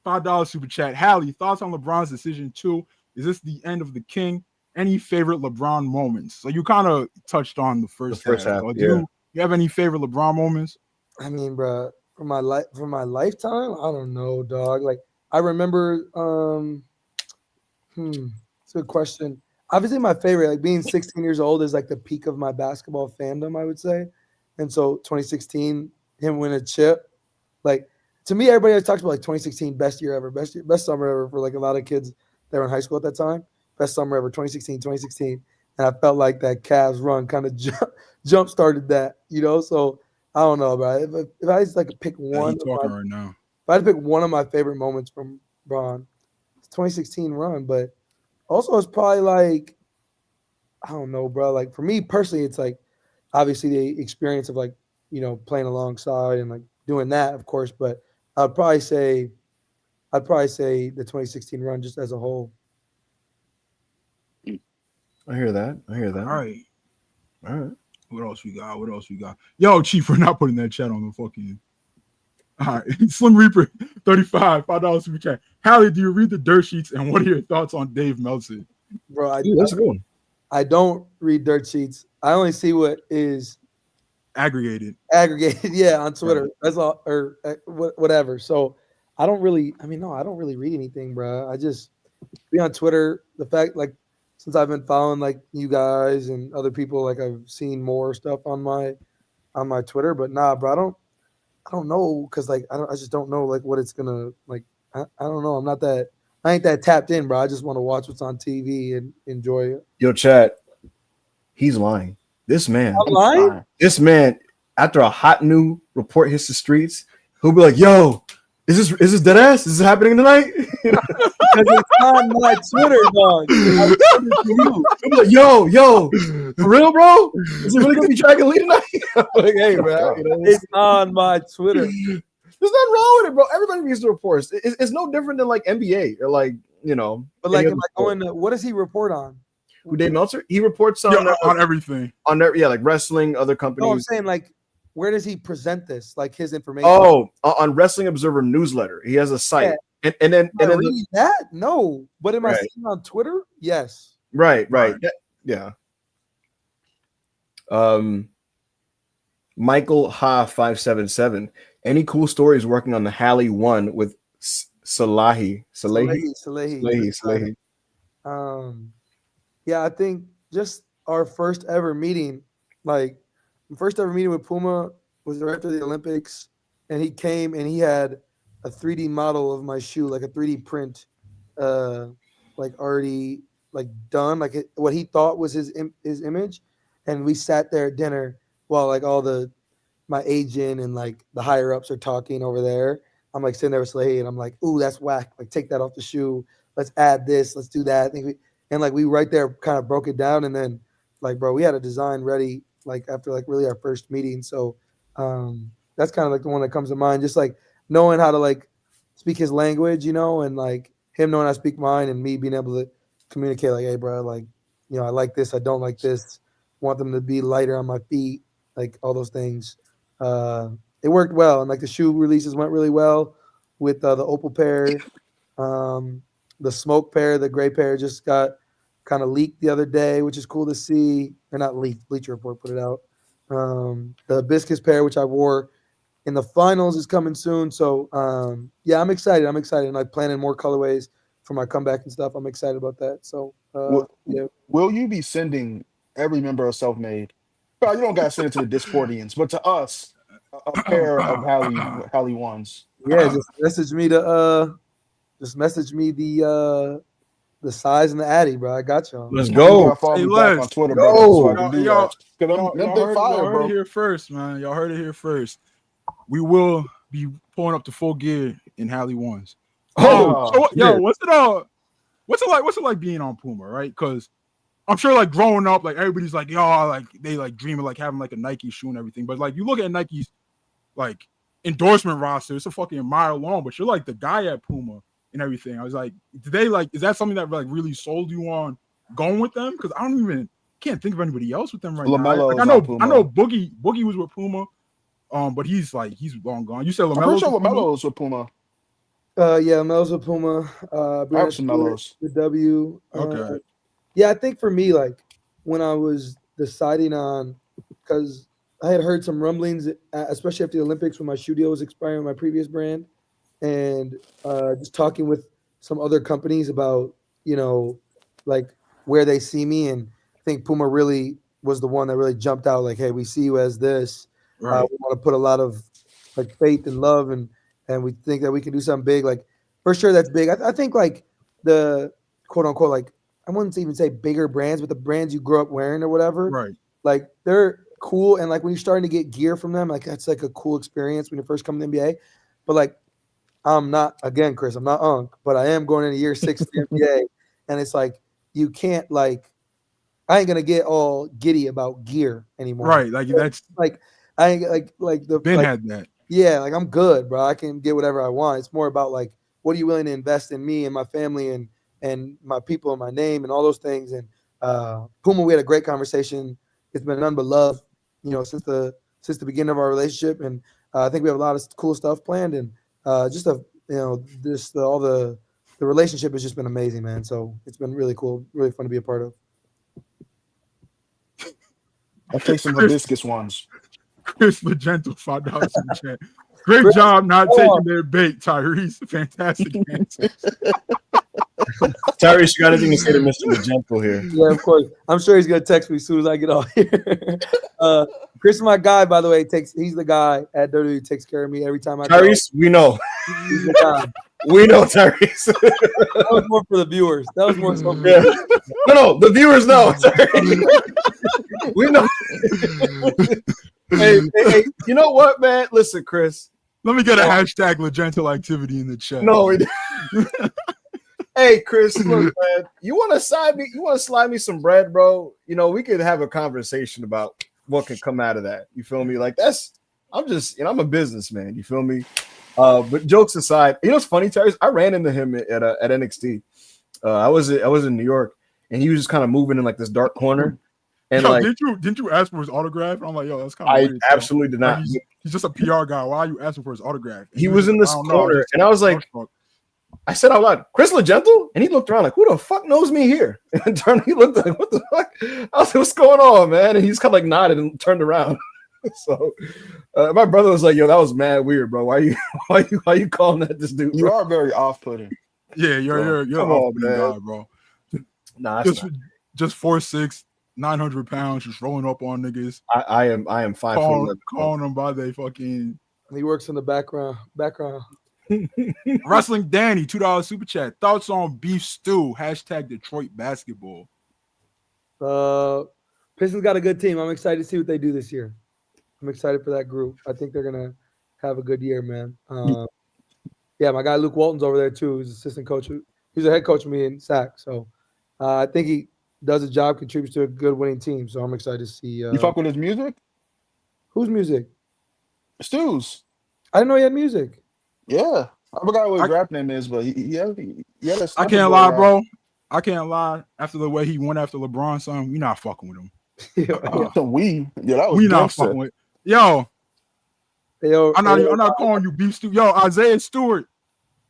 $5 super chat. Hallie, thoughts on LeBron's decision 2? Is this the end of the King? Any favorite LeBron moments? So you kind of touched on the first half. Yeah. Do you have any favorite LeBron moments? I mean, bro, for my lifetime, I don't know, dog. Like I remember, it's a good question. Obviously, my favorite, like being 16 years old, is like the peak of my basketball fandom, I would say. And so 2016, him win a chip, like to me, everybody always talks about like 2016 best year ever, best summer ever for like a lot of kids that were in high school at that time. Best summer ever, 2016. And I felt like that Cavs run kind of jump started that, you know. So I don't know, bro. If I just like pick one, He's talking right now. if I had to pick one of my favorite moments from Bron, it's 2016 run. But also, it's probably like, I don't know, bro. Like for me personally, it's like obviously the experience of like, you know, playing alongside and like doing that, of course. But I'd probably say the 2016 run just as a whole. I hear that. All right. What else we got? Yo, Chief, we're not putting that chat on the fucking. All right. Slim Reaper, 35, $5 super chat. Hallie, do you read the dirt sheets and what are your thoughts on Dave Meltzer? Bro, Let's go. I don't read dirt sheets. I only see what is aggregated, yeah, on Twitter. Right. That's all, or whatever. So I don't really read anything, bro. I just be on Twitter. The fact, like, since I've been following like you guys and other people, like I've seen more stuff on my Twitter. But nah, bro, I don't know, because like I just don't know like what it's gonna like. I don't know. I ain't that tapped in, bro. I just want to watch what's on TV and enjoy it. Yo, chat. He's lying. This man. I'm lying? This man, after a hot new report hits the streets, he'll be like, "Yo, is this dead ass? Is this happening tonight?" Because it's on my Twitter, dog. I'm like, yo, for real, bro? Is it really gonna be Dragon Lee tonight? I'm like, hey, bro, you know, it's on my Twitter. There's nothing wrong with it, bro. Everybody reads the reports. It's no different than like NBA or like, you know. But like, am I going to, what does he report on? Who, Dave Meltzer? He reports on everything. On their, like wrestling, other companies. No, I'm saying like, where does he present this? Like his information? Oh, on Wrestling Observer newsletter. He has a site. Yeah. And then read that? No. But am I seeing on Twitter? Yes. Right. Yeah. Michael Ha 577. Any cool stories working on the Hallie 1 with Salehi? Yeah, I think just our first ever meeting, like first ever meeting with Puma was right after the Olympics, and he came and he had a 3D model of my shoe, like a 3D print, like already like done, like what he thought was his image, and we sat there at dinner while like my agent and like the higher ups are talking over there. I'm like sitting there with Salehi and I'm like, ooh, that's whack. Like take that off the shoe. Let's add this. Let's do that. And like we right there kind of broke it down. And then like, bro, we had a design ready like after like really our first meeting. So That's kind of like the one that comes to mind. Just like knowing how to like speak his language, you know, and like him knowing I speak mine, and me being able to communicate like, hey, bro, like, you know, I like this, I don't like this, want them to be lighter on my feet, like all those things. It worked well, and like the shoe releases went really well with the opal pair. The smoke pair, the gray pair just got kind of leaked the other day, which is cool to see. Or not leaked, Bleacher Report put it out. The hibiscus pair, which I wore in the finals, is coming soon. So yeah, I'm excited. And like planning more colorways for my comeback and stuff. I'm excited about that. So Will, yeah. will you be sending every member of Selfmade? Well, you don't gotta send it to the Discordians, but to us, a pair of Hallie ones. Yeah, just message me the size and the Addy, bro. I got y'all. Let's You go. gotta follow Hey, me back Les, on Twitter, Yo. brother, so I can y'all, do y'all, that. Because them they fire, y'all heard bro. it here first, man. Y'all heard it here first. We will be pulling up to full gear in Hallie ones. Oh, So yo, shit. what's it like being on Puma, right? Because I'm sure like growing up, like everybody's like, yo, like they like dream of like having like a Nike shoe and everything. But like you look at Nike's like endorsement roster, it's a fucking mile long, but you're like the guy at Puma and everything. I was like, did they like, is that something that like really sold you on going with them? Because I can't think of anybody else with them right now. LaMelo Like, is I on know Puma. Boogie was with Puma, but he's long gone. You said I'm pretty LaMelo's sure with Puma? LaMelo is with Puma. Yeah, Mel's a Puma. I have Brandon some Stewart, Melos. the W. Okay. Yeah, I think for me, like when I was deciding on, because I had heard some rumblings, especially after the Olympics when my shoe deal was expiring with my previous brand, and just talking with some other companies about, you know, like where they see me. And I think Puma really was the one that really jumped out. Like, hey, we see you as this. Right. We want to put a lot of like faith and love, and we think that we can do something big. Like for sure, that's big. I think like the quote unquote like I wouldn't even say bigger brands, but the brands you grew up wearing or whatever, Right. like they're cool. And like when you're starting to get gear from them, like that's like a cool experience when you first come to the NBA. But like I'm not, again, Chris, I'm not Unc, but I am going into year 6 of the NBA. And it's like you can't like I ain't gonna get all giddy about gear anymore. Right. Like that's Like I ain't like the Ben like had that. yeah, like I'm good, bro. I can get whatever I want. It's more about like what are you willing to invest in me and my family and my people and my name and all those things. And Puma, we had a great conversation. It's been none but love, you know, since the beginning of our relationship. And I think we have a lot of cool stuff planned. And just all the relationship has just been amazing, man. So it's been really cool, really fun to be a part of. I'll take some hibiscus ones. Chris Magento, $5 in the chat. Great Chris, job not oh. taking their bait, Tyrese. Fantastic answer. Tyrese, you got anything to say to Mr. Magento here? Yeah, of course. I'm sure he's gonna text me as soon as I get off here. Chris is my guy, by the way. He's the guy at WWE who takes care of me every time I Tyrese, we know. He's the guy. We know, Tyrese. That was more for the viewers. That was more so for Yeah. No, the viewers know. We know. hey, you know what, man? Listen, Chris. Let me get a hashtag Legential activity in the chat. No, hey, Chris, look, man. You want to slide me some bread, bro? You know, we could have a conversation about what can come out of that. You feel me? Like I'm a businessman. You feel me? But jokes aside, you know what's funny, Terry? I ran into him at NXT. I was in New York, and he was just kind of moving in like this dark corner. And yo, like, didn't you ask for his autograph? I'm like, yo, that's kind of I weird. absolutely did not. Like he's just a PR guy. Why are you asking for his autograph? And he was in this corner, and I was like, fuck. I said out loud, Chris Legento? And he looked around like, who the fuck knows me here? And he looked like, what the fuck? I was like, what's going on, man? And he's kind of like nodded and turned around. So my brother was like, yo, that was mad weird, bro. Why you calling that this dude? You bro? are very off-putting. Yeah, you're an off-putting guy, bro. Nah, just 4'6", 900 pounds, just rolling up on niggas. I am 5'11", calling them by they fucking. He works in the background. Wrestling Danny, $2 super chat. Thoughts on beef stew? Hashtag Detroit basketball. Pistons got a good team. I'm excited to see what they do this year. I'm excited for that group. I think they're gonna have a good year, man. Yeah, my guy Luke Walton's over there too. He's assistant coach. He's a head coach with me in SAC. So I think he does a job, contributes to a good winning team. So I'm excited to see. You fuck with his music? Whose music? Stews. I didn't know he had music. Yeah. I forgot what his I- rap name is, but he had a I snippet can't going lie, around. bro. I can't lie. After the way he went after LeBron, son, we not fucking with him. Yo, That was We not gangster. fucking with. Yo, yo, I'm not calling you beef Stu. Yo, Isaiah Stewart.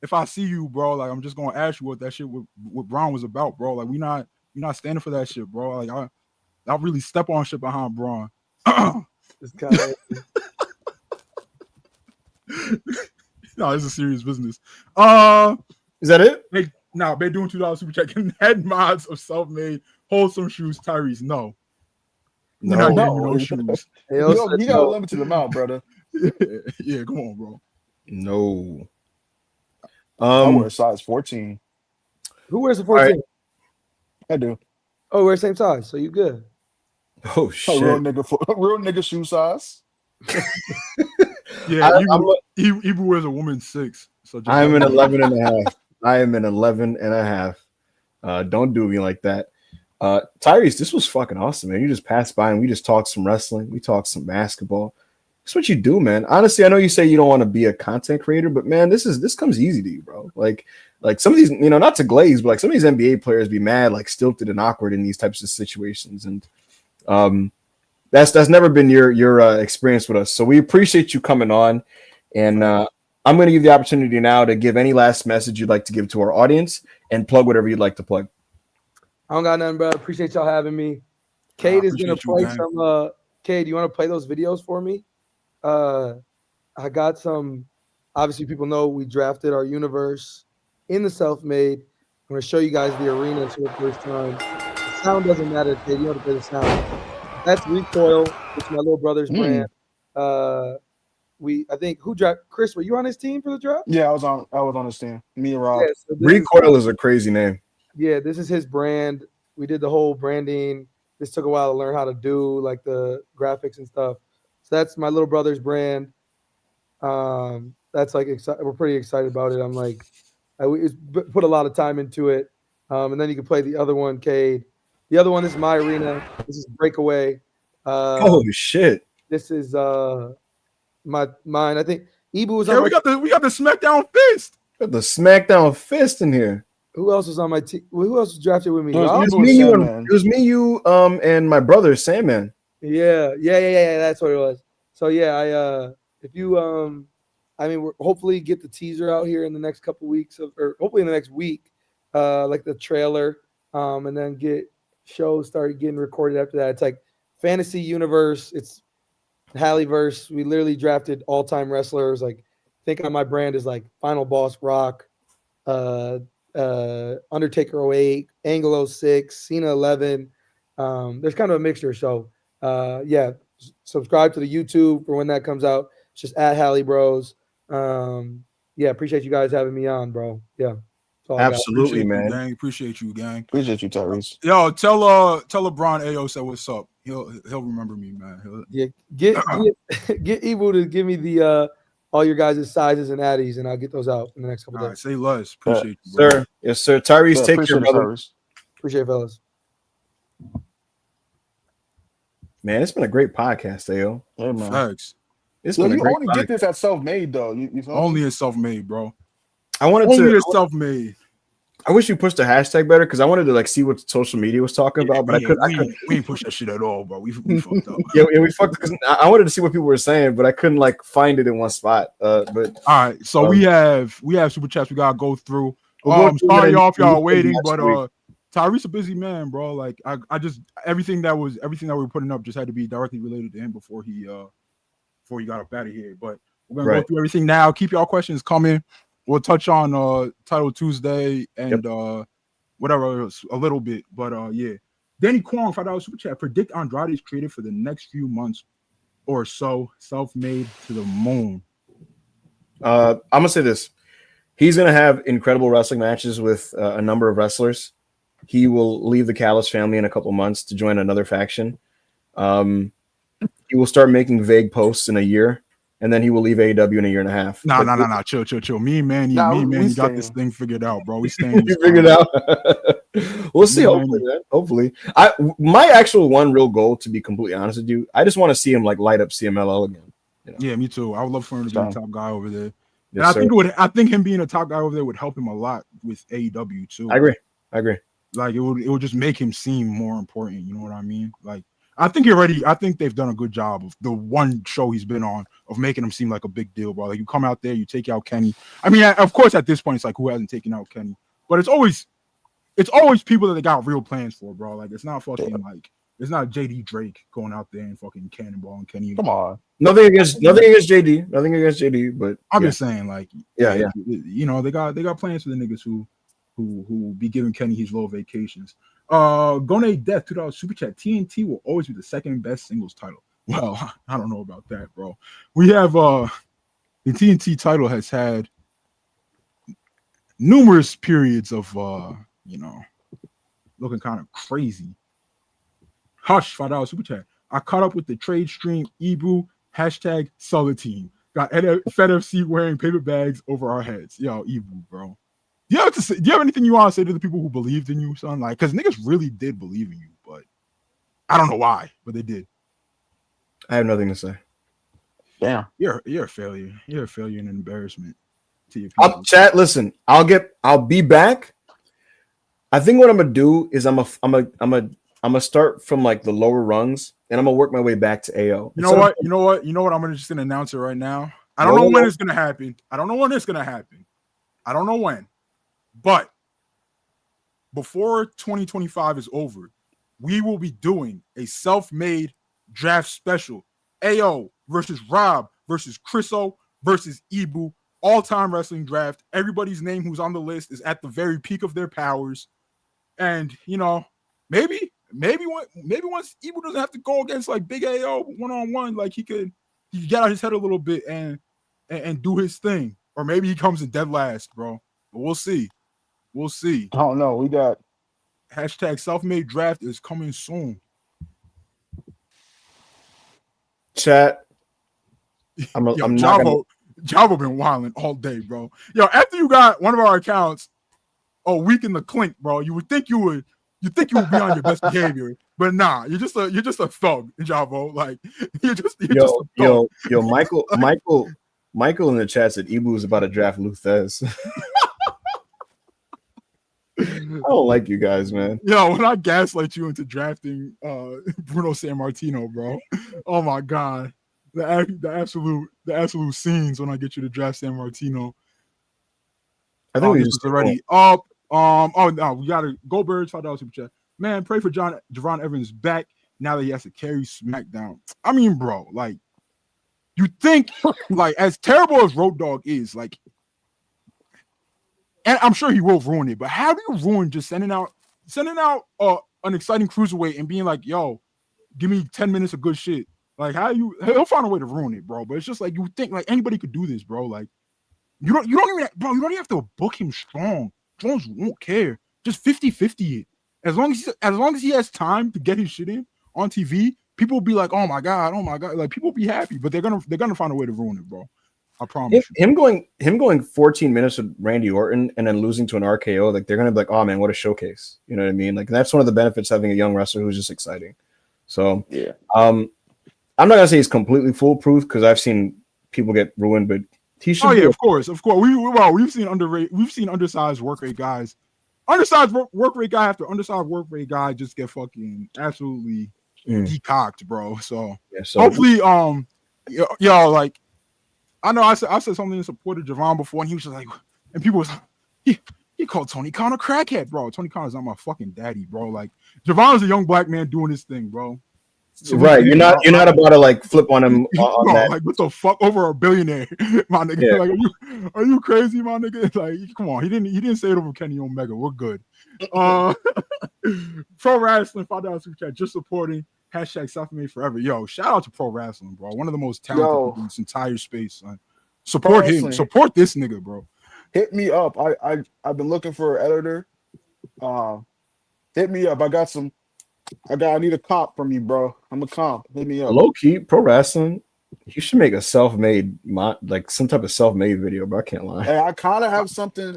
If I see you, bro, like I'm just gonna ask you what that shit what Braun was about, bro. Like we not standing for that shit, bro. Like I really step on shit behind Braun. this guy. No, it's a serious business. Is that it? They doing $2 super check and head mods of self-made wholesome shoes. Tyrese, no. We're not getting you no shoes. Hey, yo, Yo, he got a limited amount, brother. Yeah, come on, bro. No. I wear a size 14. who wears the 14? Right. I do. Oh, we're same size, so you good. Oh A shit. real nigga shoe size. Yeah, Ibu wears a woman's 6. So just I'm an 11 and a half. I am an 11 and a half. Don't do me like that. Tyrese, this was fucking awesome, man. You just passed by and we just talked some wrestling. We talked some basketball. That's what you do, man. Honestly, I know you say you don't want to be a content creator, but man, this comes easy to you, bro. Like some of these, not to glaze, but like some of these NBA players be mad, like stilted and awkward in these types of situations. And that's never been your experience with us. So we appreciate you coming on. And I'm going to give you the opportunity now to give any last message you'd like to give to our audience and plug whatever you'd like to plug. I don't got nothing, bro. Appreciate y'all having me. Cade is gonna play gang. some. Cade, you want to play those videos for me? I got some. Obviously, people know we drafted our universe in the self-made. I'm gonna show you guys the arena for the first time. The sound doesn't matter, Cade. You have to play the sound. That's Recoil, which is my little brother's brand. I think who dropped Chris? Were you on his team for the draft? Yeah, I was on his team. Me and Rob. Yeah, so Recoil is a crazy name. Yeah, this is his brand. We did the whole branding. This took a while to learn how to do like the graphics and stuff. So that's my little brother's brand. That's like we're pretty excited about it. I'm like, we put a lot of time into it. And then you can play the other one, Cade. The other one, this is my arena. This is Breakaway. Holy shit! This is mine. I think Ibu was on. Yeah, we got the SmackDown fist. Got the SmackDown fist in here. Who else was on my team? Who else was drafted with me? It was Rob? It was me, you, and my brother Sandman. Yeah. That's what it was. So yeah, if you we're hopefully get the teaser out here in the next couple weeks or hopefully in the next week, like the trailer, and then get shows started getting recorded after that. It's like Fantasy Universe. It's Halliverse. We literally drafted all-time wrestlers. Like think on my brand is like Final Boss Rock, Undertaker 08, Angle 06, Cena 11. There's kind of a mixture. So subscribe to the YouTube for when that comes out. It's just at Hallie Bros. Appreciate you guys having me on, bro. Yeah. Absolutely, man. Appreciate you, gang. Appreciate you, Tyrese. Yo, tell LeBron Ayo said what's up. He'll remember me, man. Get Evo to give me the all your guys' sizes and addies, and I'll get those out in the next couple days. Right, say less. Appreciate you, bro. Sir. Yes, sir. Tyrese, take care, brother. Tyrese. Appreciate it, fellas. Man, it's been a great podcast, Ayo. Yeah, man. Facts. It's Yo, been a you great only podcast. get this at self-made though. You Only is self-made, bro. I wanted Only to. is self-made. I wish you pushed the hashtag better because I wanted to like see what social media was talking about, but I couldn't. We ain't push that shit at all, bro. We fucked up. Yeah, we fucked because I wanted to see what people were saying, but I couldn't like find it in one spot. But all right, so we have super chats we gotta go through. it Sorry y'all in waiting, next but week. Tyrese a busy man, bro. Like I just everything that we were putting up just had to be directly related to him before he got up out of here. But we're gonna go through everything now. Keep y'all questions coming. We'll touch on Title Tuesday and whatever else a little bit. But yeah. Danny Kwong, $5 super chat. Predict Andrade's creative for the next few months or so. Self-made to the moon. I'm gonna say this: he's gonna have incredible wrestling matches with a number of wrestlers. He will leave the Callis family in a couple months to join another faction. He will start making vague posts in a year, and then he will leave AEW in a year and a half. Nah. Chill. Me and Manny got this thing figured out, bro. We staying. You figured out. We'll see. Hopefully, man. Hopefully, my actual one real goal, to be completely honest with you, I just want to see him like light up CMLL again. You know? Yeah, me too. I would love for him to be the top guy over there. Yes, And I sir. think I think him being a top guy over there would help him a lot with AEW too. I agree. Like it would just make him seem more important. You know what I mean? Like I think they've done a good job of the one show he's been on of making him seem like a big deal, bro. Like you come out there, you take out Kenny. I mean, of course, at this point, it's like who hasn't taken out Kenny? But it's always people that they got real plans for, bro. Like it's not fucking like it's not JD Drake going out there and fucking cannonball and Kenny. Come on. Nothing against JD, but I'm just saying, like, yeah. You know, they got plans for the niggas who be giving Kenny his little vacations. Gone Death $2 super chat. TNT will always be the second best singles title. Well, I don't know about that, bro. We have the TNT title has had numerous periods of you know, looking kind of crazy. Hush, $5 super chat. I caught up with the trade stream. Ibu hashtag sell the team. Got Fed FC wearing paper bags over our heads. Yo, Ibu, bro. Do you have anything you want to say to the people who believed in you, son? Like, because niggas really did believe in you, but I don't know why, but they did. I have nothing to say. Damn. You're a failure. You're a failure and an embarrassment to your people. Chat, listen. I'll be back. I think what I'm gonna do is I'm gonna start from like the lower rungs and I'm gonna work my way back to AO. You know what? I'm just gonna announce it right now. I don't know when it's gonna happen. I don't know when. But before 2025 is over, we will be doing a self-made draft special. AO versus Rob versus Chriso versus Ibu. All-time wrestling draft. Everybody's name who's on the list is at the very peak of their powers. And, you know, maybe once Ibu doesn't have to go against like Big AO one-on-one, like he could get out his head a little bit and do his thing. Or maybe he comes in dead last, bro. But we'll see. I don't know. We got hashtag self-made draft is coming soon. Chat. Javo been wilding all day, bro. Yo, after you got one of our accounts a week in the clink, bro, you would think you would be on your best behavior, but nah, you're just a thug, Javo. Like you're just a thug. Michael in the chat said Ibu was about to draft Luthez. I don't like you guys, man. Yo, when I gaslight you into drafting Bruno Sammartino, bro. Oh my god. The absolute scenes when I get you to draft Sammartino. I think we just already up. Oh no, we gotta go Birds, $5 super chat. Man, pray for Javon Evans back now that he has to carry SmackDown. I mean, bro, like you think like as terrible as Road Dogg is, like, and I'm sure he will ruin it, but how do you ruin just sending out an exciting cruiserweight and being like, yo, give me 10 minutes of good shit? Like he'll find a way to ruin it, bro. But it's just like you think like anybody could do this, bro. Like you don't even have to book him strong. Jones won't care. Just 50-50 it. As long as he has time to get his shit in on TV, people will be like, oh my god. Like people will be happy, but they're gonna find a way to ruin it, bro. I promise. Him going 14 minutes with Randy Orton and then losing to an RKO, like they're gonna be like, oh man, what a showcase. You know what I mean? Like that's one of the benefits of having a young wrestler who's just exciting. So yeah. I'm not gonna say he's completely foolproof because I've seen people get ruined, but he should. Oh yeah, of course. We've seen undersized work rate guys, undersized work rate guy after undersized work rate guy just get fucking absolutely decocked, bro. So, yeah, hopefully, yo, like I know I said something in support of Javon before, and he was just like, and people was he called Tony Khan a crackhead, bro. Tony Khan is not my fucking daddy, bro. Like Javon is a young black man doing his thing, bro. So right, you're not about to like flip on him on that. Like what the fuck, over a billionaire, my nigga. Yeah. Like are you crazy, my nigga? Like come on, he didn't say it over Kenny Omega. We're good. Pro Wrestling, $5 super chat, just supporting hashtag self-made forever. Yo, shout out to Pro Wrestling, bro. One of the most talented people in this entire space, son. Support him. Support this nigga, bro. Hit me up. I've been looking for an editor. Hit me up. I need a comp from you, bro. I'm a comp. Hit me up. Low key, Pro Wrestling. You should make a self-made, like some type of self-made video, bro. I can't lie. Hey, I kind of have something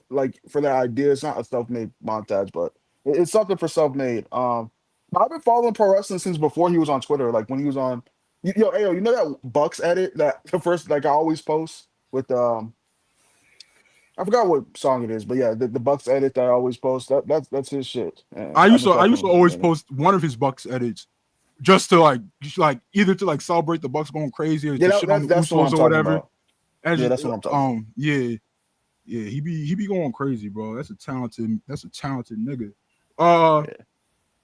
like for that idea. It's not a self-made montage, but it's something for self-made. I've been following Pro Wrestling since before he was on Twitter. Like when he was on Yo, you know that Bucks edit that the first like I always post with I forgot what song it is, but yeah, the Bucks edit that I always post that's his shit. I And I've used been to I fucking used to with him, always man. post one of his Bucks edits just to either to celebrate the Bucks going crazy or Yeah, to shit on the that's the one Usos I'm or talking whatever. about. And Yeah, just, that's what I'm talking about. yeah, he be going crazy, bro. That's a talented nigga. Uh, Yeah.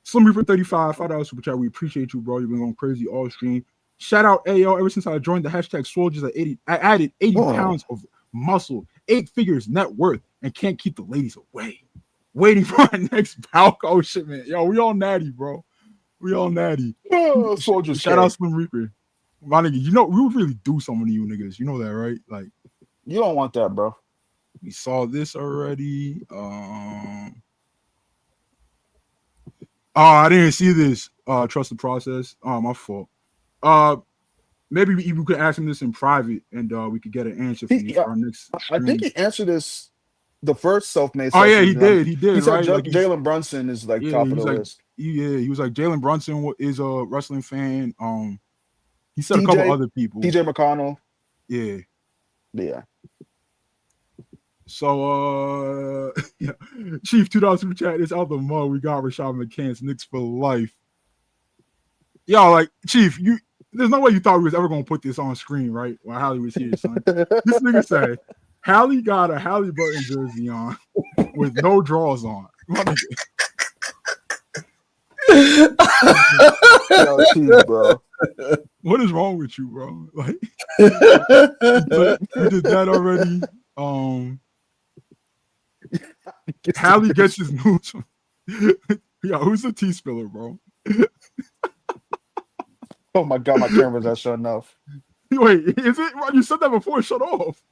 Slim Reaper 35, $5 super chat. We appreciate you, bro. You've been going crazy all stream. Shout out AO. Ever since I joined the hashtag soldiers at 80, I added 80 Oh. pounds of muscle, 8 figures net worth, and can't keep the ladies away. Waiting for our next bout. Oh shit, man. Yo, we all natty, bro. We all natty. Oh, Soldiers Shout out K. Slim Reaper. My nigga, you know, we would really do something to you niggas. You know that, right? Like, You don't want that, bro. we saw this already. Oh, I didn't see this. Trust the process. Oh, my fault. Maybe we could ask him this in private, and we could get an answer for you for our next I think stream. he answered this the first self-made Oh yeah, session. he did. He did. He said Right? Like Jalen Brunson is like top of the list. He was like Jalen Brunson is a wrestling fan. He said a couple other people. TJ McConnell. Yeah. Yeah. So yeah. Chief $2 super chat is out the mud. We got Rashad McCants Knicks for life. Yo, like Chief, there's no way you thought we was ever gonna put this on screen, right? While Hallie was here, son. This nigga said Hallie got a Haliburton jersey on with no drawers on. Yo, Chief, bro. What is wrong with you, bro? Like we did that already. Hallie gets his news. Yeah, who's the tea spiller, bro? Oh my god, my camera's not shut enough. Wait, is it? You said that before. Shut off.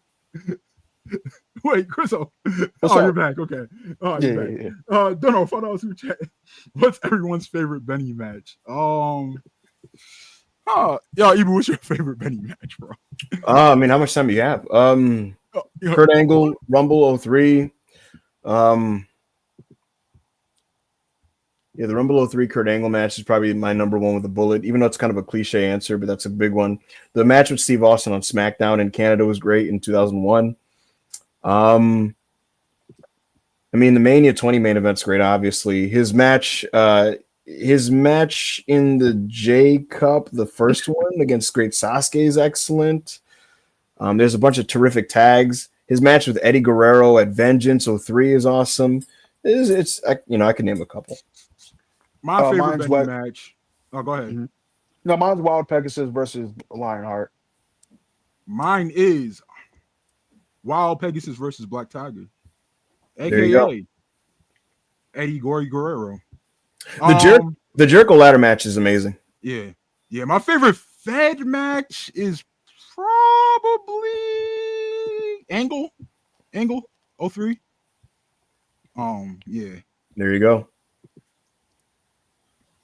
Wait, Chris. You're back. Okay. Oh, you're back. Don't know. $5 super chat. What's everyone's favorite Benny match? Yo, Ibu, what's your favorite Benny match, bro? I mean, how much time do you have? Kurt Angle, Rumble 03. Yeah, the Rumble 03 Kurt Angle match is probably my number one with a bullet, even though it's kind of a cliche answer, but that's a big one. The match with Steve Austin on SmackDown in Canada was great in 2001. I mean, the Mania 20 main event's great, obviously. His match in the J Cup, the first one against Great Sasuke, is excellent. There's a bunch of terrific tags. His match with Eddie Guerrero at Vengeance 03 is awesome. I can name a couple. My favorite Benny match. Oh, go ahead. Mm-hmm. No, mine's Wild Pegasus versus Lionheart. Mine is Wild Pegasus versus Black Tiger, aka Eddie Guerrero. The Jericho ladder match is amazing. Yeah. My favorite Fed match is probably Angle 03. Yeah. There you go.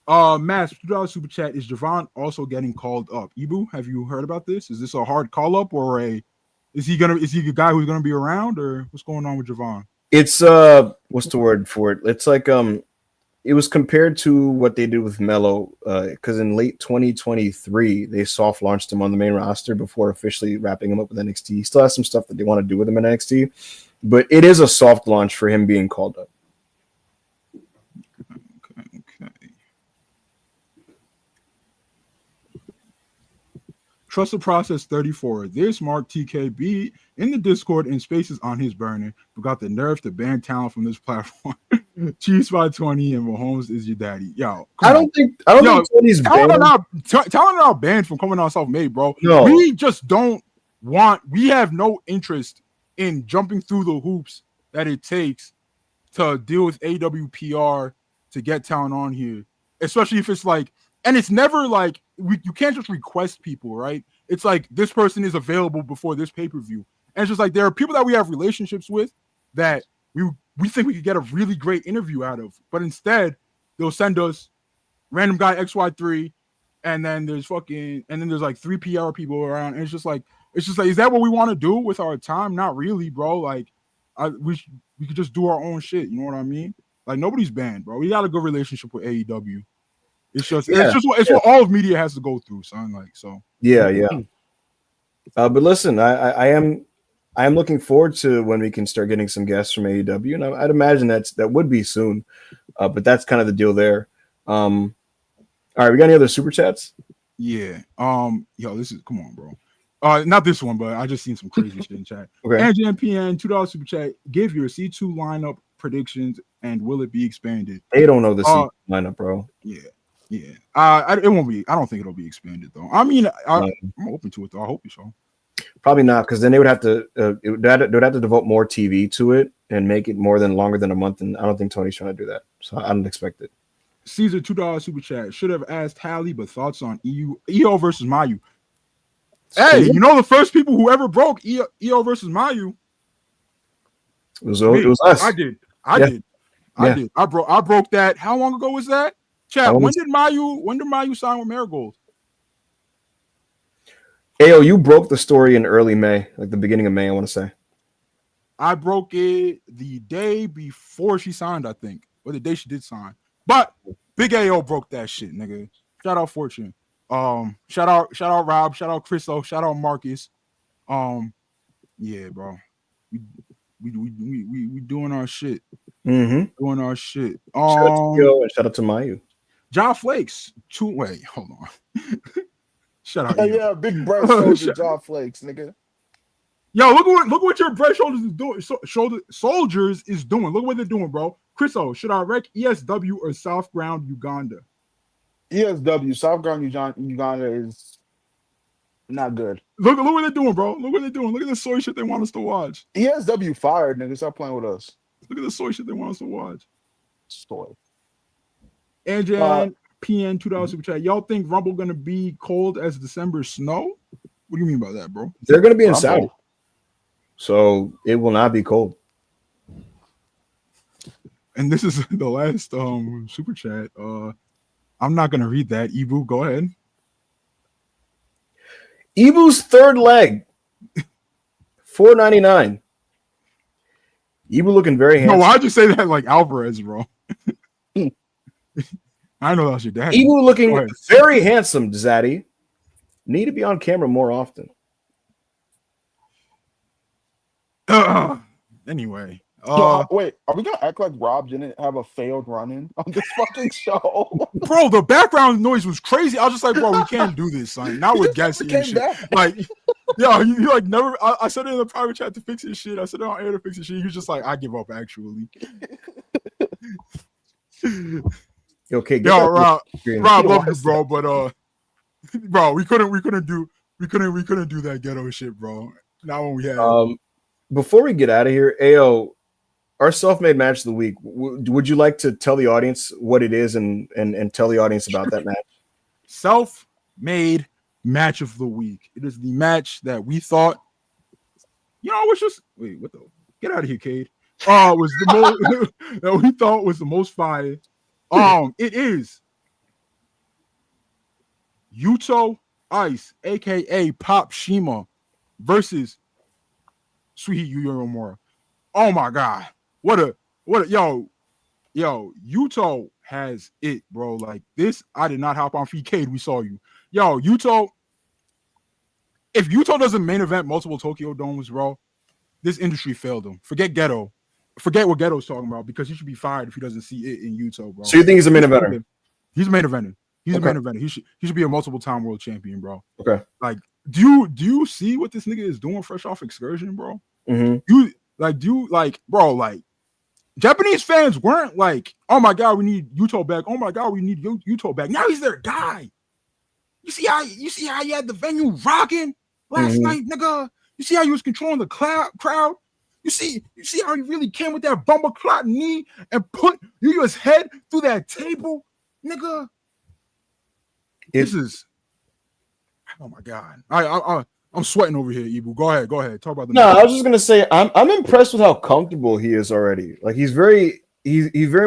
Mass $2 super chat. Is Javon also getting called up? Ibu, have you heard about this? Is this a hard call up or is he a guy who's gonna be around, or what's going on with Javon? It's what's the word for it? It's like it was compared to what they did with Melo, because in late 2023 they soft launched him on the main roster before officially wrapping him up with NXT. He still has some stuff that they want to do with him in NXT, but it is a soft launch for him being called up. Trust the process 34. This Mark TKB in the Discord and spaces on his burner, but got the nerve to ban talent from this platform. Chiefs by 20 and Mahomes is your daddy. Yo, I don't think Tony's talent are not banned from coming on self-made, bro. No. We just don't want. We have no interest in jumping through the hoops that it takes to deal with AWPR to get talent on here, especially if it's like. And it's never like you can't just request people, right? It's like this person is available before this pay-per-view. And it's just like there are people that we have relationships with that we think we could get a really great interview out of. But instead, they'll send us random guy XY3, and then there's like 3 PR people around. And it's just like, is that what we want to do with our time? Not really, bro. Like we could just do our own shit. You know what I mean? Like nobody's banned, bro. We got a good relationship with AEW. It's just Yeah, it's what all of media has to go through, son. Like so. yeah. But listen, I am looking forward to when we can start getting some guests from AEW, and I'd imagine that would be soon. But that's kind of the deal there. All right, we got any other super chats? Yeah. Yo, this is come on, bro. Not this one, but I just seen some crazy shit in chat. Okay. Angie MPN, $2 super chat. Give your C2 lineup predictions and will it be expanded? They don't know the C2 lineup, bro. Yeah. It won't be. I don't think it'll be expanded though. I mean, I'm open to it though. I hope so. Probably not, because then they would have to. They would have to devote more TV to it and make it longer than a month. And I don't think Tony's trying to do that, so I don't expect it. Caesar, $2 super chat. Should have asked Hallie, but thoughts on EO versus Mayu. Hey, you know the first people who ever broke EO versus Mayu. It was us. I did. I broke that. How long ago was that? Chat. When did Mayu sign with Marigold? Ayo, you broke the story in early May, like the beginning of May, I want to say. I broke it the day before she signed, I think, or the day she did sign. But Big AO broke that shit, nigga. Shout out Fortune. Shout out Rob. Shout out Chriso. Shout out Marcus. Yeah, bro. We doing our shit. Mm-hmm. Doing our shit. Shout out to Yo and shout out to Mayu. John Flakes. Wait, hold on. Shout out. Yeah, big breast soldier John Flakes, nigga. Yo, look what your breast shoulders is doing. Soldiers is doing. Look what they're doing, bro. Chriso, should I wreck ESW or South Ground Uganda? ESW, South Ground Uganda is not good. Look what they're doing, bro. Look what they're doing. Look at the soy shit they want us to watch. ESW fired, nigga. Stop playing with us. Look at the soy shit they want us to watch. Soy. Andrew PN $2 super chat. Y'all think Rumble gonna be cold as December snow? What do you mean by that, bro? They're gonna be in Saudi, so it will not be cold. And this is the last super chat. I'm not gonna read that. Ibu, go ahead. Ibu's third leg, $4.99. Ibu looking very handsome. No, why'd you say that like Alvarez, bro? I know that's your dad. Ibu looking very handsome, Zaddy. Need to be on camera more often. Anyway. Wait, are we gonna act like Rob didn't have a failed run-in on this fucking show? Bro, the background noise was crazy. I was just like, bro, we can't do this, son. Now we're guessing and shit. Like, yeah, you like never. I said it in the private chat to fix his shit. I said it on air to fix his shit. He was just like, I give up, actually. Okay, yo, Rob, love you, bro, but bro, we couldn't do that ghetto shit, bro. Not when we had. Before we get out of here, Ao, our self-made match of the week. Would you like to tell the audience what it is and tell the audience about that match? Self-made match of the week. It is the match that we thought, was just wait. What the? Get out of here, Cade. Was the most that we thought was the most fire. It is Yuto Ice, aka Pop Shima, versus Sweet Yuya Uemura. Oh my god. What a yo, Yuto has it, bro. Like this, I did not hop on Cade. We saw you. Yo, Yuto. If Yuto doesn't main event multiple Tokyo Domes, bro, this industry failed him. Forget Ghetto. Forget what Ghetto's talking about because he should be fired if he doesn't see it in Yuto, bro. So you think he's a main eventer? He's a main eventer. He's a main eventer. He should be a multiple time world champion, bro. Okay. Like, do you see what this nigga is doing fresh off Excursion, bro? Mm-hmm. Bro, Japanese fans weren't like, oh my god, we need Yuto back. Oh my god, we need Yuto back. Now he's their guy. You see how he had the venue rocking last night, nigga. You see how he was controlling the crowd. You see how he really came with that bumper clot knee and put Yuya's head through that table, nigga. This is, oh my god. I'm sweating over here, Ibu. Go ahead. Talk about the. No, I was just gonna say I'm impressed with how comfortable he is already. Like he very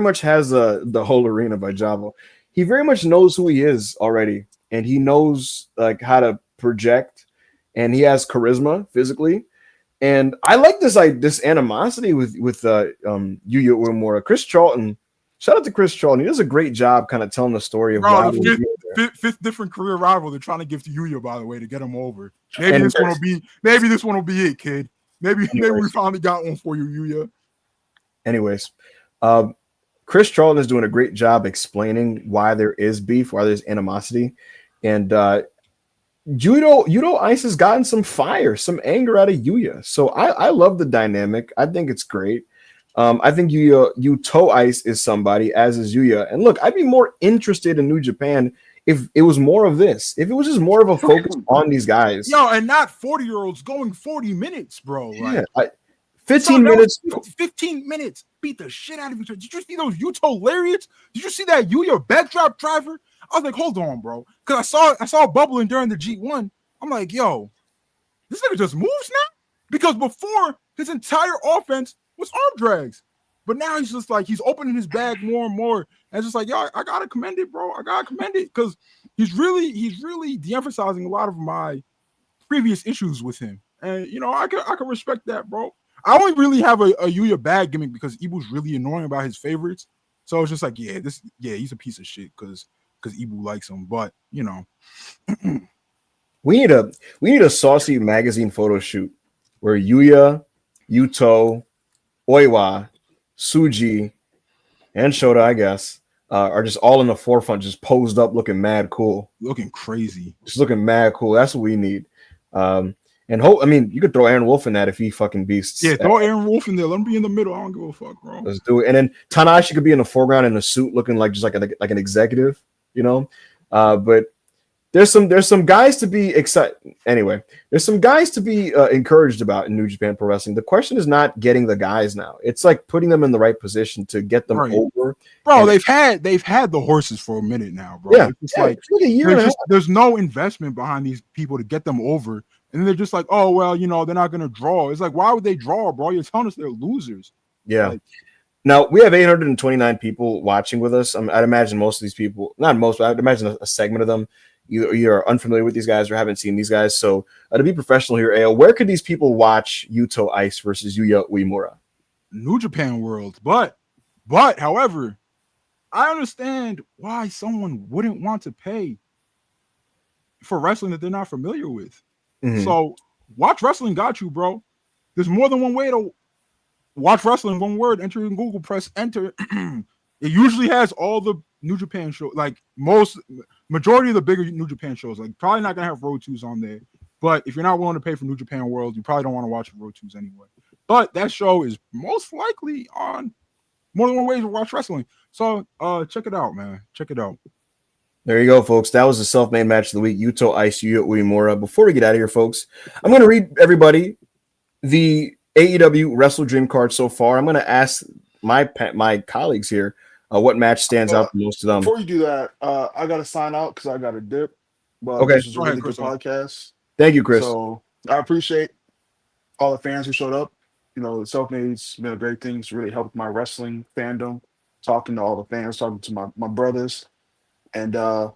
much has the whole arena by Java. He very much knows who he is already, and he knows like how to project, and he has charisma physically. And I like this animosity with Yuya Uemura. Chris Charlton Shout out to Chris Charlton. He does a great job kind of telling the story of why Bro, the fifth different career rival they're trying to give to Yuya, by the way, to get him over. Maybe this one will be it, kid. Maybe we finally got one for you, Yuya. Anyways, Chris Charlton is doing a great job explaining why there is beef, why there's animosity, and Yuto Ice has gotten some fire, some anger out of Yuya. So I love the dynamic. I think it's great. I think Yuto Ice is somebody, as is Yuya. And look, I'd be more interested in New Japan if it was more of this. If it was just more of a focus on these guys. Yo, and not 40-year-olds going 40 minutes, bro. Like, yeah, 15 minutes. 15 minutes. Beat the shit out of each other. Did you see those Yuto lariats? Did you see that Yuya backdrop driver? I was like, hold on, bro. Because I saw bubbling during the G1. I'm like, yo, this nigga just moves now? Because before, his entire offense was arm drags. But now he's just like, he's opening his bag more and more. And it's just like, yo, I gotta commend it, bro. I gotta commend it. Because he's really de-emphasizing a lot of my previous issues with him. And you know, I can respect that, bro. I only really have a Yuya bag gimmick because Ibu's really annoying about his favorites. So it's just like, he's a piece of shit because Ibu likes him. But you know, we need a saucy magazine photo shoot where Yuya, Yuto, Oiwa, Suji, and Shota, I guess, are just all in the forefront, just posed up, looking mad cool, looking crazy, just looking mad cool. That's what we need. And I mean, you could throw Aaron Wolf in that if he fucking beasts. Yeah, throw Aaron Wolf in there. Let him be in the middle. I don't give a fuck, bro. Let's do it. And then Tanahashi could be in the foreground in a suit, looking like just like an executive, you know. But there's some guys to be excited. Anyway, there's some guys to be encouraged about in New Japan Pro Wrestling. The question is not getting the guys now. It's like putting them in the right position to get them over. Bro, they've had the horses for a minute now, bro. Yeah, it's like a year there's no investment behind these people to get them over. And then they're just like, oh, well, you know, they're not going to draw. It's like, why would they draw, bro? You're telling us they're losers. Yeah. Like, now, we have 829 people watching with us. I'd imagine most of these people, not most, but I'd imagine a segment of them, you are unfamiliar with these guys or haven't seen these guys. So to be professional here, AO, where could these people watch Yuto Ice versus Yuya Uemura? New Japan World. But, however, I understand why someone wouldn't want to pay for wrestling that they're not familiar with. Mm-hmm. So Watch Wrestling got you, bro. There's more than one way to watch wrestling. One word, enter in Google, press enter. It usually has all the New Japan shows, like majority of the bigger New Japan shows. Like probably not gonna have Road 2s on there. But if you're not willing to pay for New Japan World, you probably don't want to watch Road 2s anyway. But that show is most likely on more than one way to watch wrestling. So check it out, man. Check it out. There you go, folks. That was the self-made match of the week, Yuto Ice, Yuya Uemura. Before we get out of here, folks, I'm going to read everybody the AEW Wrestle Dream card so far. I'm going to ask my colleagues here what match stands out the most to them. Before you do that, I got to sign out because I got a dip. But okay. This is a really good podcast. Thank you, Chris. So I appreciate all the fans who showed up. You know, the self-made's been a great thing. It's really helped my wrestling fandom, talking to all the fans, talking to my brothers. And I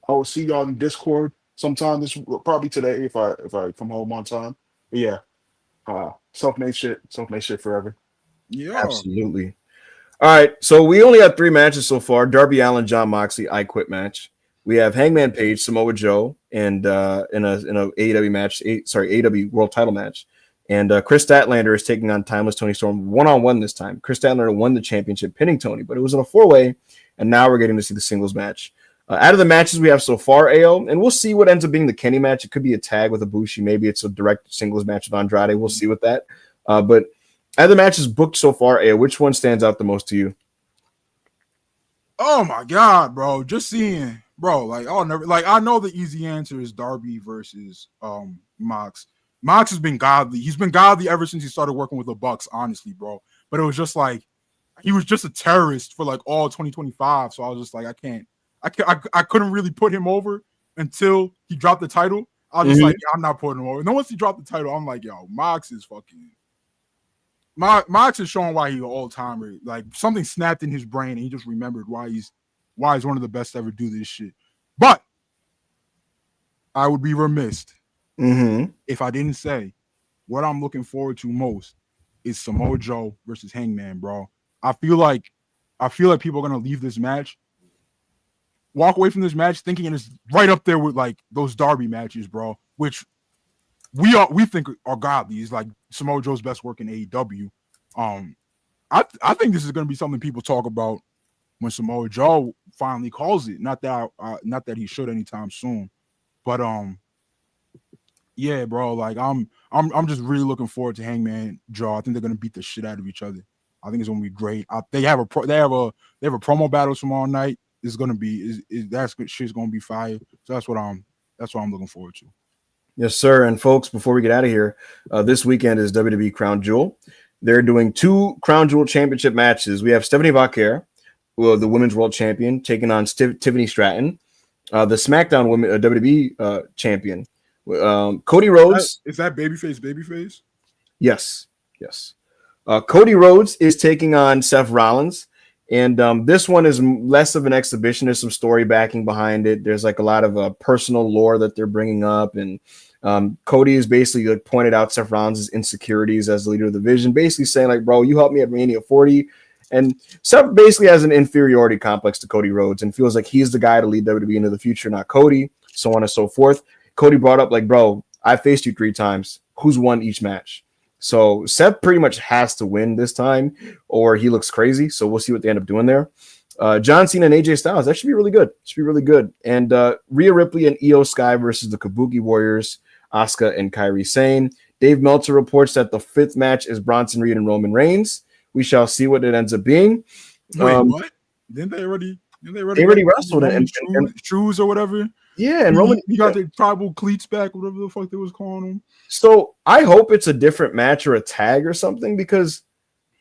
will see y'all in Discord sometime probably today if I come home on time. But yeah, self-made shit forever. Yeah, absolutely. All right, so we only have 3 matches so far: Darby Allin, Jon Moxley, I Quit match. We have Hangman Page, Samoa Joe, and in a AEW match, AEW World Title match. And Chris Statlander is taking on Timeless Tony Storm 1-on-1 this time. Chris Statlander won the championship, pinning Tony, but it was in a 4-way, and now we're getting to see the singles match. Out of the matches we have so far, AO, and we'll see what ends up being the Kenny match. It could be a tag with Ibushi. Maybe it's a direct singles match with Andrade. We'll see with that. But out of the matches booked so far, AO, which one stands out the most to you? Oh, my God, bro. Just seeing, bro, I know the easy answer is Darby versus Mox. Mox has been godly. He's been godly ever since he started working with the Bucks, honestly, bro. But it was just like, he was just a terrorist for like all 2025. So I was just like, I couldn't really put him over until he dropped the title. I was just like, I'm not putting him over. And then once he dropped the title, I'm like, yo, Mox is showing why he's an all-timer. Like something snapped in his brain and he just remembered why he's one of the best to ever do this shit. But I would be remiss if I didn't say what I'm looking forward to most is Samoa Joe versus Hangman, bro. I feel like I feel like people are gonna leave this match, walk away from this match thinking it's right up there with like those Derby matches, bro, which we think are godly. It's like Samoa Joe's best work in AEW. I think this is gonna be something people talk about when Samoa Joe finally calls it. Not that he should anytime soon, but yeah, bro. Like I'm just really looking forward to Hangman Joe. I think they're gonna beat the shit out of each other. I think it's gonna be great. They have a promo battle tomorrow night. It's gonna be shit's gonna be fire. So that's what I'm looking forward to. Yes, sir. And folks, before we get out of here, this weekend is WWE Crown Jewel. They're doing 2 Crown Jewel Championship matches. We have Stephanie Vaquer, the Women's World Champion, taking on Tiffany Stratton, the SmackDown Women WWE Champion. Cody Rhodes. Is that babyface? Yes. Cody Rhodes is taking on Seth Rollins. And this one is less of an exhibition. There's some story backing behind it. There's like a lot of personal lore that they're bringing up. And Cody is basically like pointed out Seth Rollins' insecurities as the leader of the division, basically saying like, bro, you helped me at Mania 40. And Seth basically has an inferiority complex to Cody Rhodes and feels like he's the guy to lead WWE into the future, not Cody, so on and so forth. Cody brought up like, bro, I faced you 3 times. Who's won each match? So Seth pretty much has to win this time or he looks crazy. So we'll see what they end up doing there. John Cena and AJ Styles, that should be really good. And Rhea Ripley and Io Sky versus the Kabuki Warriors, Asuka and Kairi Sane. Dave Meltzer reports that the 5th match is Bronson Reed and Roman Reigns. We shall see what it ends up being. Wait, what? Didn't they already wrestled and shoes or whatever? Yeah, and Roman he got the tribal cleats back, whatever the fuck they was calling them. So I hope it's a different match or a tag or something because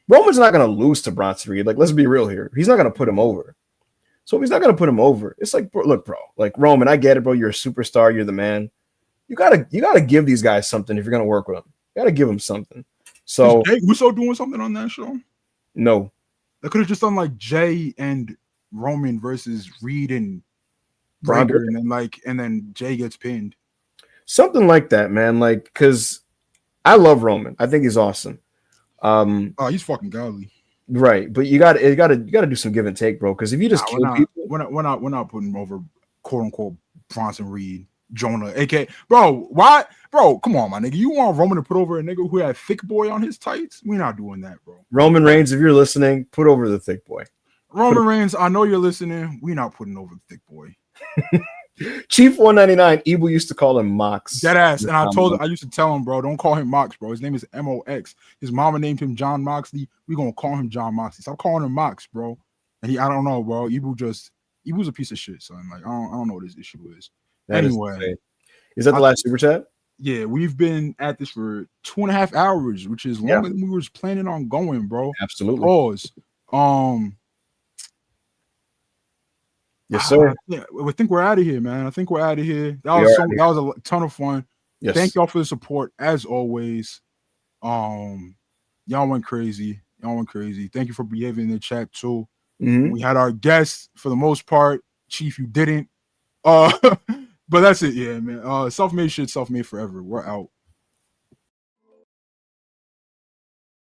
Roman's not going to lose to Bronson Reed. Like, let's be real here. He's not going to put him over. So if he's not going to put him over, it's like, look, bro, like Roman, I get it, bro. You're a superstar. You're the man. You gotta give these guys something if you're going to work with them. You got to give them something. So is Jay Uso doing something on that show? No. They could have just done like Jay and Roman versus Reed and Breaker, and then Jay gets pinned. Something like that, man. Like, because I love Roman. I think he's awesome. He's fucking godly. Right, but you got to do some give and take, bro. Because if you just kill people, we're not putting him over quote unquote Bronson Reed, Jonah, aka bro. Why, bro? Come on, my nigga. You want Roman to put over a nigga who had Thick Boy on his tights? We're not doing that, bro. Roman Reigns, if you're listening, put over the Thick Boy. Roman Reigns, I know you're listening. We're not putting over the Thick Boy. Chief 199, Evil used to call him Mox. Dead ass. And I used to tell him, bro, don't call him Mox, bro. His name is MOX. His mama named him John Moxley. We're gonna call him John Moxley. Stop calling him Mox, bro. And I don't know, bro. Evil's a piece of shit. So I'm like, I don't know what his issue is. Anyway, is that the last super chat? Yeah, we've been at this for 2.5 hours, which is longer than we were planning on going, bro. Absolutely. Pause. Yes, sir. I think we're out of here, man. I think we're out of here. That was a ton of fun. Yes. Thank y'all for the support as always. Y'all went crazy. Thank you for behaving in the chat too. Mm-hmm. We had our guests for the most part. Chief, you didn't. But that's it, yeah, man. Self-made shit, self-made forever. We're out.